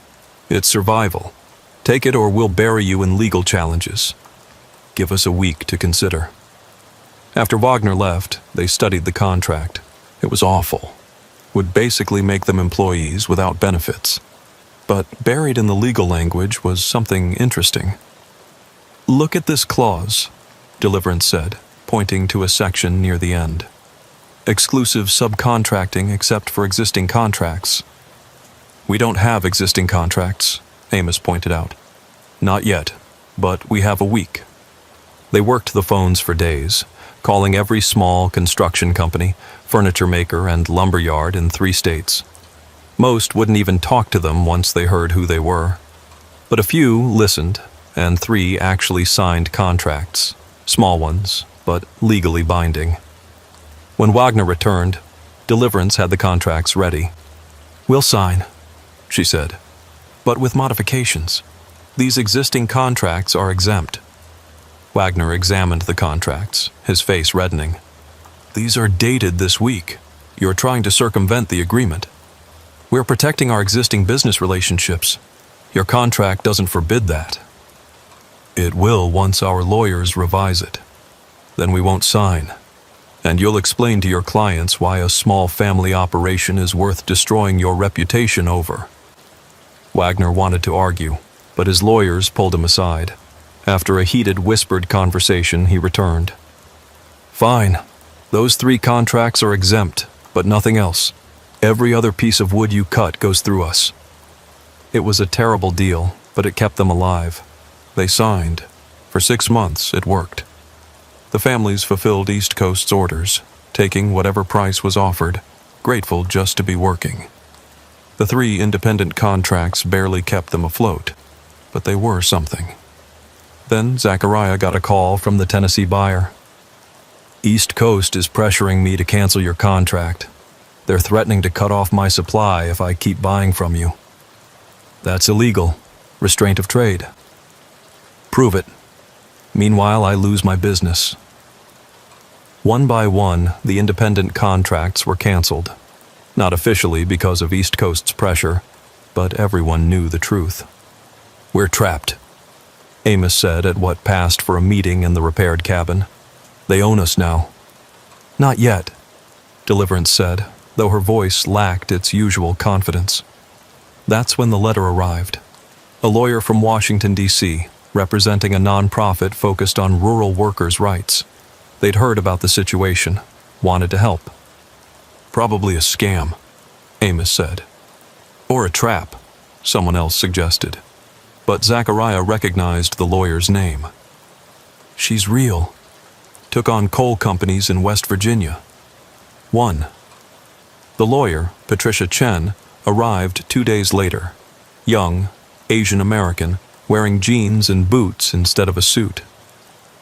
[SPEAKER 1] It's survival. Take it or we'll bury you in legal challenges. Give us a week to consider. After Wagner left, they studied the contract. It was awful. Would basically make them employees without benefits. But buried in the legal language was something interesting. Look at this clause, Deliverance said, pointing to a section near the end. Exclusive subcontracting except for existing contracts. We don't have existing contracts, Amos pointed out. Not yet, but we have a week. They worked the phones for days, calling every small construction company, furniture maker, and lumber yard in 3 states. Most wouldn't even talk to them once they heard who they were. But a few listened, and 3 actually signed contracts, small ones, but legally binding. When Wagner returned, Deliverance had the contracts ready. We'll sign, she said, but with modifications. These existing contracts are exempt. Wagner examined the contracts, his face reddening. These are dated this week. You're trying to circumvent the agreement. We're protecting our existing business relationships. Your contract doesn't forbid that. It will once our lawyers revise it. Then we won't sign. And you'll explain to your clients why a small family operation is worth destroying your reputation over. Wagner wanted to argue, but his lawyers pulled him aside. After a heated, whispered conversation, he returned. Fine. Those 3 contracts are exempt, but nothing else. Every other piece of wood you cut goes through us. It was a terrible deal, but it kept them alive. They signed. For 6 months, it worked. The families fulfilled East Coast's orders, taking whatever price was offered, grateful just to be working. The 3 independent contracts barely kept them afloat, but they were something. Then Zachariah got a call from the Tennessee buyer. East Coast is pressuring me to cancel your contract. They're threatening to cut off my supply if I keep buying from you. That's illegal. Restraint of trade. Prove it. Meanwhile, I lose my business. One by one, the independent contracts were canceled. Not officially because of East Coast's pressure, but everyone knew the truth. We're trapped, Amos said at what passed for a meeting in the repaired cabin. They own us now. Not yet, Deliverance said, though her voice lacked its usual confidence. That's when the letter arrived. A lawyer from Washington, D.C., representing a nonprofit focused on rural workers' rights. They'd heard about the situation, wanted to help. Probably a scam, Amos said. Or a trap, someone else suggested. But Zachariah recognized the lawyer's name. She's real. Took on coal companies in West Virginia. Won. The lawyer, Patricia Chen, arrived 2 days later. Young, Asian American, wearing jeans and boots instead of a suit.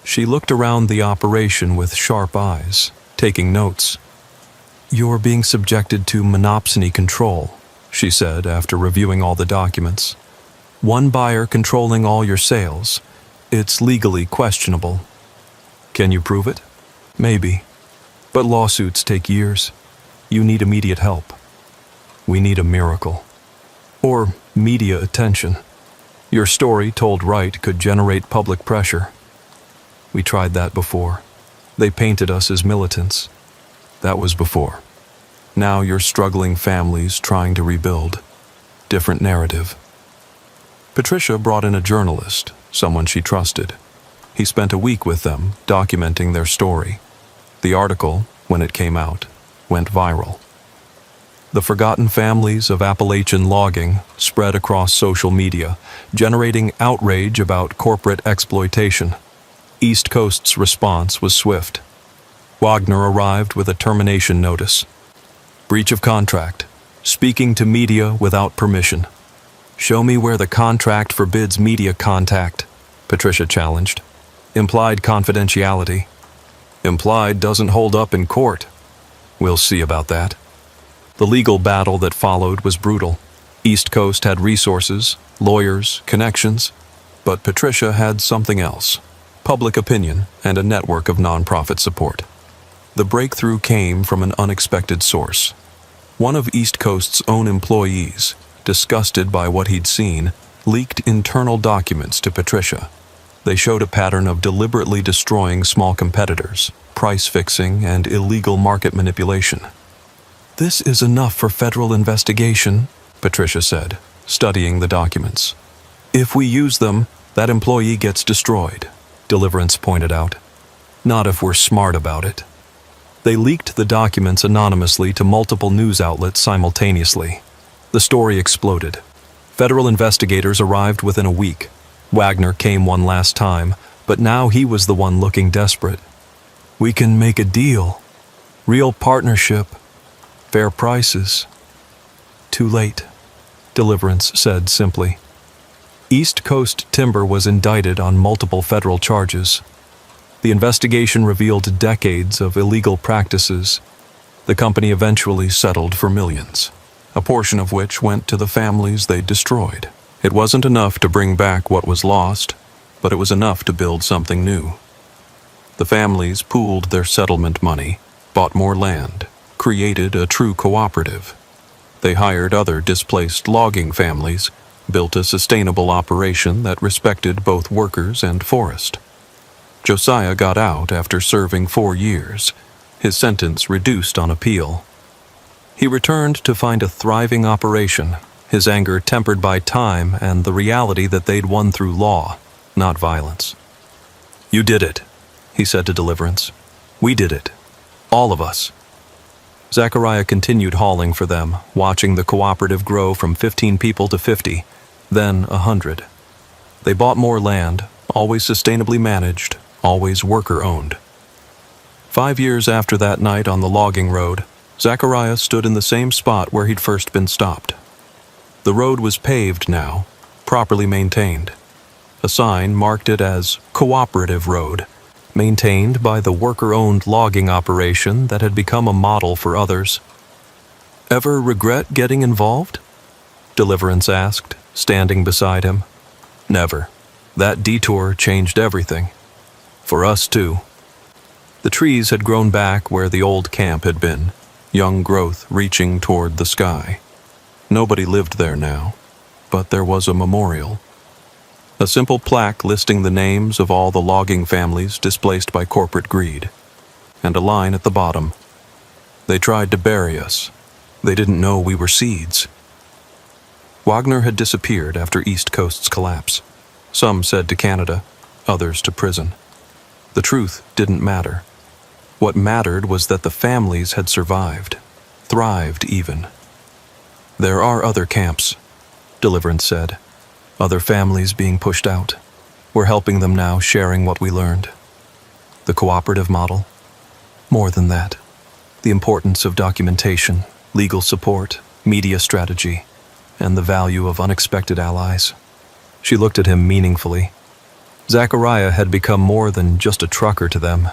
[SPEAKER 1] She looked around the operation with sharp eyes, taking notes. You're being subjected to monopsony control, she said after reviewing all the documents. One buyer controlling all your sales. It's legally questionable. Can you prove it? Maybe. But lawsuits take years. You need immediate help. We need a miracle. Or media attention. Your story, told right, could generate public pressure. We tried that before. They painted us as militants. That was before. Now you're struggling families trying to rebuild. Different narrative. Patricia brought in a journalist, someone she trusted. He spent a week with them, documenting their story. The article, when it came out, went viral. The forgotten families of Appalachian logging spread across social media, generating outrage about corporate exploitation. East Coast's response was swift. Wagner arrived with a termination notice. Breach of contract. Speaking to media without permission. Show me where the contract forbids media contact, Patricia challenged. Implied confidentiality. Implied doesn't hold up in court. We'll see about that. The legal battle that followed was brutal. East Coast had resources, lawyers, connections, but Patricia had something else. Public opinion and a network of nonprofit support. The breakthrough came from an unexpected source. One of East Coast's own employees, disgusted by what he'd seen, leaked internal documents to Patricia. They showed a pattern of deliberately destroying small competitors, price fixing, and illegal market manipulation. This is enough for federal investigation, Patricia said, studying the documents. If we use them, that employee gets destroyed, Deliverance pointed out. Not if we're smart about it. They leaked the documents anonymously to multiple news outlets simultaneously. The story exploded. Federal investigators arrived within a week. Wagner came one last time, but now he was the one looking desperate. We can make a deal. Real partnership. Fair prices. Too late, Deliverance said simply. East Coast Timber was indicted on multiple federal charges. The investigation revealed decades of illegal practices. The company eventually settled for millions, a portion of which went to the families they destroyed. It wasn't enough to bring back what was lost, but it was enough to build something new. The families pooled their settlement money, bought more land, created a true cooperative. They hired other displaced logging families, built a sustainable operation that respected both workers and forest. Josiah got out after serving 4 years, his sentence reduced on appeal. He returned to find a thriving operation, his anger tempered by time and the reality that they'd won through law, not violence. You did it, he said to Deliverance. We did it. All of us. Zachariah continued hauling for them, watching the cooperative grow from 15 people to 50, then 100. They bought more land, always sustainably managed, always worker-owned. 5 years after that night on the logging road, Zachariah stood in the same spot where he'd first been stopped. The road was paved now, properly maintained. A sign marked it as Cooperative Road, maintained by the worker-owned logging operation that had become a model for others. Ever regret getting involved? Deliverance asked, standing beside him. Never. That detour changed everything. For us, too. The trees had grown back where the old camp had been, young growth reaching toward the sky. Nobody lived there now, but there was a memorial. A simple plaque listing the names of all the logging families displaced by corporate greed, and a line at the bottom. They tried to bury us. They didn't know we were seeds. Wagner had disappeared after East Coast's collapse. Some said to Canada, others to prison. The truth didn't matter. What mattered was that the families had survived, thrived even. There are other camps, Deliverance said. Other families being pushed out. We're helping them now, sharing what we learned. The cooperative model? More than that. The importance of documentation, legal support, media strategy, and the value of unexpected allies. She looked at him meaningfully. Zachariah had become more than just a trucker to them.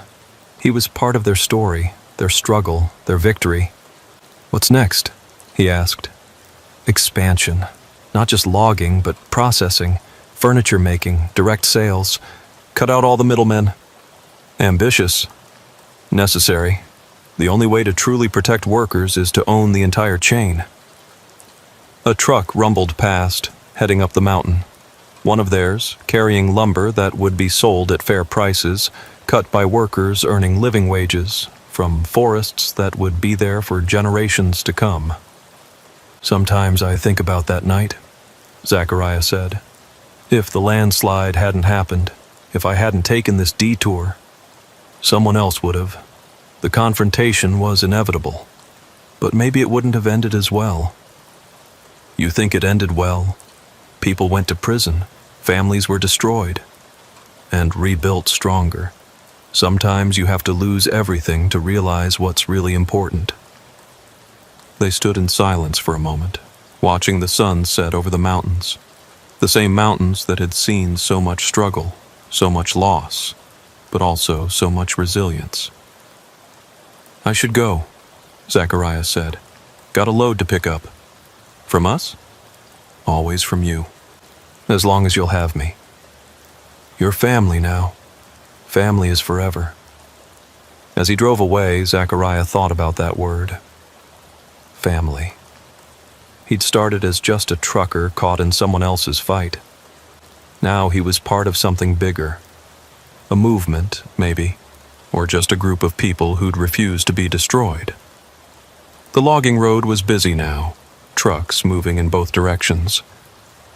[SPEAKER 1] He was part of their story, their struggle, their victory. What's next? He asked. Expansion. Not just logging, but processing, furniture making, direct sales. Cut out all the middlemen. Ambitious. Necessary. The only way to truly protect workers is to own the entire chain. A truck rumbled past, heading up the mountain. One of theirs, carrying lumber that would be sold at fair prices, cut by workers earning living wages, from forests that would be there for generations to come. Sometimes I think about that night, Zachariah said. If the landslide hadn't happened, if I hadn't taken this detour, someone else would have. The confrontation was inevitable, but maybe it wouldn't have ended as well. You think it ended well? People went to prison, families were destroyed, and rebuilt stronger. Sometimes you have to lose everything to realize what's really important. They stood in silence for a moment, watching the sun set over the mountains. The same mountains that had seen so much struggle, so much loss, but also so much resilience. I should go, Zachariah said. Got a load to pick up. From us? Always from you. As long as you'll have me. You're family now. Family is forever. As he drove away, Zachariah thought about that word. Family. He'd started as just a trucker caught in someone else's fight. Now he was part of something bigger. A movement, maybe, or just a group of people who'd refused to be destroyed. The logging road was busy now, trucks moving in both directions.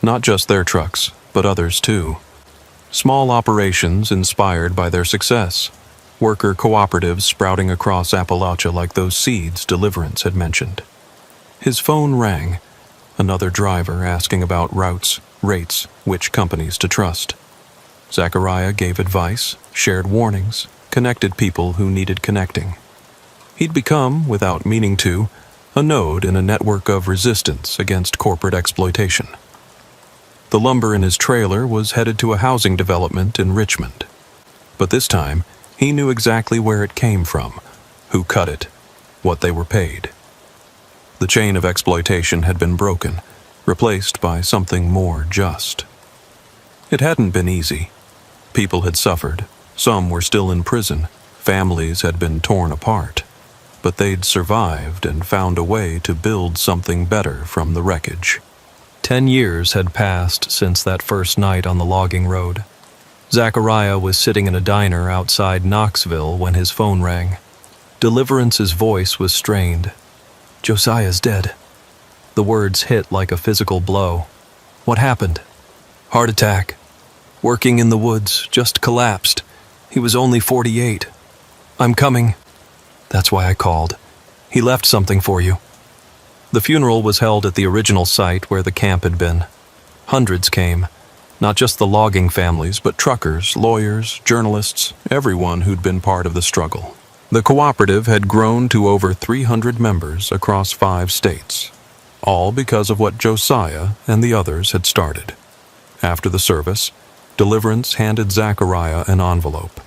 [SPEAKER 1] Not just their trucks, but others too. Small operations inspired by their success. Worker cooperatives sprouting across Appalachia like those seeds Deliverance had mentioned. His phone rang. Another driver asking about routes, rates, which companies to trust. Zachariah gave advice, shared warnings, connected people who needed connecting. He'd become, without meaning to, a node in a network of resistance against corporate exploitation. The lumber in his trailer was headed to a housing development in Richmond. But this time, he knew exactly where it came from, who cut it, what they were paid. The chain of exploitation had been broken, replaced by something more just. It hadn't been easy. People had suffered. Some were still in prison. Families had been torn apart. But they'd survived and found a way to build something better from the wreckage. 10 years had passed since that first night on the logging road. Zachariah was sitting in a diner outside Knoxville when his phone rang. Deliverance's voice was strained. Josiah's dead. The words hit like a physical blow. What happened? Heart attack. Working in the woods, just collapsed. He was only 48. I'm coming. That's why I called. He left something for you. The funeral was held at the original site where the camp had been. Hundreds came. Not just the logging families, but truckers, lawyers, journalists, everyone who'd been part of the struggle. The cooperative had grown to over 300 members across 5 states, all because of what Josiah and the others had started. After the service, Deliverance handed Zachariah an envelope.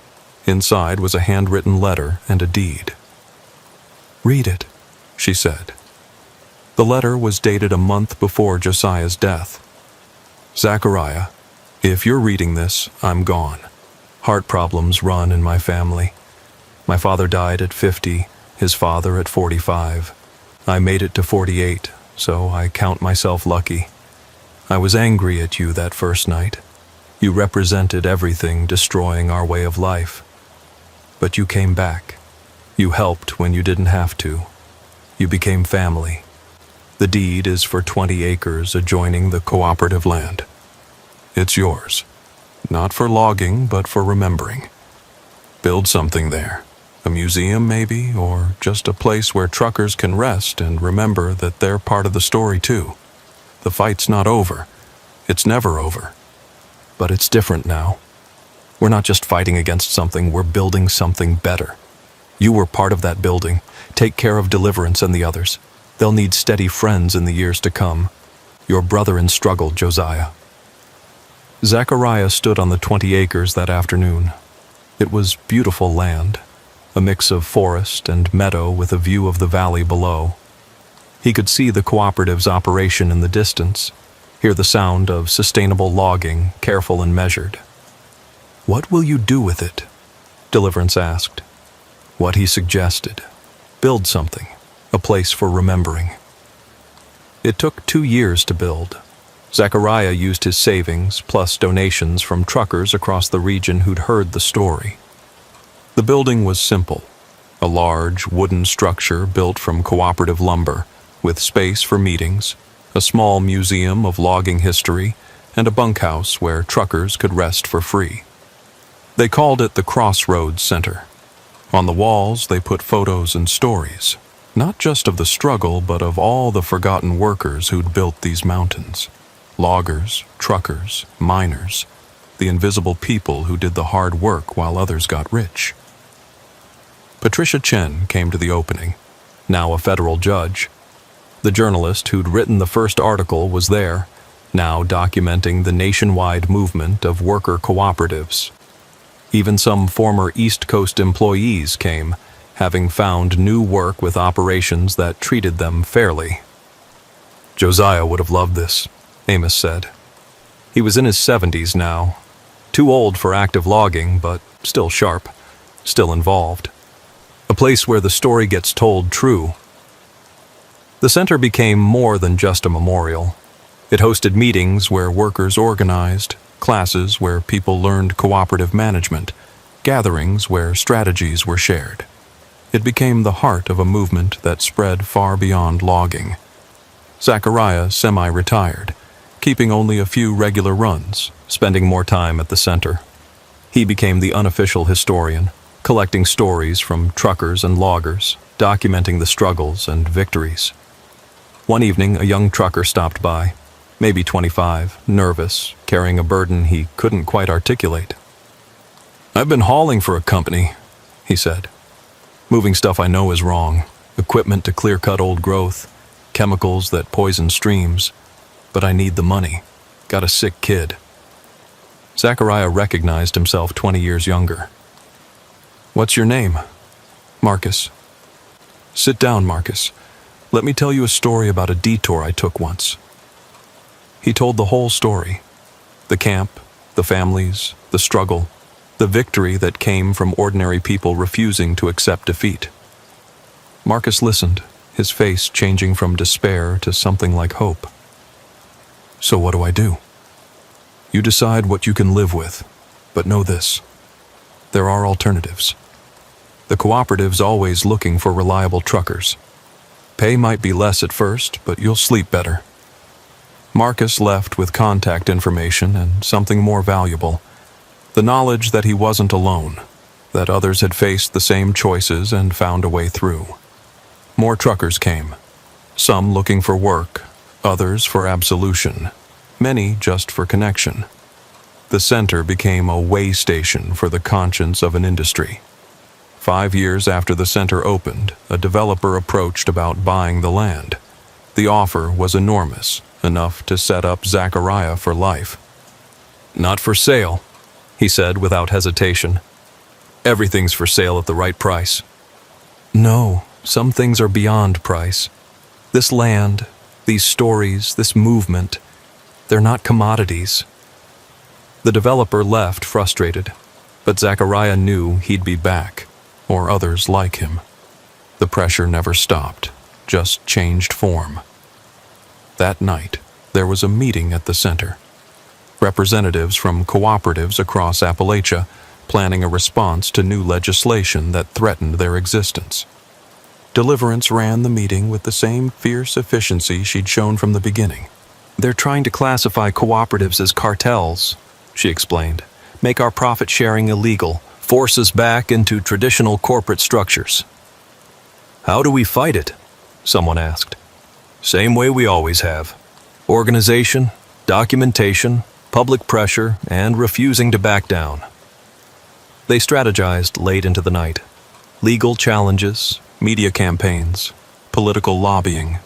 [SPEAKER 1] Inside was a handwritten letter and a deed. Read it, she said. The letter was dated a month before Josiah's death. Zachariah, if you're reading this, I'm gone. Heart problems run in my family. My father died at 50, his father at 45. I made it to 48, so I count myself lucky. I was angry at you that first night. You represented everything destroying our way of life. But you came back. You helped when you didn't have to. You became family. The deed is for 20 acres adjoining the cooperative land. It's yours. Not for logging, but for remembering. Build something there. A museum, maybe, or just a place where truckers can rest and remember that they're part of the story, too. The fight's not over. It's never over. But it's different now. We're not just fighting against something, we're building something better. You were part of that building. Take care of Deliverance and the others. They'll need steady friends in the years to come. Your brother in struggle, Josiah. Zachariah stood on the 20 acres that afternoon. It was beautiful land, a mix of forest and meadow with a view of the valley below. He could see the cooperative's operation in the distance, hear the sound of sustainable logging, careful and measured. "What will you do with it?" Deliverance asked. What he suggested. Build something, a place for remembering. It took 2 years to build. Zachariah used his savings plus donations from truckers across the region who'd heard the story. The building was simple, a large wooden structure built from cooperative lumber, with space for meetings, a small museum of logging history, and a bunkhouse where truckers could rest for free. They called it the Crossroads Center. On the walls, they put photos and stories, not just of the struggle, but of all the forgotten workers who'd built these mountains. Loggers, truckers, miners, the invisible people who did the hard work while others got rich. Patricia Chen came to the opening, now a federal judge. The journalist who'd written the first article was there, now documenting the nationwide movement of worker cooperatives. Even some former East Coast employees came, having found new work with operations that treated them fairly. Josiah would have loved this, Amos said. He was in his 70s now, too old for active logging, but still sharp, still involved. A place where the story gets told true. The center became more than just a memorial. It hosted meetings where workers organized, classes where people learned cooperative management, gatherings where strategies were shared. It became the heart of a movement that spread far beyond logging. Zachariah semi-retired, keeping only a few regular runs, spending more time at the center. He became the unofficial historian, collecting stories from truckers and loggers, documenting the struggles and victories. One evening, a young trucker stopped by, maybe 25, nervous, carrying a burden he couldn't quite articulate. "I've been hauling for a company," he said. "Moving stuff I know is wrong, equipment to clear-cut old growth, chemicals that poison streams. But I need the money. Got a sick kid." Zachariah recognized himself 20 years younger. "What's your name?" "Marcus." "Sit down, Marcus. Let me tell you a story about a detour I took once." He told the whole story. The camp, the families, the struggle, the victory that came from ordinary people refusing to accept defeat. Marcus listened, his face changing from despair to something like hope. "So what do I do?" "You decide what you can live with, but know this. There are alternatives. The cooperative's always looking for reliable truckers. Pay might be less at first, but you'll sleep better." Marcus left with contact information and something more valuable, the knowledge that he wasn't alone, that others had faced the same choices and found a way through. More truckers came, some looking for work, others for absolution, many just for connection. The center became a way station for the conscience of an industry. 5 years after the center opened, a developer approached about buying the land. The offer was enormous, enough to set up Zachariah for life. "Not for sale," he said without hesitation. "Everything's for sale at the right price." "No, some things are beyond price. This land, these stories, this movement, they're not commodities." The developer left frustrated. But Zachariah knew he'd be back, or others like him. The pressure never stopped, just changed form. That night, there was a meeting at the center. Representatives from cooperatives across Appalachia planning a response to new legislation that threatened their existence. Deliverance ran the meeting with the same fierce efficiency she'd shown from the beginning. "They're trying to classify cooperatives as cartels," she explained. "Make our profit sharing illegal, force us back into traditional corporate structures." "How do we fight it?" someone asked. "Same way we always have. Organization, documentation, public pressure, and refusing to back down." They strategized late into the night. Legal challenges, media campaigns, political lobbying.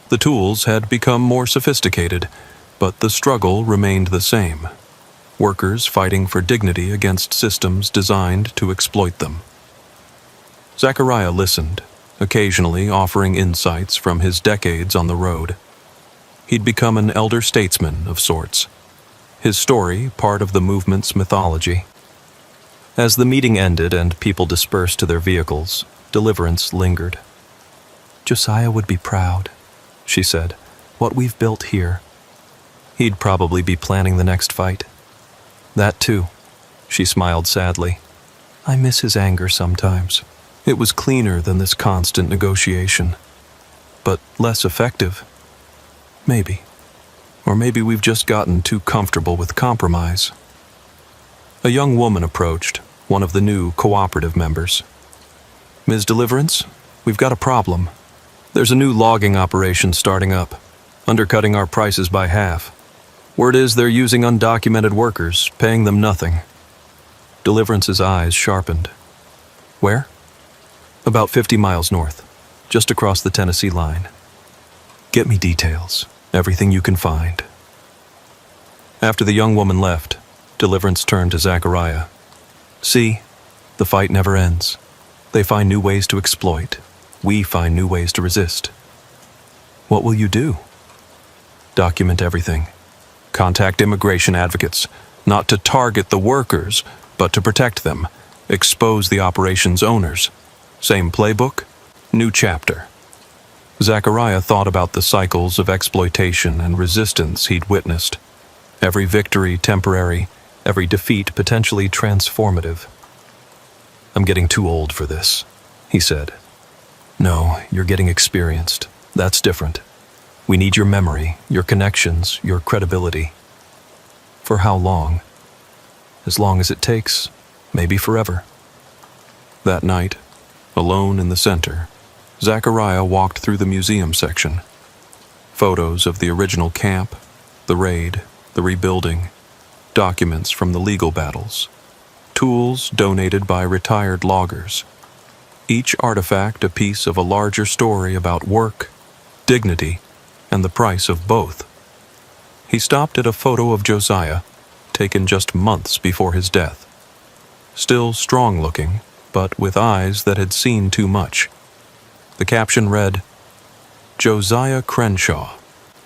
[SPEAKER 1] The tools had become more sophisticated, but the struggle remained the same. Workers fighting for dignity against systems designed to exploit them. Zachariah listened, occasionally offering insights from his decades on the road. He'd become an elder statesman of sorts. His story part of the movement's mythology. As the meeting ended and people dispersed to their vehicles, Deliverance lingered. "Josiah would be proud," she said, "what we've built here. He'd probably be planning the next fight." "That too," she smiled sadly. "I miss his anger sometimes. It was cleaner than this constant negotiation. But less effective. Maybe. Or maybe we've just gotten too comfortable with compromise." A young woman approached, one of the new cooperative members. "Ms. Deliverance, we've got a problem. There's a new logging operation starting up, undercutting our prices by half. Word is they're using undocumented workers, paying them nothing." Deliverance's eyes sharpened. "Where?" "About 50 miles north, just across the Tennessee line." "Get me details, everything you can find." After the young woman left, Deliverance turned to Zachariah. "See, the fight never ends. They find new ways to exploit. We find new ways to resist." "What will you do?" "Document everything. Contact immigration advocates, not to target the workers, but to protect them. Expose the operation's owners. Same playbook, new chapter." Zachariah thought about the cycles of exploitation and resistance he'd witnessed. Every victory temporary, every defeat potentially transformative. "I'm getting too old for this," he said. "No, you're getting experienced. That's different. We need your memory, your connections, your credibility." "For how long?" "As long as it takes, maybe forever." That night, alone in the center, Zachariah walked through the museum section. Photos of the original camp, the raid, the rebuilding, documents from the legal battles, tools donated by retired loggers. Each artifact a piece of a larger story about work, dignity, and the price of both. He stopped at a photo of Josiah, taken just months before his death. Still strong-looking, but with eyes that had seen too much. The caption read, "Josiah Crenshaw,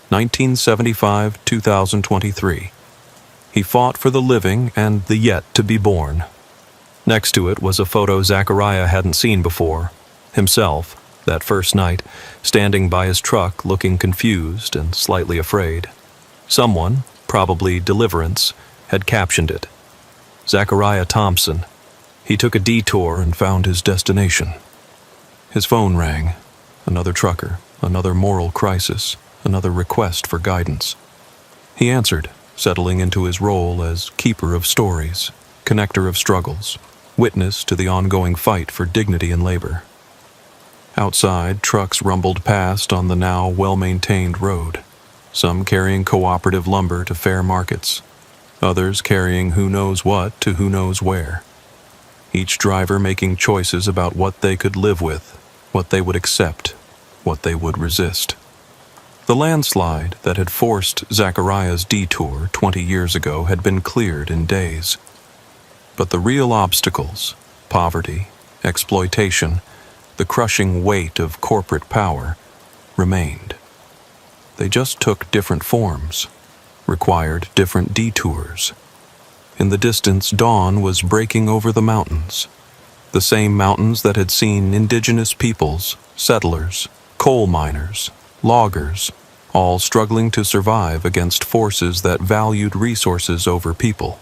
[SPEAKER 1] 1975-2023. He fought for the living and the yet-to-be-born." Next to it was a photo Zachariah hadn't seen before, himself, that first night, standing by his truck looking confused and slightly afraid. Someone, probably Deliverance, had captioned it. "Zachariah Thompson. He took a detour and found his destination." His phone rang. Another trucker, another moral crisis, another request for guidance. He answered, settling into his role as keeper of stories, connector of struggles, witness to the ongoing fight for dignity in labor. Outside, trucks rumbled past on the now well-maintained road, some carrying cooperative lumber to fair markets, others carrying who knows what to who knows where. Each driver making choices about what they could live with, what they would accept, what they would resist. The landslide that had forced Zachariah's detour 20 years ago had been cleared in days. But the real obstacles, poverty, exploitation, the crushing weight of corporate power, remained. They just took different forms, required different detours. In the distance, dawn was breaking over the mountains. The same mountains that had seen indigenous peoples, settlers, coal miners, loggers, all struggling to survive against forces that valued resources over people.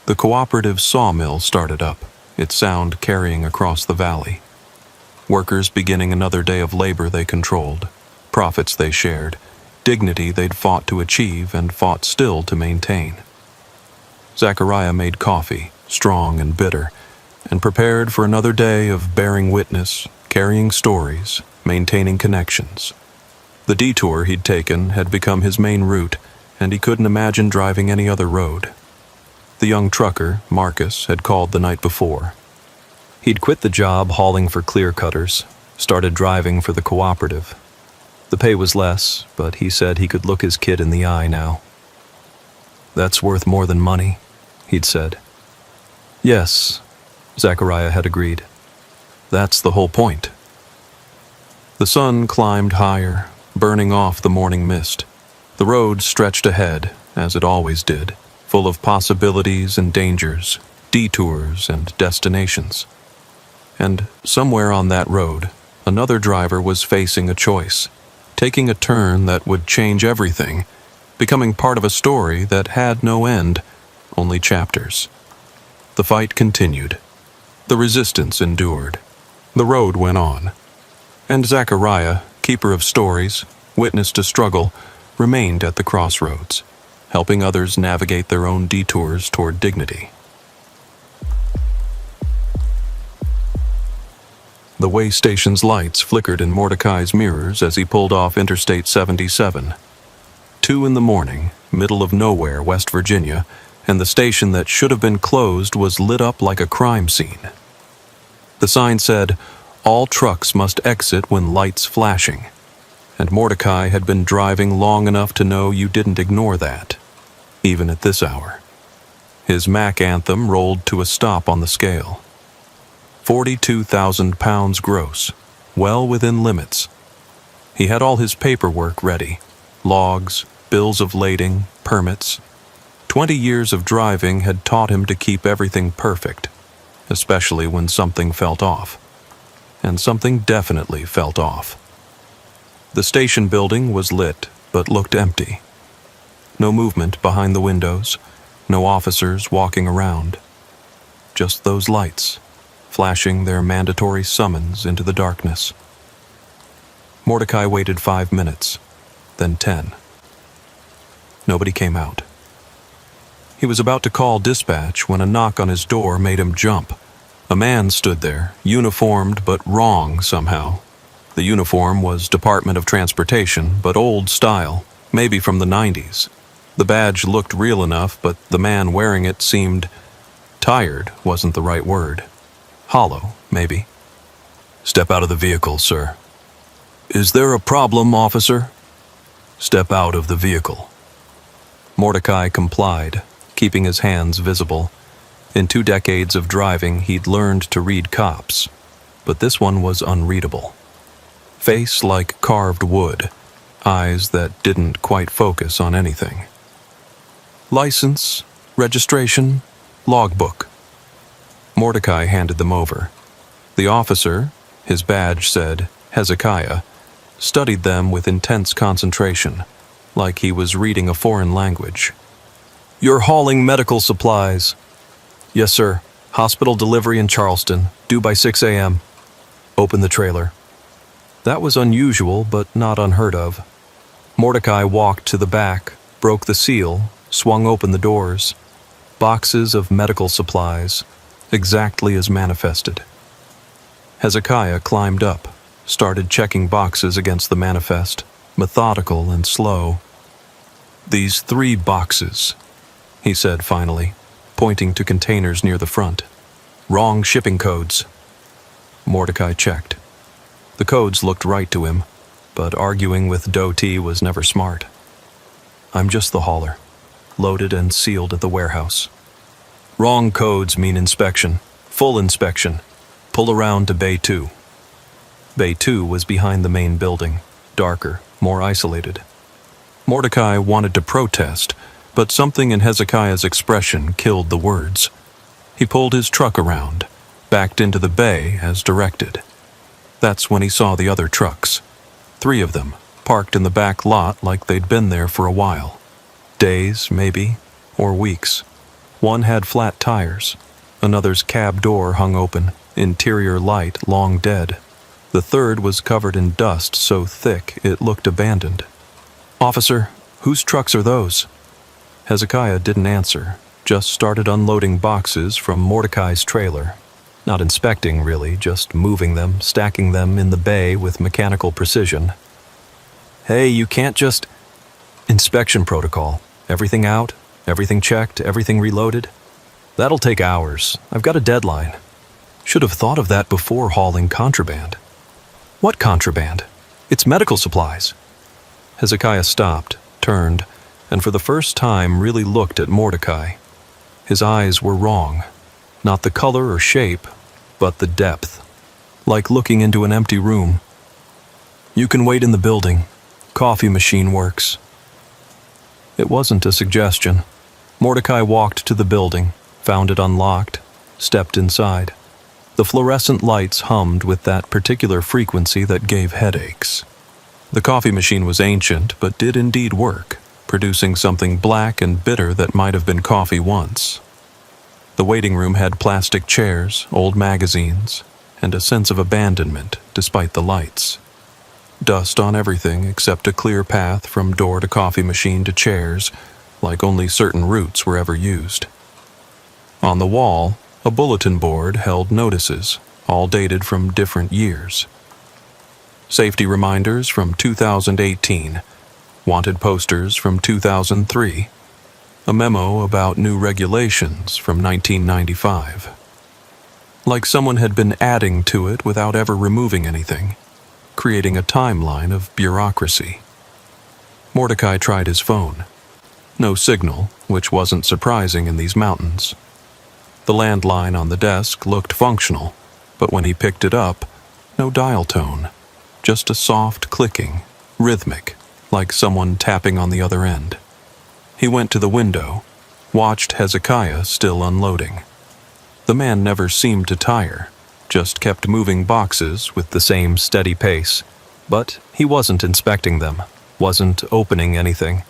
[SPEAKER 1] The cooperative sawmill started up, its sound carrying across the valley. Workers beginning another day of labor they controlled, profits they shared, dignity they'd fought to achieve and fought still to maintain. Zachariah made coffee, strong and bitter, and prepared for another day of bearing witness, carrying stories, maintaining connections. The detour he'd taken had become his main route, and he couldn't imagine driving any other road. The young trucker, Marcus, had called the night before. He'd quit the job hauling for clear cutters, started driving for the cooperative. The pay was less, but he said he could look his kid in the eye now. "That's worth more than money," he'd said. "Yes," Zachariah had agreed. "That's the whole point." The sun climbed higher, burning off the morning mist. The road stretched ahead, as it always did, full of possibilities and dangers, detours and destinations. And somewhere on that road, another driver was facing a choice, taking a turn that would change everything, becoming part of a story that had no end, only chapters. The fight continued. The resistance endured. The road went on. And Zachariah, keeper of stories, witness to struggle, remained at the crossroads, helping others navigate their own detours toward dignity. The way station's lights flickered in Mordecai's mirrors as he pulled off Interstate 77. 2 in the morning, middle of nowhere, West Virginia, and the station that should have been closed was lit up like a crime scene. The sign said, "All trucks must exit when lights flashing," and Mordecai had been driving long enough to know you didn't ignore that, even at this hour. His Mac anthem rolled to a stop on the scale. 42,000 pounds gross, well within limits. He had all his paperwork ready, logs, bills of lading, permits. 20 years of driving had taught him to keep everything perfect, especially when something felt off. And something definitely felt off. The station building was lit, but looked empty. No movement behind the windows, no officers walking around. Just those lights, flashing their mandatory summons into the darkness. Mordecai waited 5 minutes, then 10. Nobody came out. He was about to call dispatch when a knock on his door made him jump. A man stood there, uniformed but wrong somehow. The uniform was Department of Transportation, but old style, maybe from the 90s. The badge looked real enough, but the man wearing it seemed... tired wasn't the right word. Hollow, maybe. "Step out of the vehicle, sir." "Is there a problem, officer?" "Step out of the vehicle." Mordecai complied, keeping his hands visible. In 2 decades of driving, he'd learned to read cops, but this one was unreadable. Face like carved wood, eyes that didn't quite focus on anything. "License, registration, logbook." Mordecai handed them over. The officer, his badge said Hezekiah, studied them with intense concentration, like he was reading a foreign language. "You're hauling medical supplies." "Yes, sir. Hospital delivery in Charleston, due by 6 a.m. "Open the trailer." That was unusual, but not unheard of. Mordecai walked to the back, broke the seal, swung open the doors. Boxes of medical supplies, exactly as manifested. Hezekiah climbed up, started checking boxes against the manifest, methodical and slow. "These 3 boxes," he said finally, pointing to containers near the front. "Wrong shipping codes." Mordecai checked. The codes looked right to him, but arguing with Doty was never smart. "I'm just the hauler, loaded and sealed at the warehouse." "Wrong codes mean inspection, full inspection. Pull around to Bay 2. Bay 2 was behind the main building, darker, more isolated. Mordecai wanted to protest, But something in Hezekiah's expression killed the words. He pulled his truck around, backed into the bay as directed. That's when he saw the other trucks. 3 of them, parked in the back lot like they'd been there for a while. Days, maybe, or weeks. One had flat tires. Another's cab door hung open, interior light long dead. The third was covered in dust so thick it looked abandoned. "Officer, whose trucks are those?" Hezekiah didn't answer, just started unloading boxes from Mordecai's trailer. Not inspecting, really, just moving them, stacking them in the bay with mechanical precision. "Hey, you can't just—" "Inspection protocol. Everything out, everything checked, everything reloaded. That'll take hours. I've got a deadline. Should have thought of that before hauling contraband." "What contraband? It's medical supplies." Hezekiah stopped, turned, and for the first time really looked at Mordecai. His eyes were wrong. Not the color or shape, but the depth. Like looking into an empty room. "You can wait in the building. Coffee machine works." It wasn't a suggestion. Mordecai walked to the building, found it unlocked, stepped inside. The fluorescent lights hummed with that particular frequency that gave headaches. The coffee machine was ancient, but did indeed work, producing something black and bitter that might have been coffee once. The waiting room had plastic chairs, old magazines, and a sense of abandonment despite the lights. Dust on everything except a clear path from door to coffee machine to chairs, like only certain routes were ever used. On the wall, a bulletin board held notices, all dated from different years. Safety reminders from 2018, wanted posters from 2003, a memo about new regulations from 1995. Like someone had been adding to it without ever removing anything, creating a timeline of bureaucracy. Mordecai tried his phone. No signal, which wasn't surprising in these mountains. The landline on the desk looked functional, but when he picked it up, no dial tone, just a soft clicking, rhythmic, like someone tapping on the other end. He went to the window, watched Hezekiah still unloading. The man never seemed to tire, just kept moving boxes with the same steady pace, but he wasn't inspecting them, wasn't opening anything,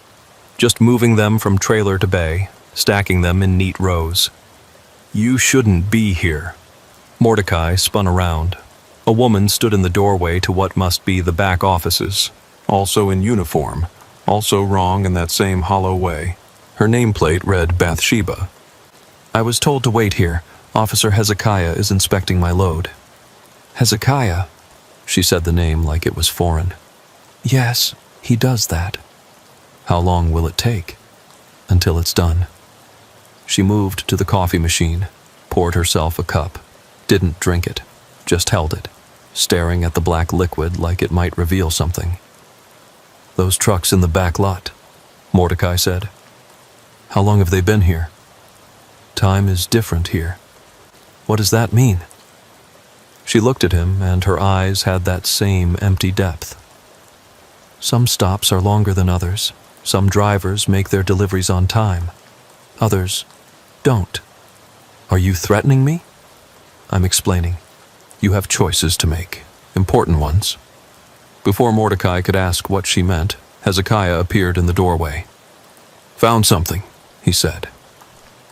[SPEAKER 1] just moving them from trailer to bay, stacking them in neat rows. "You shouldn't be here." Mordecai spun around. A woman stood in the doorway to what must be the back offices, also in uniform, also wrong in that same hollow way. Her nameplate read Bathsheba. "I was told to wait here. Officer Hezekiah is inspecting my load." "Hezekiah?" She said the name like it was foreign. "Yes, he does that." "How long will it take?" "Until it's done." She moved to the coffee machine, poured herself a cup, didn't drink it, just held it, staring at the black liquid like it might reveal something. "Those trucks in the back lot," Mordecai said. "How long have they been here?" "Time is different here." "What does that mean?" She looked at him, and her eyes had that same empty depth. "Some stops are longer than others. Some drivers make their deliveries on time. Others don't." "Are you threatening me?" "I'm explaining. You have choices to make, important ones." Before Mordecai could ask what she meant, Hezekiah appeared in the doorway. "Found something," he said.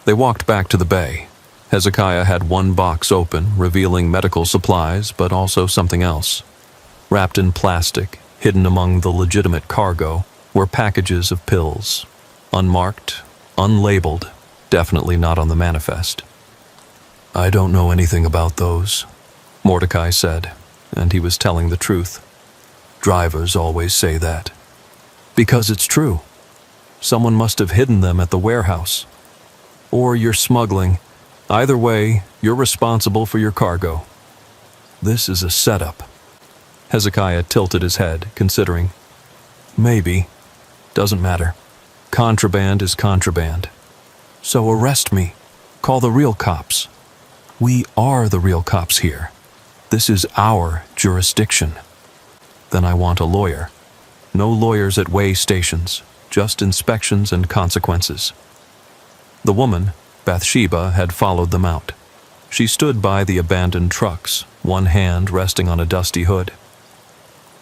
[SPEAKER 1] They walked back to the bay. Hezekiah had one box open, revealing medical supplies, but also something else. Wrapped in plastic, hidden among the legitimate cargo, were packages of pills. Unmarked, unlabeled, definitely not on the manifest. "I don't know anything about those," Mordecai said, and he was telling the truth. "Drivers always say that." "Because it's true. Someone must have hidden them at the warehouse. Or you're smuggling. Either way, you're responsible for your cargo. This is a setup." Hezekiah tilted his head, considering. "Maybe. Doesn't matter. Contraband is contraband. So arrest me. Call the real cops. We are the real cops here. This is our jurisdiction. Then I want a lawyer. No lawyers at way stations. just inspections and consequences. The woman, Bathsheba, had followed them out. She stood by the abandoned trucks, one hand resting on a dusty hood.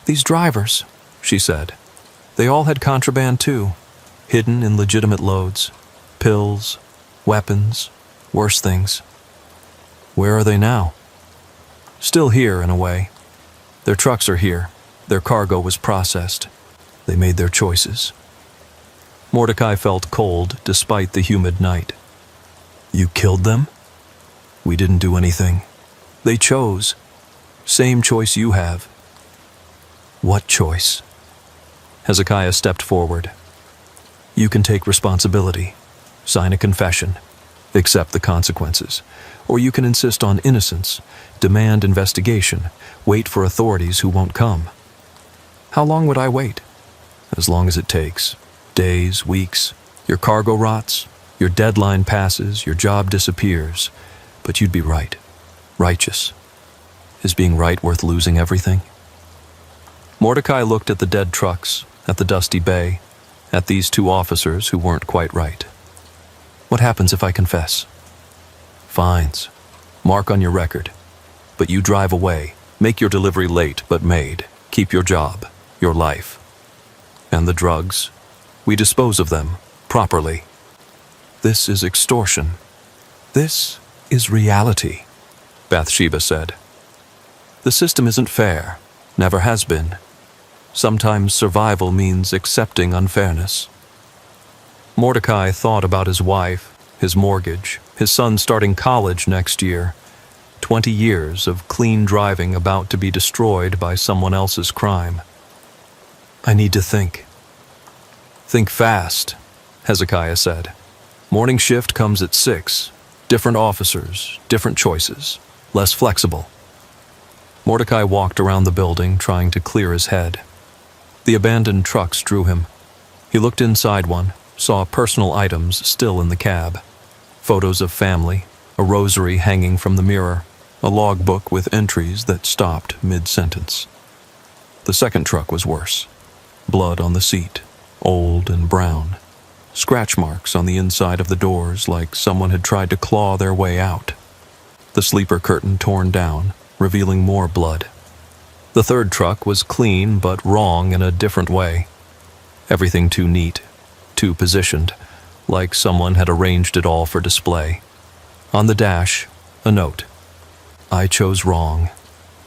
[SPEAKER 1] "These drivers," she said, "they all had contraband too, hidden in legitimate loads. Pills, weapons, worse things. Where are they now?" "Still here, in a way. Their trucks are here. Their cargo was processed. They made their choices." Mordecai felt cold despite the humid night. "You killed them?" "We didn't do anything. They chose. Same choice you have." "What choice?" Hezekiah stepped forward. "You can take responsibility, sign a confession, accept the consequences, or you can insist on innocence, demand investigation, wait for authorities who won't come." "How long would I wait?" "As long as it takes. Days, weeks. Your cargo rots, your deadline passes, your job disappears. But you'd be right. Righteous. Is being right worth losing everything?" Mordecai looked at the dead trucks, at the dusty bay, at these two officers who weren't quite right. "What happens if I confess?" "Fines. Mark on your record. But you drive away, make your delivery late but made, keep your job, your life. And the drugs? We dispose of them, properly. This is extortion. This is reality," Bathsheba said. "The system isn't fair, never has been. Sometimes survival means accepting unfairness." Mordecai thought about his wife, his mortgage, his son starting college next year, 20 years of clean driving about to be destroyed by someone else's crime. "I need to think." "Think fast," Hezekiah said. "Morning shift comes at 6. Different officers, different choices, less flexible." Mordecai walked around the building, trying to clear his head. The abandoned trucks drew him. He looked inside one, saw personal items still in the cab. Photos of family, a rosary hanging from the mirror, a logbook with entries that stopped mid-sentence. The second truck was worse. Blood on the seat, old and brown. Scratch marks on the inside of the doors like someone had tried to claw their way out. The sleeper curtain torn down, revealing more blood. The third truck was clean but wrong in a different way. Everything too neat, too positioned, like someone had arranged it all for display. On the dash, a note. "I chose wrong.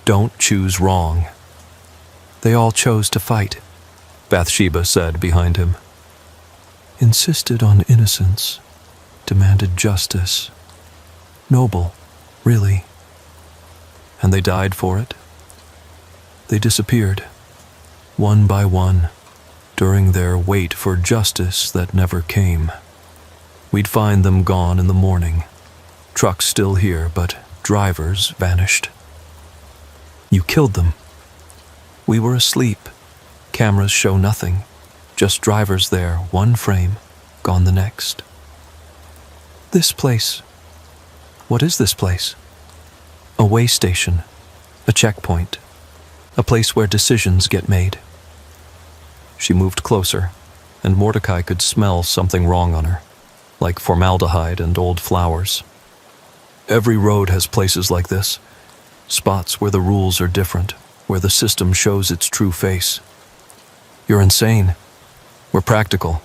[SPEAKER 1] Don't choose wrong." "They all chose to fight," Bathsheba said behind him. "Insisted on innocence, demanded justice. Noble, really. And they died for it. They disappeared, one by one, during their wait for justice that never came. We'd find them gone in the morning. Trucks still here, but drivers vanished." "You killed them." "We were asleep. Cameras show nothing. Just drivers there, one frame, gone the next." "This place. What is this place?" "A way station. A checkpoint. A place where decisions get made." She moved closer, and Mordecai could smell something wrong on her, like formaldehyde and old flowers. "Every road has places like this. Spots where the rules are different, where the system shows its true face." "You're insane. We're practical.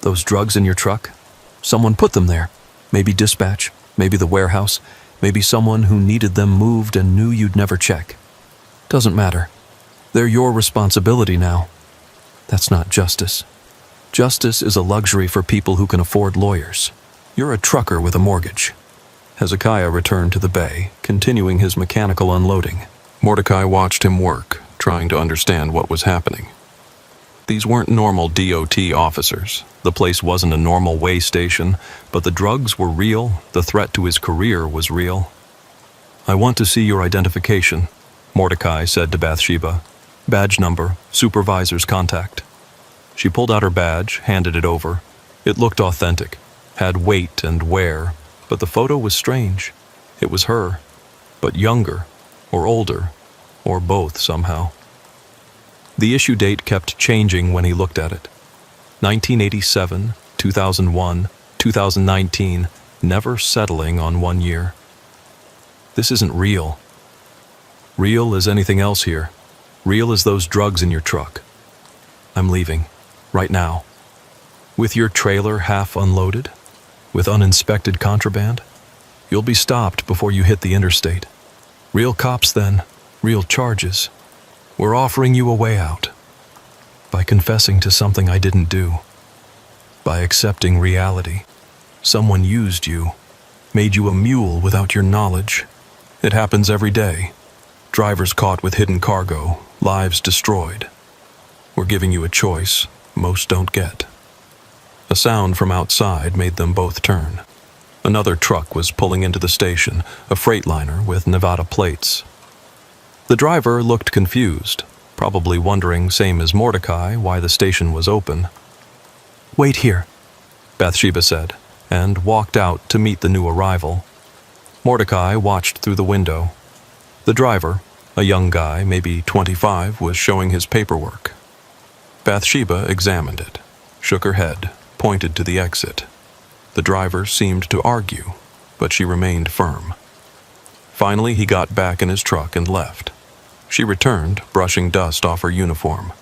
[SPEAKER 1] Those drugs in your truck? Someone put them there. Maybe dispatch, maybe the warehouse, maybe someone who needed them moved and knew you'd never check. Doesn't matter. They're your responsibility now. That's not justice. Justice is a luxury for people who can afford lawyers. You're a trucker with a mortgage." Hezekiah returned to the bay, continuing his mechanical unloading. Mordecai watched him work, trying to understand what was happening. These weren't normal DOT officers. The place wasn't a normal way station, but the drugs were real, the threat to his career was real. "I want to see your identification," Mordecai said to Bathsheba. "Badge number, supervisor's contact." She pulled out her badge, handed it over. It looked authentic, had weight and wear, but the photo was strange. It was her, but younger, or older, or both somehow. The issue date kept changing when he looked at it. 1987, 2001, 2019, never settling on 1 year. This isn't real. Real as anything else here. Real as those drugs in your truck. I'm leaving. Right now. With your trailer half unloaded? With uninspected contraband? You'll be stopped before you hit the interstate. Real cops then. Real charges. We're offering you a way out. By confessing to something I didn't do. By accepting reality. Someone used you. Made you a mule without your knowledge. It happens every day. Drivers caught with hidden cargo. Lives destroyed. We're giving you a choice most don't get. A sound from outside made them both turn. Another truck was pulling into the station, a freightliner with Nevada plates. The driver looked confused, probably wondering, same as Mordecai, why the station was open. "Wait here," Bathsheba said, and walked out to meet the new arrival. Mordecai watched through the window. The driver, a young guy, maybe 25, was showing his paperwork. Bathsheba examined it, shook her head, pointed to the exit. The driver seemed to argue, but she remained firm. Finally, he got back in his truck and left. She returned, brushing dust off her uniform.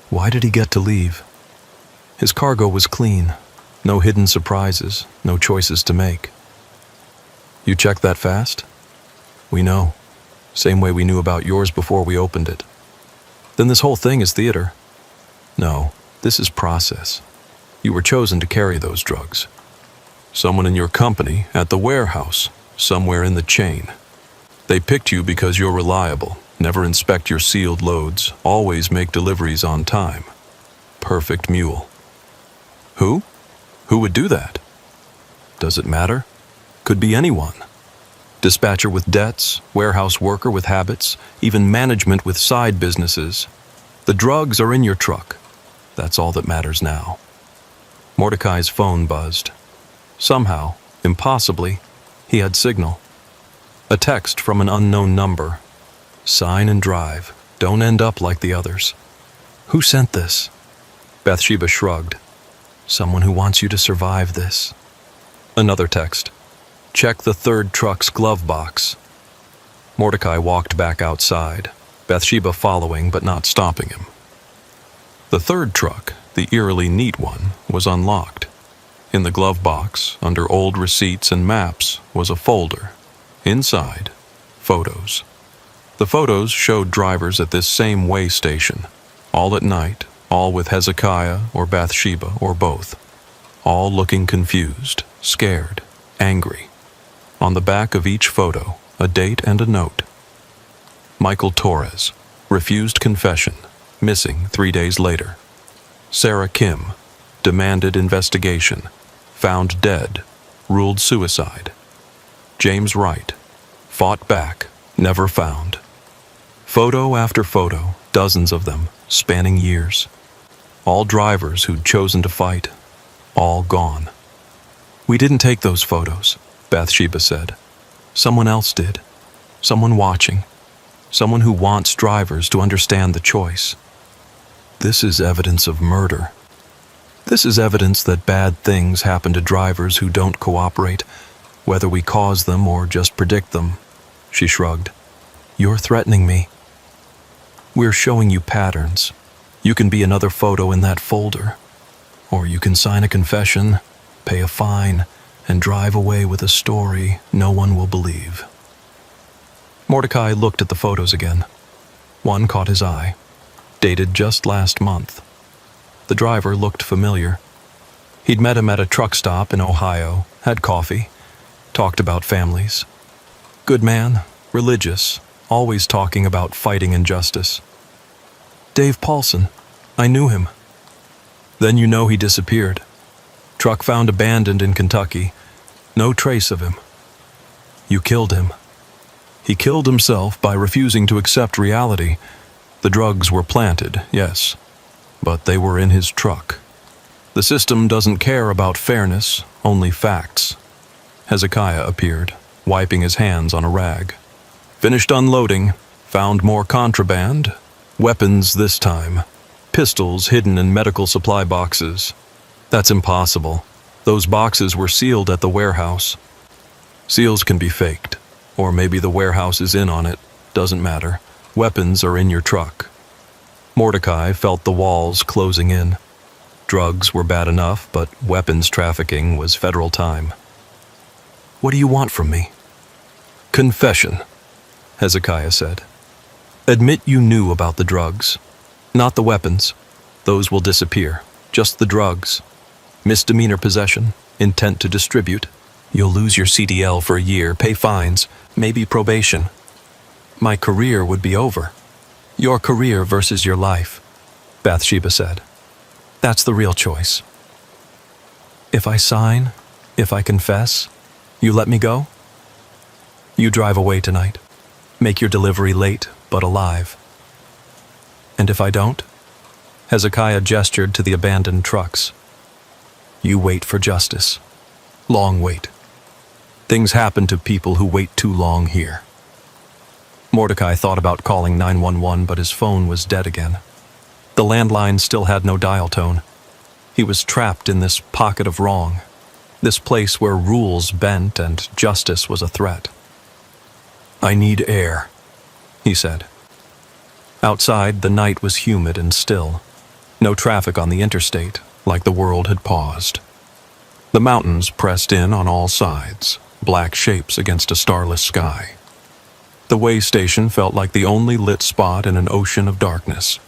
[SPEAKER 1] Why did he get to leave? His cargo was clean. No hidden surprises, no choices to make. You checked that fast? We know. Same way we knew about yours before we opened it. Then this whole thing is theater. No, this is process. You were chosen to carry those drugs. Someone in your company, at the warehouse, somewhere in the chain. They picked you because you're reliable, never inspect your sealed loads, always make deliveries on time. Perfect mule. Who? Who would do that? Does it matter? Could be anyone. Dispatcher with debts, warehouse worker with habits, even management with side businesses. The drugs are in your truck. That's all that matters now. Mordecai's phone buzzed. Somehow, impossibly, he had signal. A text from an unknown number. Sign and drive. Don't end up like the others. Who sent this? Bathsheba shrugged. Someone who wants you to survive this. Another text. Check the third truck's glove box. Mordecai walked back outside, Bathsheba following but not stopping him. The third truck, the eerily neat one, was unlocked. In the glove box, under old receipts and maps, was a folder. Inside, photos. The photos showed drivers at this same way station, all at night, all with Hezekiah or Bathsheba or both, all looking confused, scared, angry. On the back of each photo, a date and a note. Michael Torres, refused confession, missing 3 days later. Sarah Kim, demanded investigation, found dead, ruled suicide. James Wright, fought back, never found. Photo after photo, dozens of them, spanning years. All drivers who'd chosen to fight, all gone. We didn't take those photos, Bathsheba said. Someone else did. Someone watching. Someone who wants drivers to understand the choice. This is evidence of murder. This is evidence that bad things happen to drivers who don't cooperate, whether we cause them or just predict them. She shrugged. You're threatening me. We're showing you patterns. You can be another photo in that folder. Or you can sign a confession, pay a fine, and drive away with a story no one will believe. Mordecai looked at the photos again. One caught his eye, dated just last month. The driver looked familiar. He'd met him at a truck stop in Ohio, had coffee, talked about families. Good man, religious, always talking about fighting injustice. Dave Paulson, I knew him. Then you know he disappeared. Truck found abandoned in Kentucky. No trace of him. You killed him. He killed himself by refusing to accept reality. The drugs were planted, yes, but they were in his truck. The system doesn't care about fairness, only facts. Hezekiah appeared, wiping his hands on a rag. Finished unloading, found more contraband, weapons this time, pistols hidden in medical supply boxes. That's impossible. Those boxes were sealed at the warehouse. Seals can be faked, or maybe the warehouse is in on it. Doesn't matter. Weapons are in your truck. Mordecai felt the walls closing in. Drugs were bad enough, but weapons trafficking was federal time. What do you want from me? Confession, Hezekiah said. Admit you knew about the drugs. Not the weapons. Those will disappear. Just the drugs. Misdemeanor possession, intent to distribute. You'll lose your CDL for a year, pay fines, maybe probation. My career would be over. Your career versus your life, Bathsheba said. That's the real choice. If I sign, if I confess, you let me go? You drive away tonight. Make your delivery late, but alive. And if I don't? Hezekiah gestured to the abandoned trucks. You wait for justice. Long wait. Things happen to people who wait too long here. Mordecai thought about calling 911, but his phone was dead again. The landline still had no dial tone. He was trapped in this pocket of wrong, this place where rules bent and justice was a threat. I need air, he said. Outside, the night was humid and still. No traffic on the interstate, like the world had paused. The mountains pressed in on all sides, black shapes against a starless sky. The way station felt like the only lit spot in an ocean of darkness.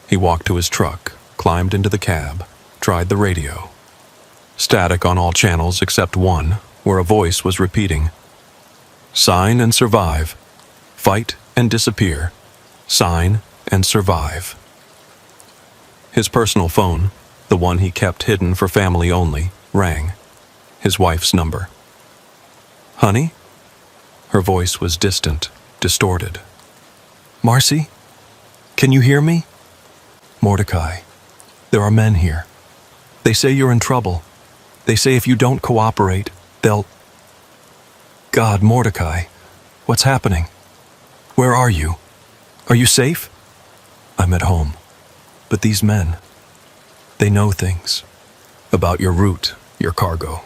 [SPEAKER 1] He walked to his truck, climbed into the cab, tried the radio. Static on all channels except one, where a voice was repeating, Sign and survive. Fight and disappear. Sign and survive. His personal phone, the one he kept hidden for family only, rang. His wife's number. Honey? Her voice was distant, distorted. Marcy? Can you hear me? Mordecai. There are men here. They say you're in trouble. They say if you don't cooperate, they'll... God, Mordecai, what's happening? Where are you? Are you safe? I'm at home. But these men, they know things. About your route, your cargo.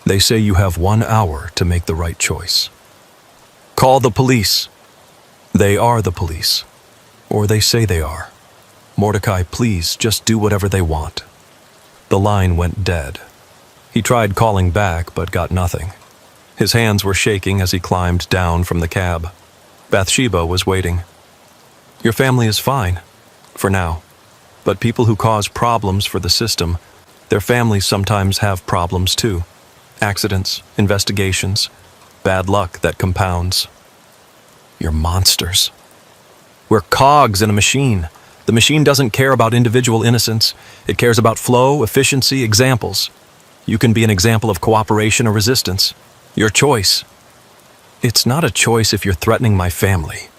[SPEAKER 1] They say you have 1 hour to make the right choice. Call the police. They are the police. Or they say they are. Mordecai, please, just do whatever they want. The line went dead. He tried calling back, but got nothing. His hands were shaking as he climbed down from the cab. Bathsheba was waiting. Your family is fine, for now. But people who cause problems for the system, their families sometimes have problems too. Accidents, investigations, bad luck that compounds. You're monsters. We're cogs in a machine. The machine doesn't care about individual innocence. It cares about flow, efficiency, examples. You can be an example of cooperation or resistance. Your choice. It's not a choice if you're threatening my family.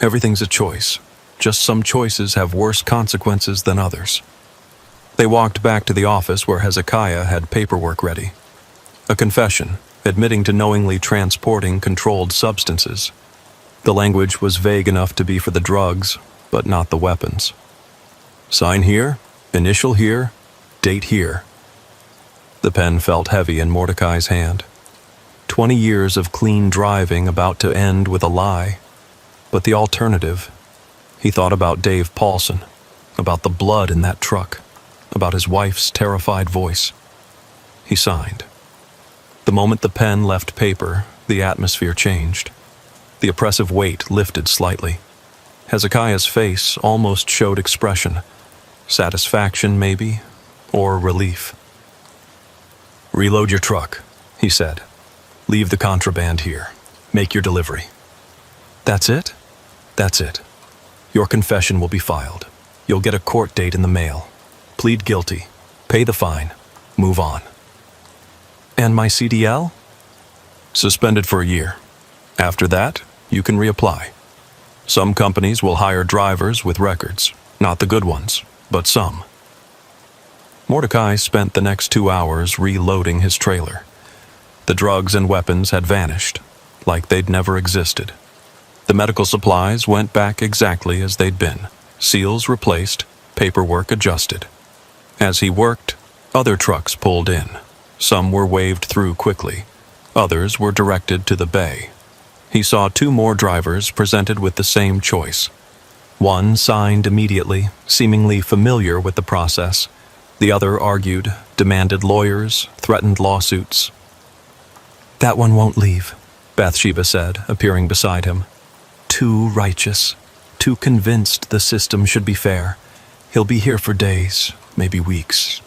[SPEAKER 1] Everything's a choice. Just some choices have worse consequences than others. They walked back to the office where Hezekiah had paperwork ready. A confession, admitting to knowingly transporting controlled substances. The language was vague enough to be for the drugs, but not the weapons. Sign here, initial here, date here. The pen felt heavy in Mordecai's hand. 20 years of clean driving about to end with a lie. But the alternative, he thought about Dave Paulson, about the blood in that truck, about his wife's terrified voice. He signed. The moment the pen left paper, the atmosphere changed. The oppressive weight lifted slightly. Hezekiah's face almost showed expression. Satisfaction, maybe, or relief. Reload your truck, he said. Leave the contraband here. Make your delivery. That's it? That's it. Your confession will be filed. You'll get a court date in the mail. Plead guilty. Pay the fine. Move on. And my CDL? Suspended for a year. After that, you can reapply. Some companies will hire drivers with records. Not the good ones, but some. Mordecai spent the next 2 hours reloading his trailer. The drugs and weapons had vanished, like they'd never existed. The medical supplies went back exactly as they'd been. seals replaced, paperwork adjusted. As he worked, other trucks pulled in. Some were waved through quickly. Others were directed to the bay. He saw 2 more drivers presented with the same choice. One signed immediately, seemingly familiar with the process. The other argued, demanded lawyers, threatened lawsuits. "That one won't leave," Bathsheba said, appearing beside him. "Too righteous, too convinced the system should be fair. He'll be here for days, maybe weeks.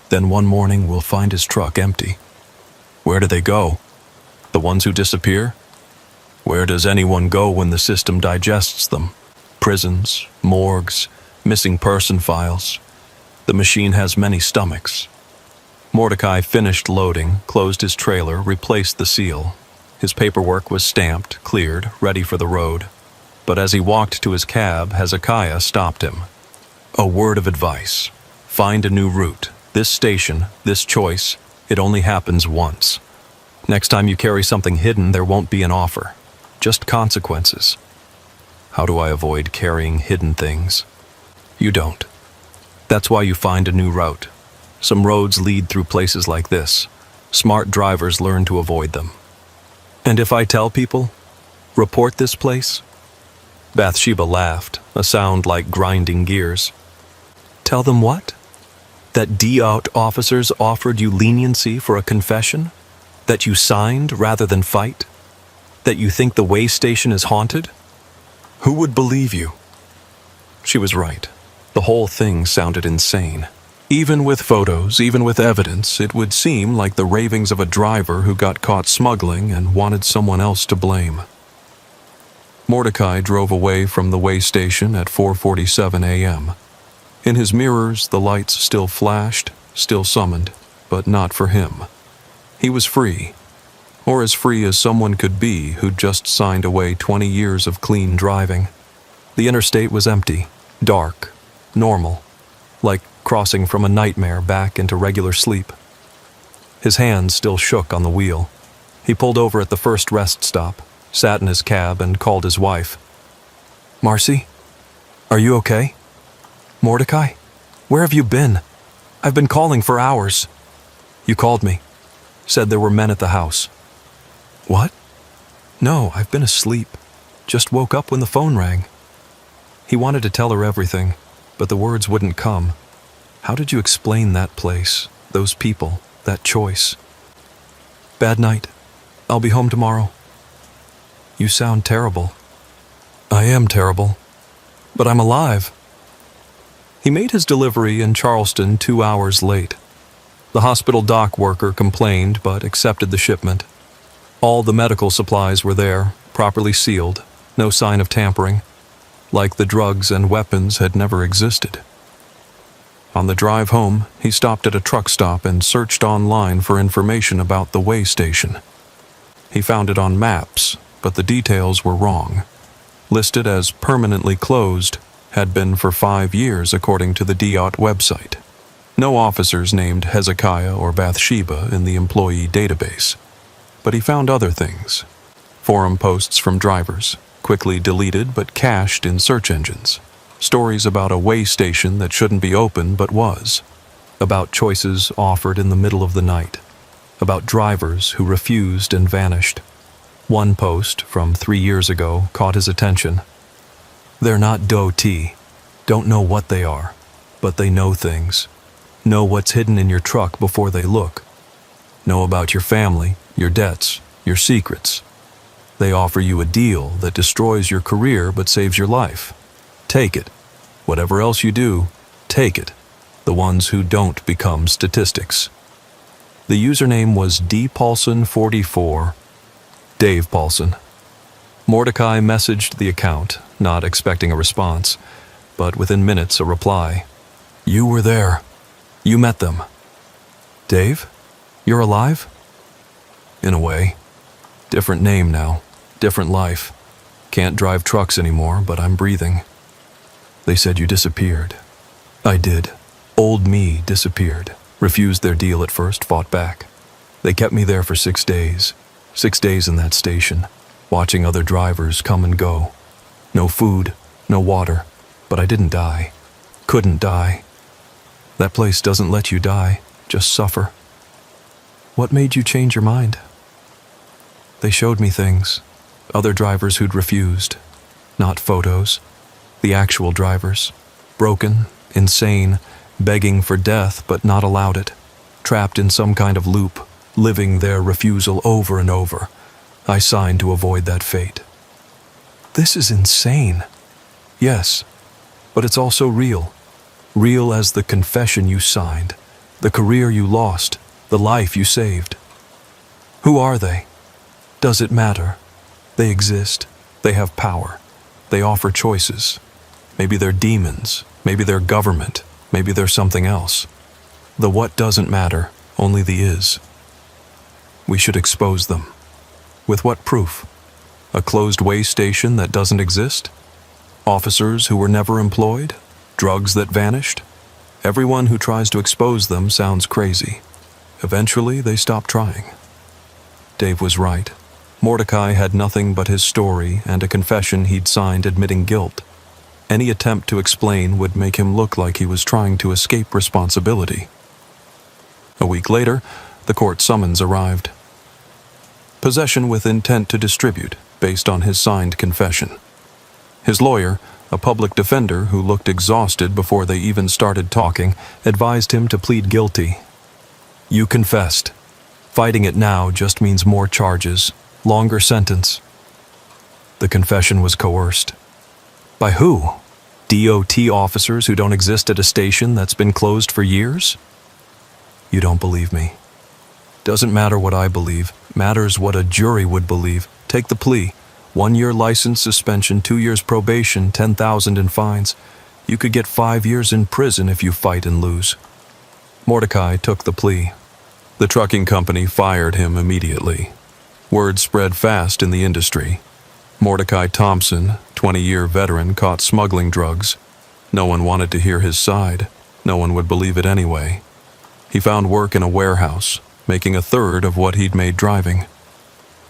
[SPEAKER 1] Then one morning we'll find his truck empty." "Where do they go? The ones who disappear? Where does anyone go when the system digests them? Prisons, morgues, missing person files. The machine has many stomachs." Mordecai finished loading, closed his trailer, replaced the seal. His paperwork was stamped, cleared, ready for the road. But as he walked to his cab, Hezekiah stopped him. "A word of advice. Find a new route. This station, this choice, it only happens once. Next time you carry something hidden, there won't be an offer. Just consequences." "How do I avoid carrying hidden things?" "You don't. That's why you find a new route. Some roads lead through places like this. Smart drivers learn to avoid them." "And if I tell people, report this place?" Bathsheba laughed, a sound like grinding gears. "Tell them what? That DOT officers offered you leniency for a confession? That you signed rather than fight? That you think the way station is haunted? Who would believe you?" She was right. The whole thing sounded insane. Even with photos, even with evidence, it would seem like the ravings of a driver who got caught smuggling and wanted someone else to blame. Mordecai drove away from the way station at 4:47 a.m. In his mirrors, the lights still flashed, still summoned, but not for him. He was free, or as free as someone could be who'd just signed away 20 years of clean driving. The interstate was empty, dark, normal, like crossing from a nightmare back into regular sleep. His hands still shook on the wheel. He pulled over at the first rest stop, sat in his cab, and called his wife. "Marcy, are you okay? Mordecai, where have you been? I've been calling for hours." "You called me. Said there were men at the house." "What?" "No, I've been asleep. Just woke up when the phone rang." He wanted to tell her everything, but the words wouldn't come. How did you explain that place, those people, that choice? "Bad night. I'll be home tomorrow." "You sound terrible." "I am terrible, but I'm alive." He made his delivery in Charleston 2 hours late. The hospital dock worker complained but accepted the shipment. All the medical supplies were there, properly sealed, no sign of tampering, like the drugs and weapons had never existed. On the drive home, he stopped at a truck stop and searched online for information about the way station. He found it on maps, but the details were wrong. Listed as permanently closed, had been for 5 years according to the DOT website. No officers named Hezekiah or Bathsheba in the employee database. But he found other things. Forum posts from drivers, quickly deleted but cached in search engines. Stories about a way station that shouldn't be open but was. About choices offered in the middle of the night. About drivers who refused and vanished. One post from 3 years ago caught his attention. "They're not DOT, don't know what they are, but they know things. Know what's hidden in your truck before they look. Know about your family, your debts, your secrets. They offer you a deal that destroys your career but saves your life. Take it. Whatever else you do, take it. The ones who don't become statistics." The username was dpaulson44. Dave Paulson. Mordecai messaged the account, not expecting a response, but within minutes a reply. "You were there. You met them." "Dave? You're alive?" "In a way. Different name now. Different life. Can't drive trucks anymore, but I'm breathing. They said you disappeared." "I did. Old me disappeared. Refused their deal at first, fought back. They kept me there for 6 days. 6 days in that station, watching other drivers come and go. No food, no water. But I didn't die. Couldn't die. That place doesn't let you die, just suffer. What made you change your mind? They showed me things, other drivers who'd refused. Not photos, the actual drivers. Broken, insane, begging for death but not allowed it. Trapped in some kind of loop, living their refusal over and over. I signed to avoid that fate. This is insane. Yes, but it's also real. Real as the confession you signed, the career you lost, the life you saved. Who are they? Does it matter? They exist. They have power. They offer choices. Maybe they're demons. Maybe they're government. Maybe they're something else. The what doesn't matter, only the is. We should expose them. With what proof? A closed way station that doesn't exist? Officers who were never employed? Drugs that vanished? Everyone who tries to expose them sounds crazy. Eventually, they stop trying. Dave was right. Mordecai had nothing but his story and a confession he'd signed admitting guilt. Any attempt to explain would make him look like he was trying to escape responsibility. A week later, the court summons arrived. Possession with intent to distribute, based on his signed confession. His lawyer, a public defender who looked exhausted before they even started talking, advised him to plead guilty. You confessed. Fighting it now just means more charges, longer sentence. The confession was coerced. By who? DOT officers who don't exist at a station that's been closed for years? You don't believe me. Doesn't matter what I believe, matters what a jury would believe. Take the plea. 1 year license suspension, 2 years probation, 10,000 in fines. You could get 5 years in prison if you fight and lose. Mordecai took the plea. The trucking company fired him immediately. Word spread fast in the industry. Mordecai Thompson, 20-year veteran, caught smuggling drugs. No one wanted to hear his side. No one would believe it anyway. He found work in a warehouse, making a third of what he'd made driving.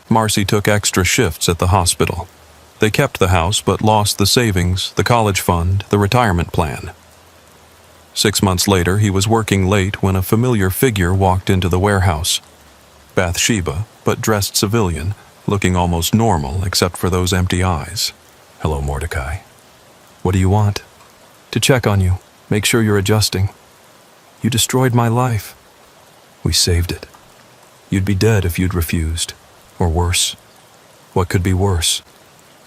[SPEAKER 1] Marcy took extra shifts at the hospital. They kept the house but lost the savings, the college fund, the retirement plan. 6 months later, he was working late when a familiar figure walked into the warehouse. Bathsheba, but dressed civilian, looking almost normal except for those empty eyes. Hello, Mordecai. What do you want? To check on you, make sure you're adjusting. You destroyed my life. We saved it. You'd be dead if you'd refused. Or worse. What could be worse?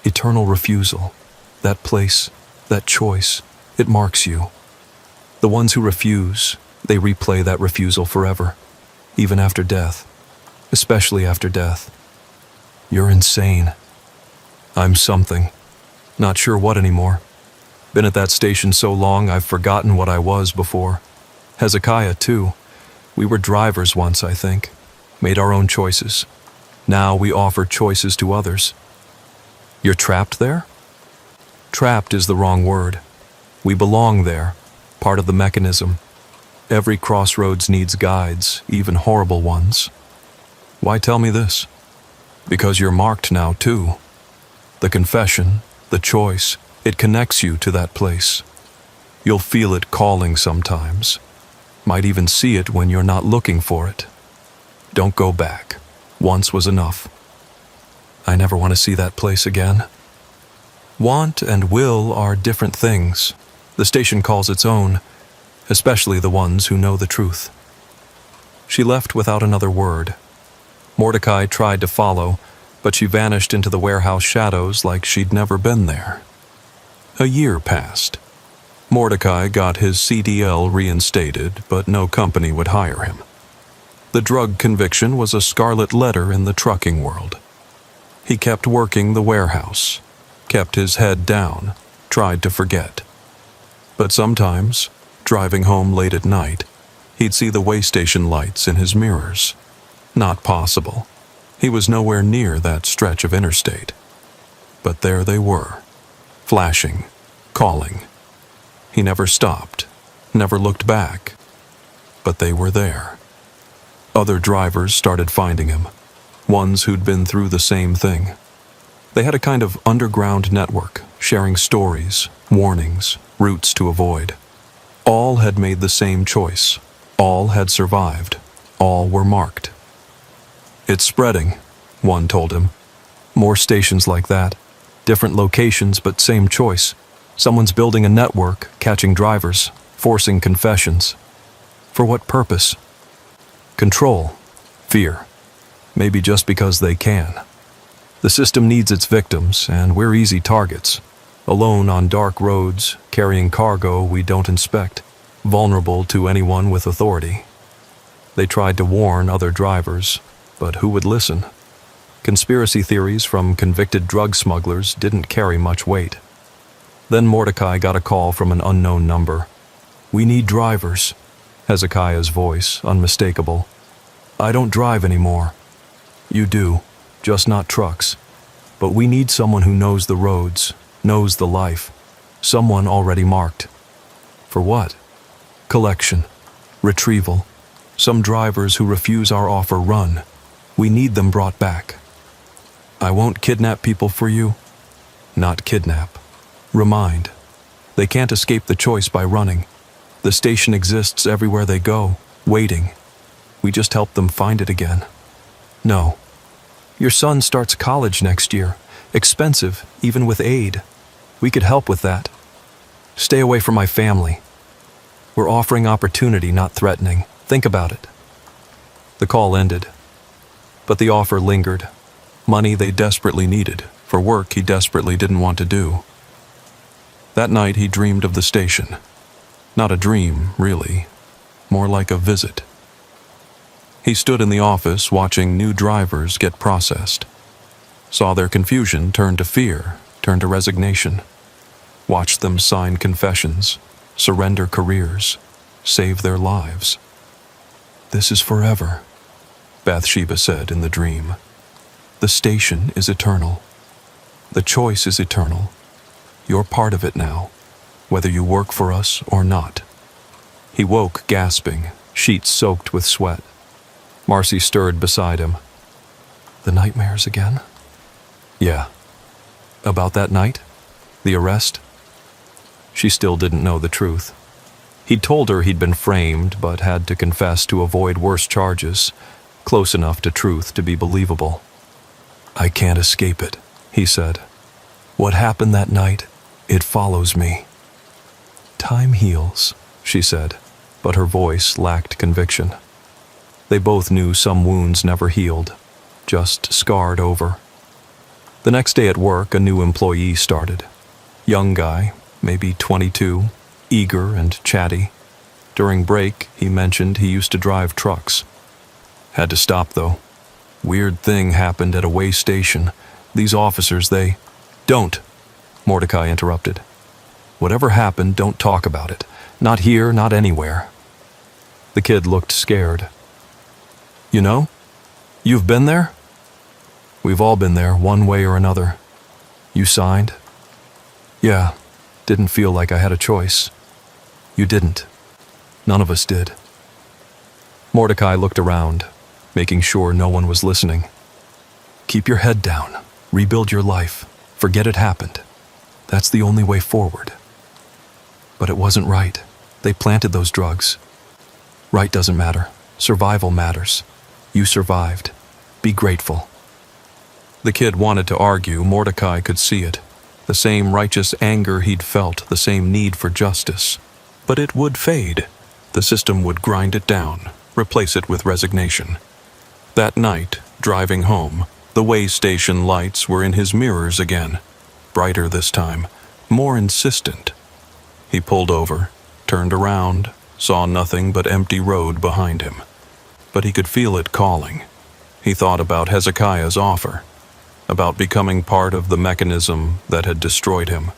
[SPEAKER 1] Eternal refusal. That place, that choice, it marks you. The ones who refuse, they replay that refusal forever, even after death, especially after death. You're insane. I'm something. Not sure what anymore. Been at that station so long I've forgotten what I was before. Hezekiah, too. We were drivers once, I think. Made our own choices. Now we offer choices to others. You're trapped there? Trapped is the wrong word. We belong there, part of the mechanism. Every crossroads needs guides, even horrible ones. Why tell me this? Because you're marked now, too. The confession, the choice, it connects you to that place. You'll feel it calling sometimes. Might even see it when you're not looking for it. Don't go back. Once was enough. I never want to see that place again. Want and will are different things. The station calls its own, especially the ones who know the truth. She left without another word. Mordecai tried to follow, but she vanished into the warehouse shadows like she'd never been there. A year passed. Mordecai got his CDL reinstated, but no company would hire him. The drug conviction was a scarlet letter in the trucking world. He kept working the warehouse, kept his head down, tried to forget. But sometimes, driving home late at night, he'd see the way station lights in his mirrors. Not possible. He was nowhere near that stretch of interstate. But there they were, flashing, calling. He never stopped, never looked back. But they were there. Other drivers started finding him, ones who'd been through the same thing. They had a kind of underground network, sharing stories, warnings, routes to avoid. All had made the same choice. All had survived. All were marked. "It's spreading," one told him. "More stations like that. Different locations, but same choice. Someone's building a network, catching drivers, forcing confessions. For what purpose? Control. Fear. Maybe just because they can. The system needs its victims, and we're easy targets. Alone on dark roads, carrying cargo we don't inspect, vulnerable to anyone with authority." They tried to warn other drivers, but who would listen? Conspiracy theories from convicted drug smugglers didn't carry much weight. Then Mordecai got a call from an unknown number. "We need drivers." Hezekiah's voice, unmistakable. "I don't drive anymore." "You do, just not trucks. But we need someone who knows the roads, knows the life. Someone already marked." "For what?" "Collection. Retrieval. Some drivers who refuse our offer run. We need them brought back." "I won't kidnap people for you." "Not kidnap. Remind. They can't escape the choice by running. The station exists everywhere they go, waiting. We just help them find it again." "No. Your son starts college next year. Expensive, even with aid. We could help with that. Stay away from my family. We're offering opportunity, not threatening. Think about it." The call ended. But the offer lingered. Money they desperately needed, for work he desperately didn't want to do. That night he dreamed of the station. Not a dream, really. More like a visit. He stood in the office watching new drivers get processed. Saw their confusion turn to fear, turn to resignation. Watched them sign confessions, surrender careers, save their lives. "This is forever," Bathsheba said in the dream. "The station is eternal. The choice is eternal. You're part of it now, whether you work for us or not." He woke gasping, sheets soaked with sweat. Marcy stirred beside him. "The nightmares again?" "Yeah." "About that night? The arrest?" She still didn't know the truth. He'd told her he'd been framed, but had to confess to avoid worse charges, close enough to truth to be believable. "I can't escape it," he said. "What happened that night, it follows me." "Time heals," she said, but her voice lacked conviction. They both knew some wounds never healed, just scarred over. The next day at work, a new employee started. Young guy, maybe 22, eager and chatty. During break, he mentioned he used to drive trucks. Had to stop, though. Weird thing happened at a way station. These officers, they... "Don't!" Mordecai interrupted. "Whatever happened, don't talk about it. Not here, not anywhere." The kid looked scared. "You know? You've been there?" "We've all been there, one way or another." "You signed?" "Yeah. Didn't feel like I had a choice." "You didn't. None of us did." Mordecai looked around, making sure no one was listening. "Keep your head down. Rebuild your life. Forget it happened. That's the only way forward." "But it wasn't right. They planted those drugs." "Right doesn't matter. Survival matters. You survived. Be grateful." The kid wanted to argue. Mordecai could see it. The same righteous anger he'd felt, the same need for justice. But it would fade. The system would grind it down, replace it with resignation. That night, driving home, the way station lights were in his mirrors again. Brighter this time, more insistent. He pulled over, turned around, saw nothing but empty road behind him. But he could feel it calling. He thought about Hezekiah's offer, about becoming part of the mechanism that had destroyed him.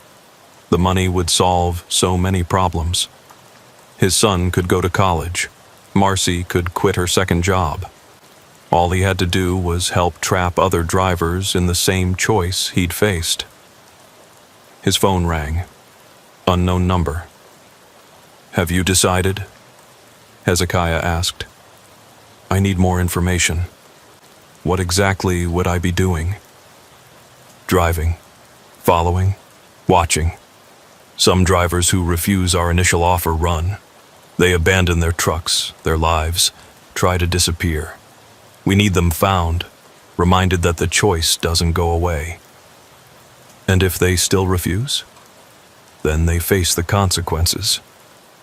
[SPEAKER 1] The money would solve so many problems. His son could go to college. Marcy could quit her second job. All he had to do was help trap other drivers in the same choice he'd faced. His phone rang. Unknown number. "Have you decided?" Hezekiah asked. "I need more information. What exactly would I be doing?" "Driving. Following. watching. Some drivers who refuse our initial offer run. They abandon their trucks, their lives, try to disappear. We need them found, reminded that the choice doesn't go away. And if they still refuse, then they face the consequences.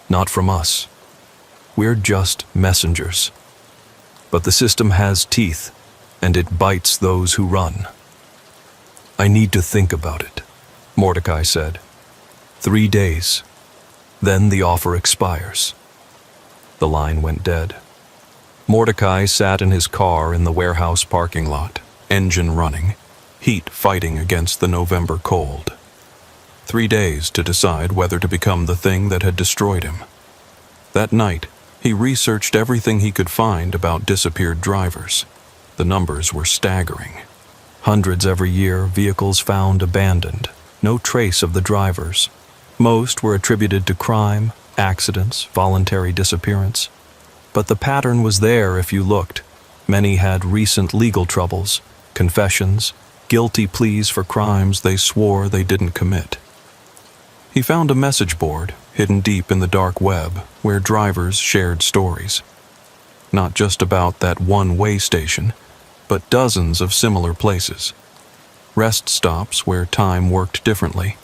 [SPEAKER 1] Not from us. We're just messengers. But the system has teeth, and it bites those who run. I need to think about it, Mordecai said. 3 days. Then the offer expires. The line went dead. Mordecai sat in his car in the warehouse parking lot, engine running, heat fighting against the November cold. 3 days to decide whether to become the thing that had destroyed him. That night, he researched everything he could find about disappeared drivers. The numbers were staggering. Hundreds every year, vehicles found abandoned, no trace of the drivers. Most were attributed to crime, accidents, voluntary disappearance. But the pattern was there if you looked. Many had recent legal troubles, confessions, guilty pleas for crimes they swore they didn't commit. He found a message board hidden deep in the dark web where drivers shared stories. Not just about that one way station, but dozens of similar places. Rest stops where time worked differently.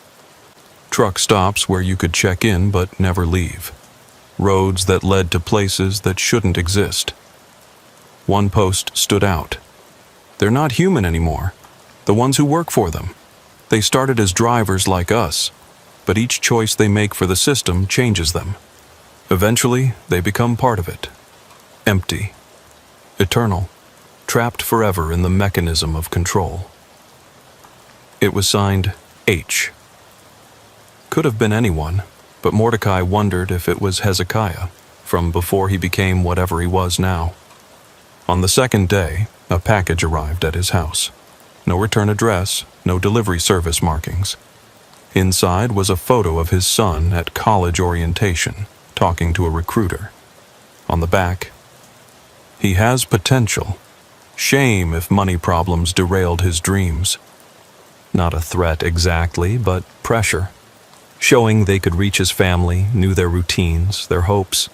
[SPEAKER 1] Truck stops where you could check in but never leave. Roads that led to places that shouldn't exist. One post stood out. They're not human anymore. The ones who work for them. They started as drivers like us, but each choice they make for the system changes them. Eventually, they become part of it. Empty. Eternal. Trapped forever in the mechanism of control. It was signed H. Could have been anyone, but Mordecai wondered if it was Hezekiah, from before he became whatever he was now. On the second day, a package arrived at his house. No return address, no delivery service markings. Inside was a photo of his son at college orientation, talking to a recruiter. On the back, he has potential. Shame if money problems derailed his dreams. Not a threat exactly, but pressure. Showing they could reach his family, knew their routines, their hopes.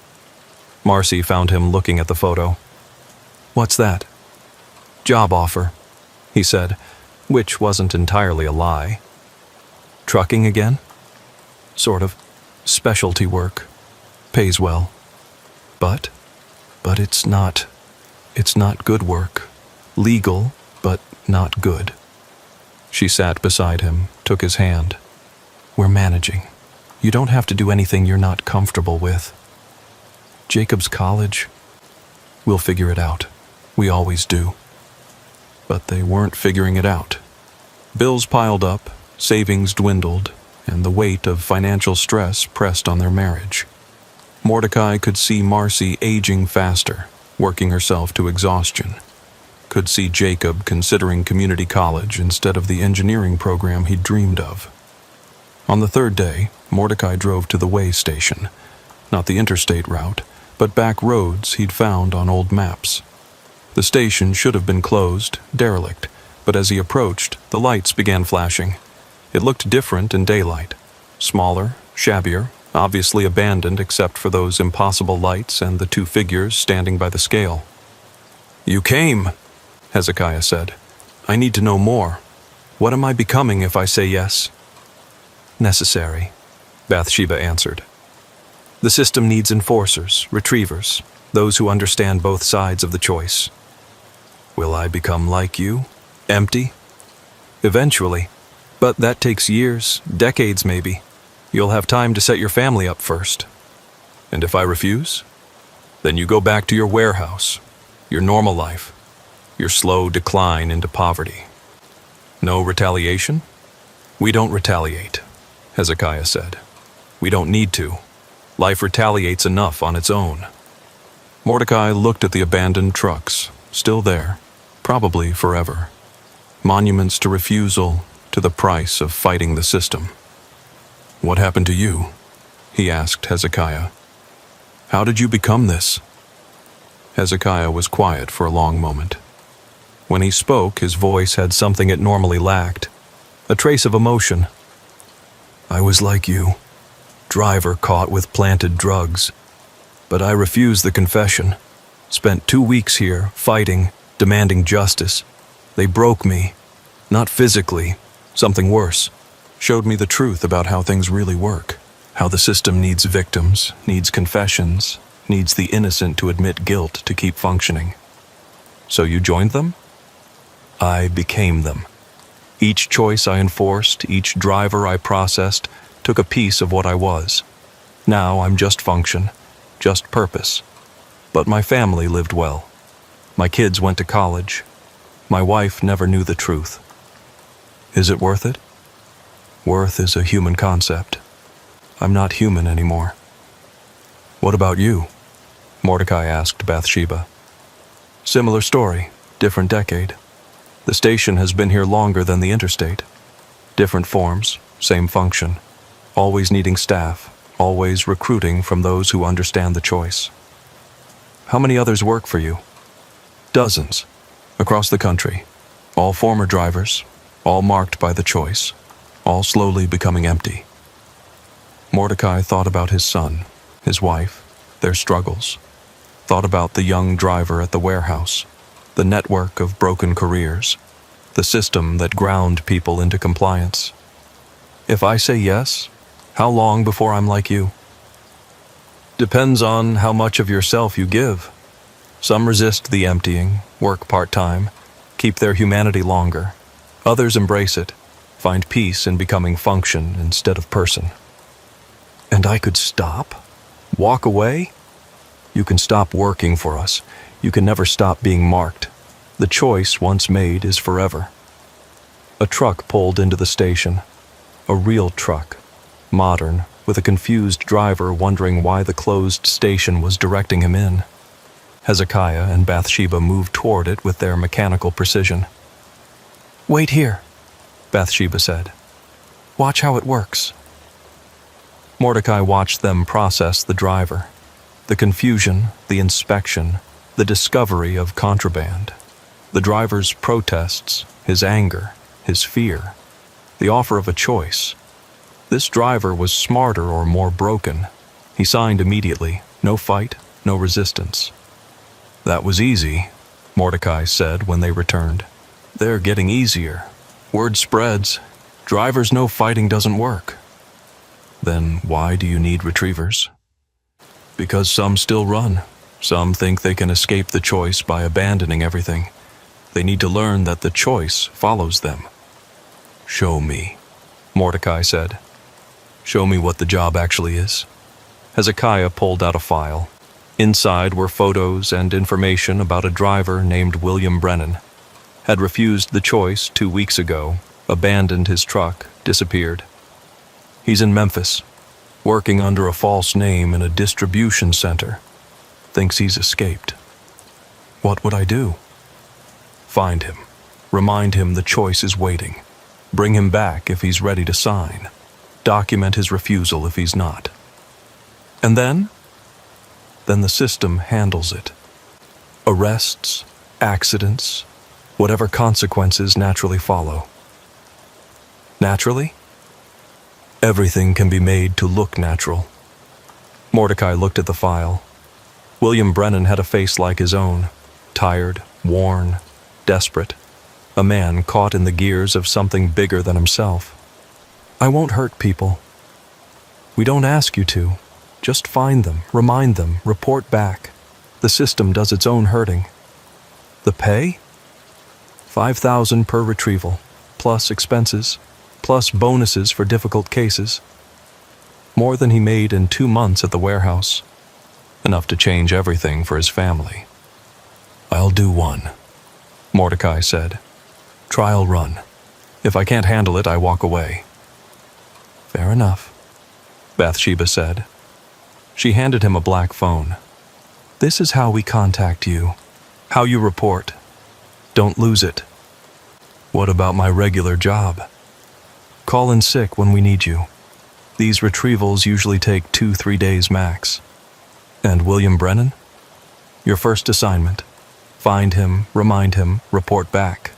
[SPEAKER 1] Marcy found him looking at the photo. "What's that?" "Job offer," he said, which wasn't entirely a lie. "Trucking again?" "Sort of. Specialty work. Pays well. But it's not good work. Legal, but not good." She sat beside him, took his hand. "We're managing. You don't have to do anything you're not comfortable with. Jacob's college. We'll figure it out. We always do." But they weren't figuring it out. Bills piled up, savings dwindled, and the weight of financial stress pressed on their marriage. Mordecai could see Marcy aging faster, working herself to exhaustion. Could see Jacob considering community college instead of the engineering program he'd dreamed of. On the third day, Mordecai drove to the way station, not the interstate route, but back roads he'd found on old maps. The station should have been closed, derelict, but as he approached, the lights began flashing. It looked different in daylight. Smaller, shabbier, obviously abandoned except for those impossible lights and the two figures standing by the scale. "You came," Hezekiah said. "I need to know more. What am I becoming if I say yes?" "Necessary," Bathsheba answered. "The system needs enforcers, retrievers, those who understand both sides of the choice." "Will I become like you? Empty?" "Eventually. But that takes years, decades maybe. You'll have time to set your family up first." "And if I refuse? Then you go back to your warehouse, your normal life, your slow decline into poverty. No retaliation?" "We don't retaliate," Hezekiah said. "We don't need to. Life retaliates enough on its own." Mordecai looked at the abandoned trucks, still there, probably forever. Monuments to refusal, to the price of fighting the system. "What happened to you?" he asked Hezekiah. "How did you become this?" Hezekiah was quiet for a long moment. When he spoke, his voice had something it normally lacked, a trace of emotion. I was like you, driver caught with planted drugs. But I refused the confession. Spent 2 weeks here, fighting, demanding justice. They broke me. Not physically, something worse. Showed me the truth about how things really work. How the system needs victims, needs confessions, needs the innocent to admit guilt to keep functioning. So you joined them? I became them. Each choice I enforced, each driver I processed, took a piece of what I was. Now I'm just function, just purpose. But my family lived well. My kids went to college. My wife never knew the truth. Is it worth it? Worth is a human concept. I'm not human anymore. What about you? Mordecai asked Bathsheba. Similar story, different decade. The station has been here longer than the interstate. Different forms, same function. Always needing staff, always recruiting from those who understand the choice. How many others work for you? Dozens, across the country. All former drivers, all marked by the choice, all slowly becoming empty. Mordecai thought about his son, his wife, their struggles. Thought about the young driver at the warehouse, the network of broken careers, the system that ground people into compliance. If I say yes, how long before I'm like you? Depends on how much of yourself you give. Some resist the emptying, work part-time, keep their humanity longer. Others embrace it, find peace in becoming function instead of person. And I could stop? Walk away? You can stop working for us. You can never stop being marked. The choice once made is forever. A truck pulled into the station. A real truck. Modern, with a confused driver wondering why the closed station was directing him in. Hezekiah and Bathsheba moved toward it with their mechanical precision. "Wait here," Bathsheba said. "Watch how it works." Mordecai watched them process the driver. The confusion, the inspection, the discovery of contraband. The driver's protests, his anger, his fear. The offer of a choice. This driver was smarter or more broken. He signed immediately. No fight, no resistance. "That was easy," Mordecai said when they returned. "They're getting easier. Word spreads. Drivers know fighting doesn't work." "Then why do you need retrievers?" "Because some still run. Some think they can escape the choice by abandoning everything. They need to learn that the choice follows them." "Show me," Mordecai said. "Show me what the job actually is." Hezekiah pulled out a file. Inside were photos and information about a driver named William Brennan. Had refused the choice 2 weeks ago, abandoned his truck, disappeared. He's in Memphis, working under a false name in a distribution center. Thinks he's escaped. What would I do? Find him. Remind him the choice is waiting. Bring him back if he's ready to sign. Document his refusal if he's not. And then? Then the system handles it. Arrests, accidents, whatever consequences naturally follow. Naturally? Everything can be made to look natural. Mordecai looked at the file. William Brennan had a face like his own, tired, worn, desperate, a man caught in the gears of something bigger than himself. "I won't hurt people." "We don't ask you to. Just find them, remind them, report back. The system does its own hurting." "The pay?" $5,000 per retrieval, plus expenses, plus bonuses for difficult cases. More than he made in 2 months at the warehouse. Enough to change everything for his family. "I'll do one," Mordecai said. "Trial run. If I can't handle it, I walk away." "Fair enough," Bathsheba said. She handed him a black phone. "This is how we contact you. How you report. Don't lose it." "What about my regular job?" "Call in sick when we need you. These retrievals usually take 2-3 days max." "And William Brennan?" "Your first assignment. Find him, remind him, report back."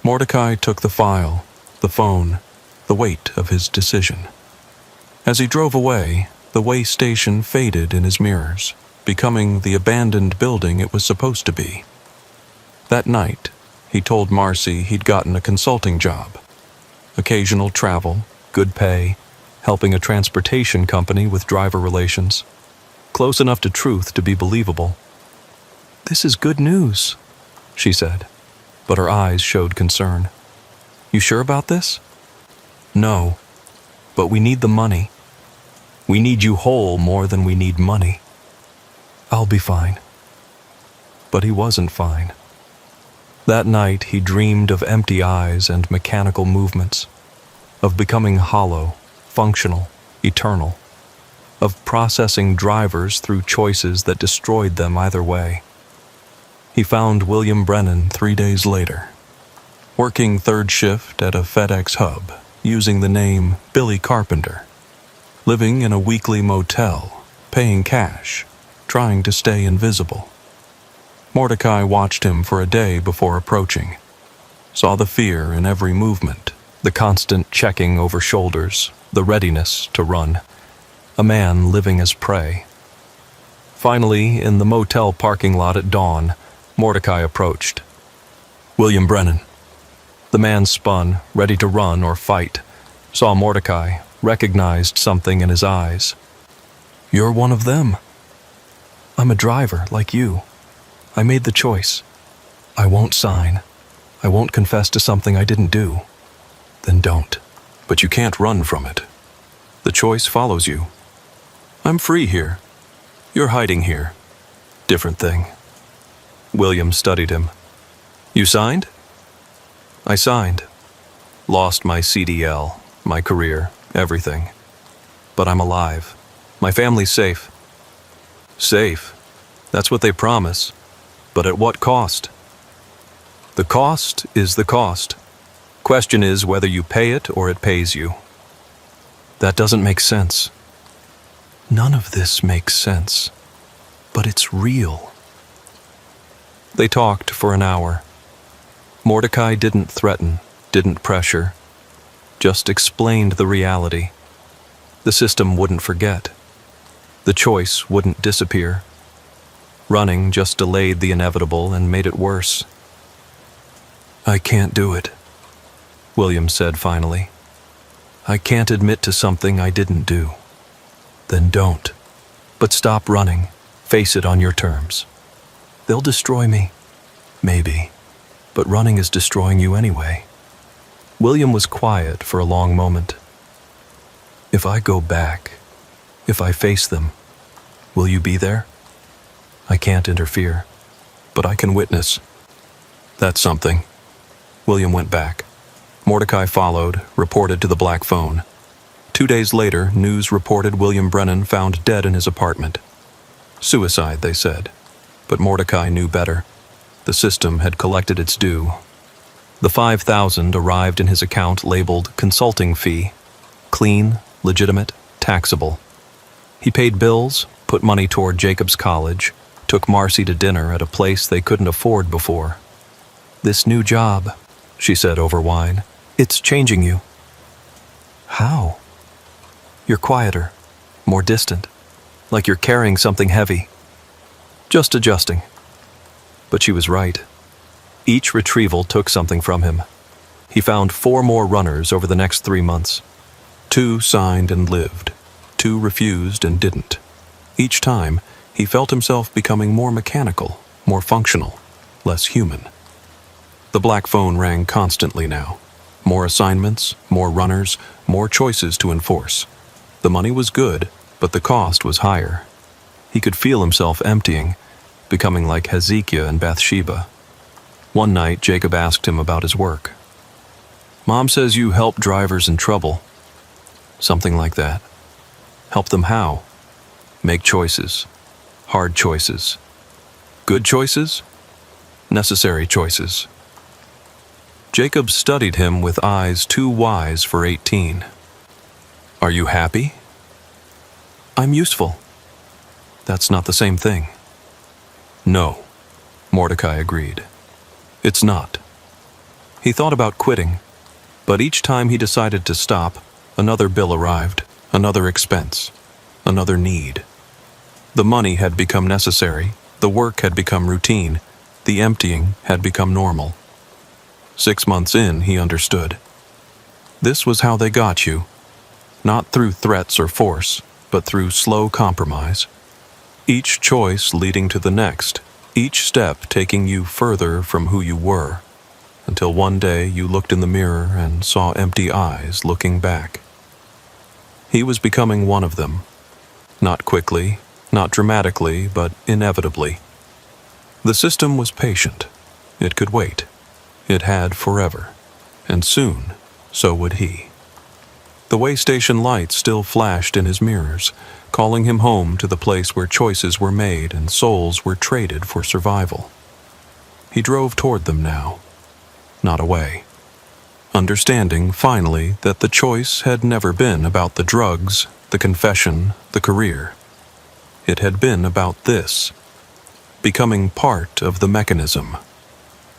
[SPEAKER 1] Mordecai took the file, the phone, the weight of his decision. As he drove away, the way station faded in his mirrors, becoming the abandoned building it was supposed to be. That night, he told Marcy he'd gotten a consulting job. Occasional travel, good pay, helping a transportation company with driver relations. Close enough to truth to be believable. "This is good news," she said, but her eyes showed concern. "You sure about this?" "No, but we need the money. We need you whole more than we need money." "I'll be fine." But he wasn't fine. That night he dreamed of empty eyes and mechanical movements, of becoming hollow, functional, eternal, of processing drivers through choices that destroyed them either way. He found William Brennan 3 days later, working third shift at a FedEx hub, using the name Billy Carpenter, living in a weekly motel, paying cash, trying to stay invisible. Mordecai watched him for a day before approaching, saw the fear in every movement, the constant checking over shoulders, the readiness to run. A man living as prey. Finally, in the motel parking lot at dawn, Mordecai approached. "William Brennan." The man spun, ready to run or fight, saw Mordecai, recognized something in his eyes. "You're one of them." "I'm a driver, like you. I made the choice. I won't sign. I won't confess to something I didn't do." "Then don't." "But you can't run from it. The choice follows you. I'm free here. You're hiding here. Different thing." William studied him. "You signed?" "I signed. Lost my CDL, my career, everything. But I'm alive. My family's safe." "Safe? That's what they promise. But at what cost?" "The cost is the cost. Question is whether you pay it or it pays you." "That doesn't make sense." "None of this makes sense. But it's real." They talked for an hour. Mordecai didn't threaten, didn't pressure, just explained the reality. The system wouldn't forget. The choice wouldn't disappear. Running just delayed the inevitable and made it worse. "I can't do it," William said finally. "I can't admit to something I didn't do." "Then don't. But stop running. Face it on your terms." "They'll destroy me." "Maybe. But running is destroying you anyway." William was quiet for a long moment. "If I go back, if I face them, will you be there?" "I can't interfere, but I can witness." "That's something." William went back. Mordecai followed, reported to the black phone. 2 days later, news reported William Brennan found dead in his apartment. Suicide, they said. But Mordecai knew better. The system had collected its due. The $5,000 arrived in his account labeled consulting fee. Clean, legitimate, taxable. He paid bills, put money toward Jacob's college, took Marcy to dinner at a place they couldn't afford before. "This new job," she said over wine, "it's changing you." "How?" "You're quieter, more distant, like you're carrying something heavy." "Just adjusting." But she was right. Each retrieval took something from him. He found 4 more runners over the next 3 months. 2 signed and lived. 2 refused and didn't. Each time, he felt himself becoming more mechanical, more functional, less human. The black phone rang constantly now. More assignments, more runners, more choices to enforce. The money was good, but the cost was higher. He could feel himself emptying, becoming like Hezekiah and Bathsheba. One night, Jacob asked him about his work. "Mom says you help drivers in trouble." "Something like that." "Help them how?" "Make choices. Hard choices." "Good choices?" "Necessary choices." Jacob studied him with eyes too wise for 18. "Are you happy?" "I'm useful." "That's not the same thing." "No," Mordecai agreed. "It's not." He thought about quitting. But each time he decided to stop, another bill arrived, another expense, another need. The money had become necessary, the work had become routine, the emptying had become normal. 6 months in, he understood. This was how they got you, not through threats or force, but through slow compromise. Each choice leading to the next, each step taking you further from who you were, until one day you looked in the mirror and saw empty eyes looking back. He was becoming one of them. Not quickly, not dramatically, but inevitably. The system was patient. It could wait. It had forever. And soon, so would he. The way station lights still flashed in his mirrors, calling him home to the place where choices were made and souls were traded for survival. He drove toward them now, not away. Understanding, finally, that the choice had never been about the drugs, the confession, the career. It had been about this, becoming part of the mechanism.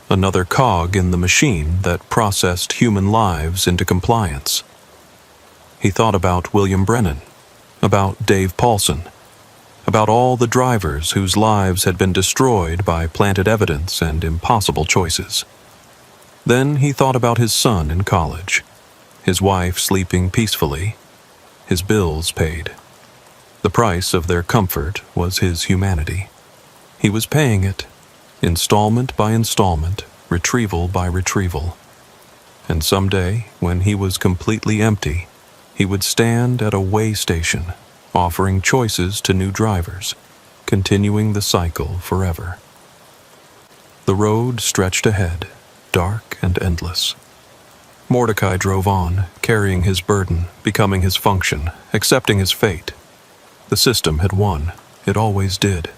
[SPEAKER 1] Another cog in the machine that processed human lives into compliance. He thought about William Brennan, about Dave Paulson, about all the drivers whose lives had been destroyed by planted evidence and impossible choices. Then he thought about his son in college, his wife sleeping peacefully, his bills paid. The price of their comfort was his humanity. He was paying it, installment by installment, retrieval by retrieval. And someday, when he was completely empty, he would stand at a way station, offering choices to new drivers, continuing the cycle forever. The road stretched ahead, dark and endless. Mordecai drove on, carrying his burden, becoming his function, accepting his fate. The system had won. It always did.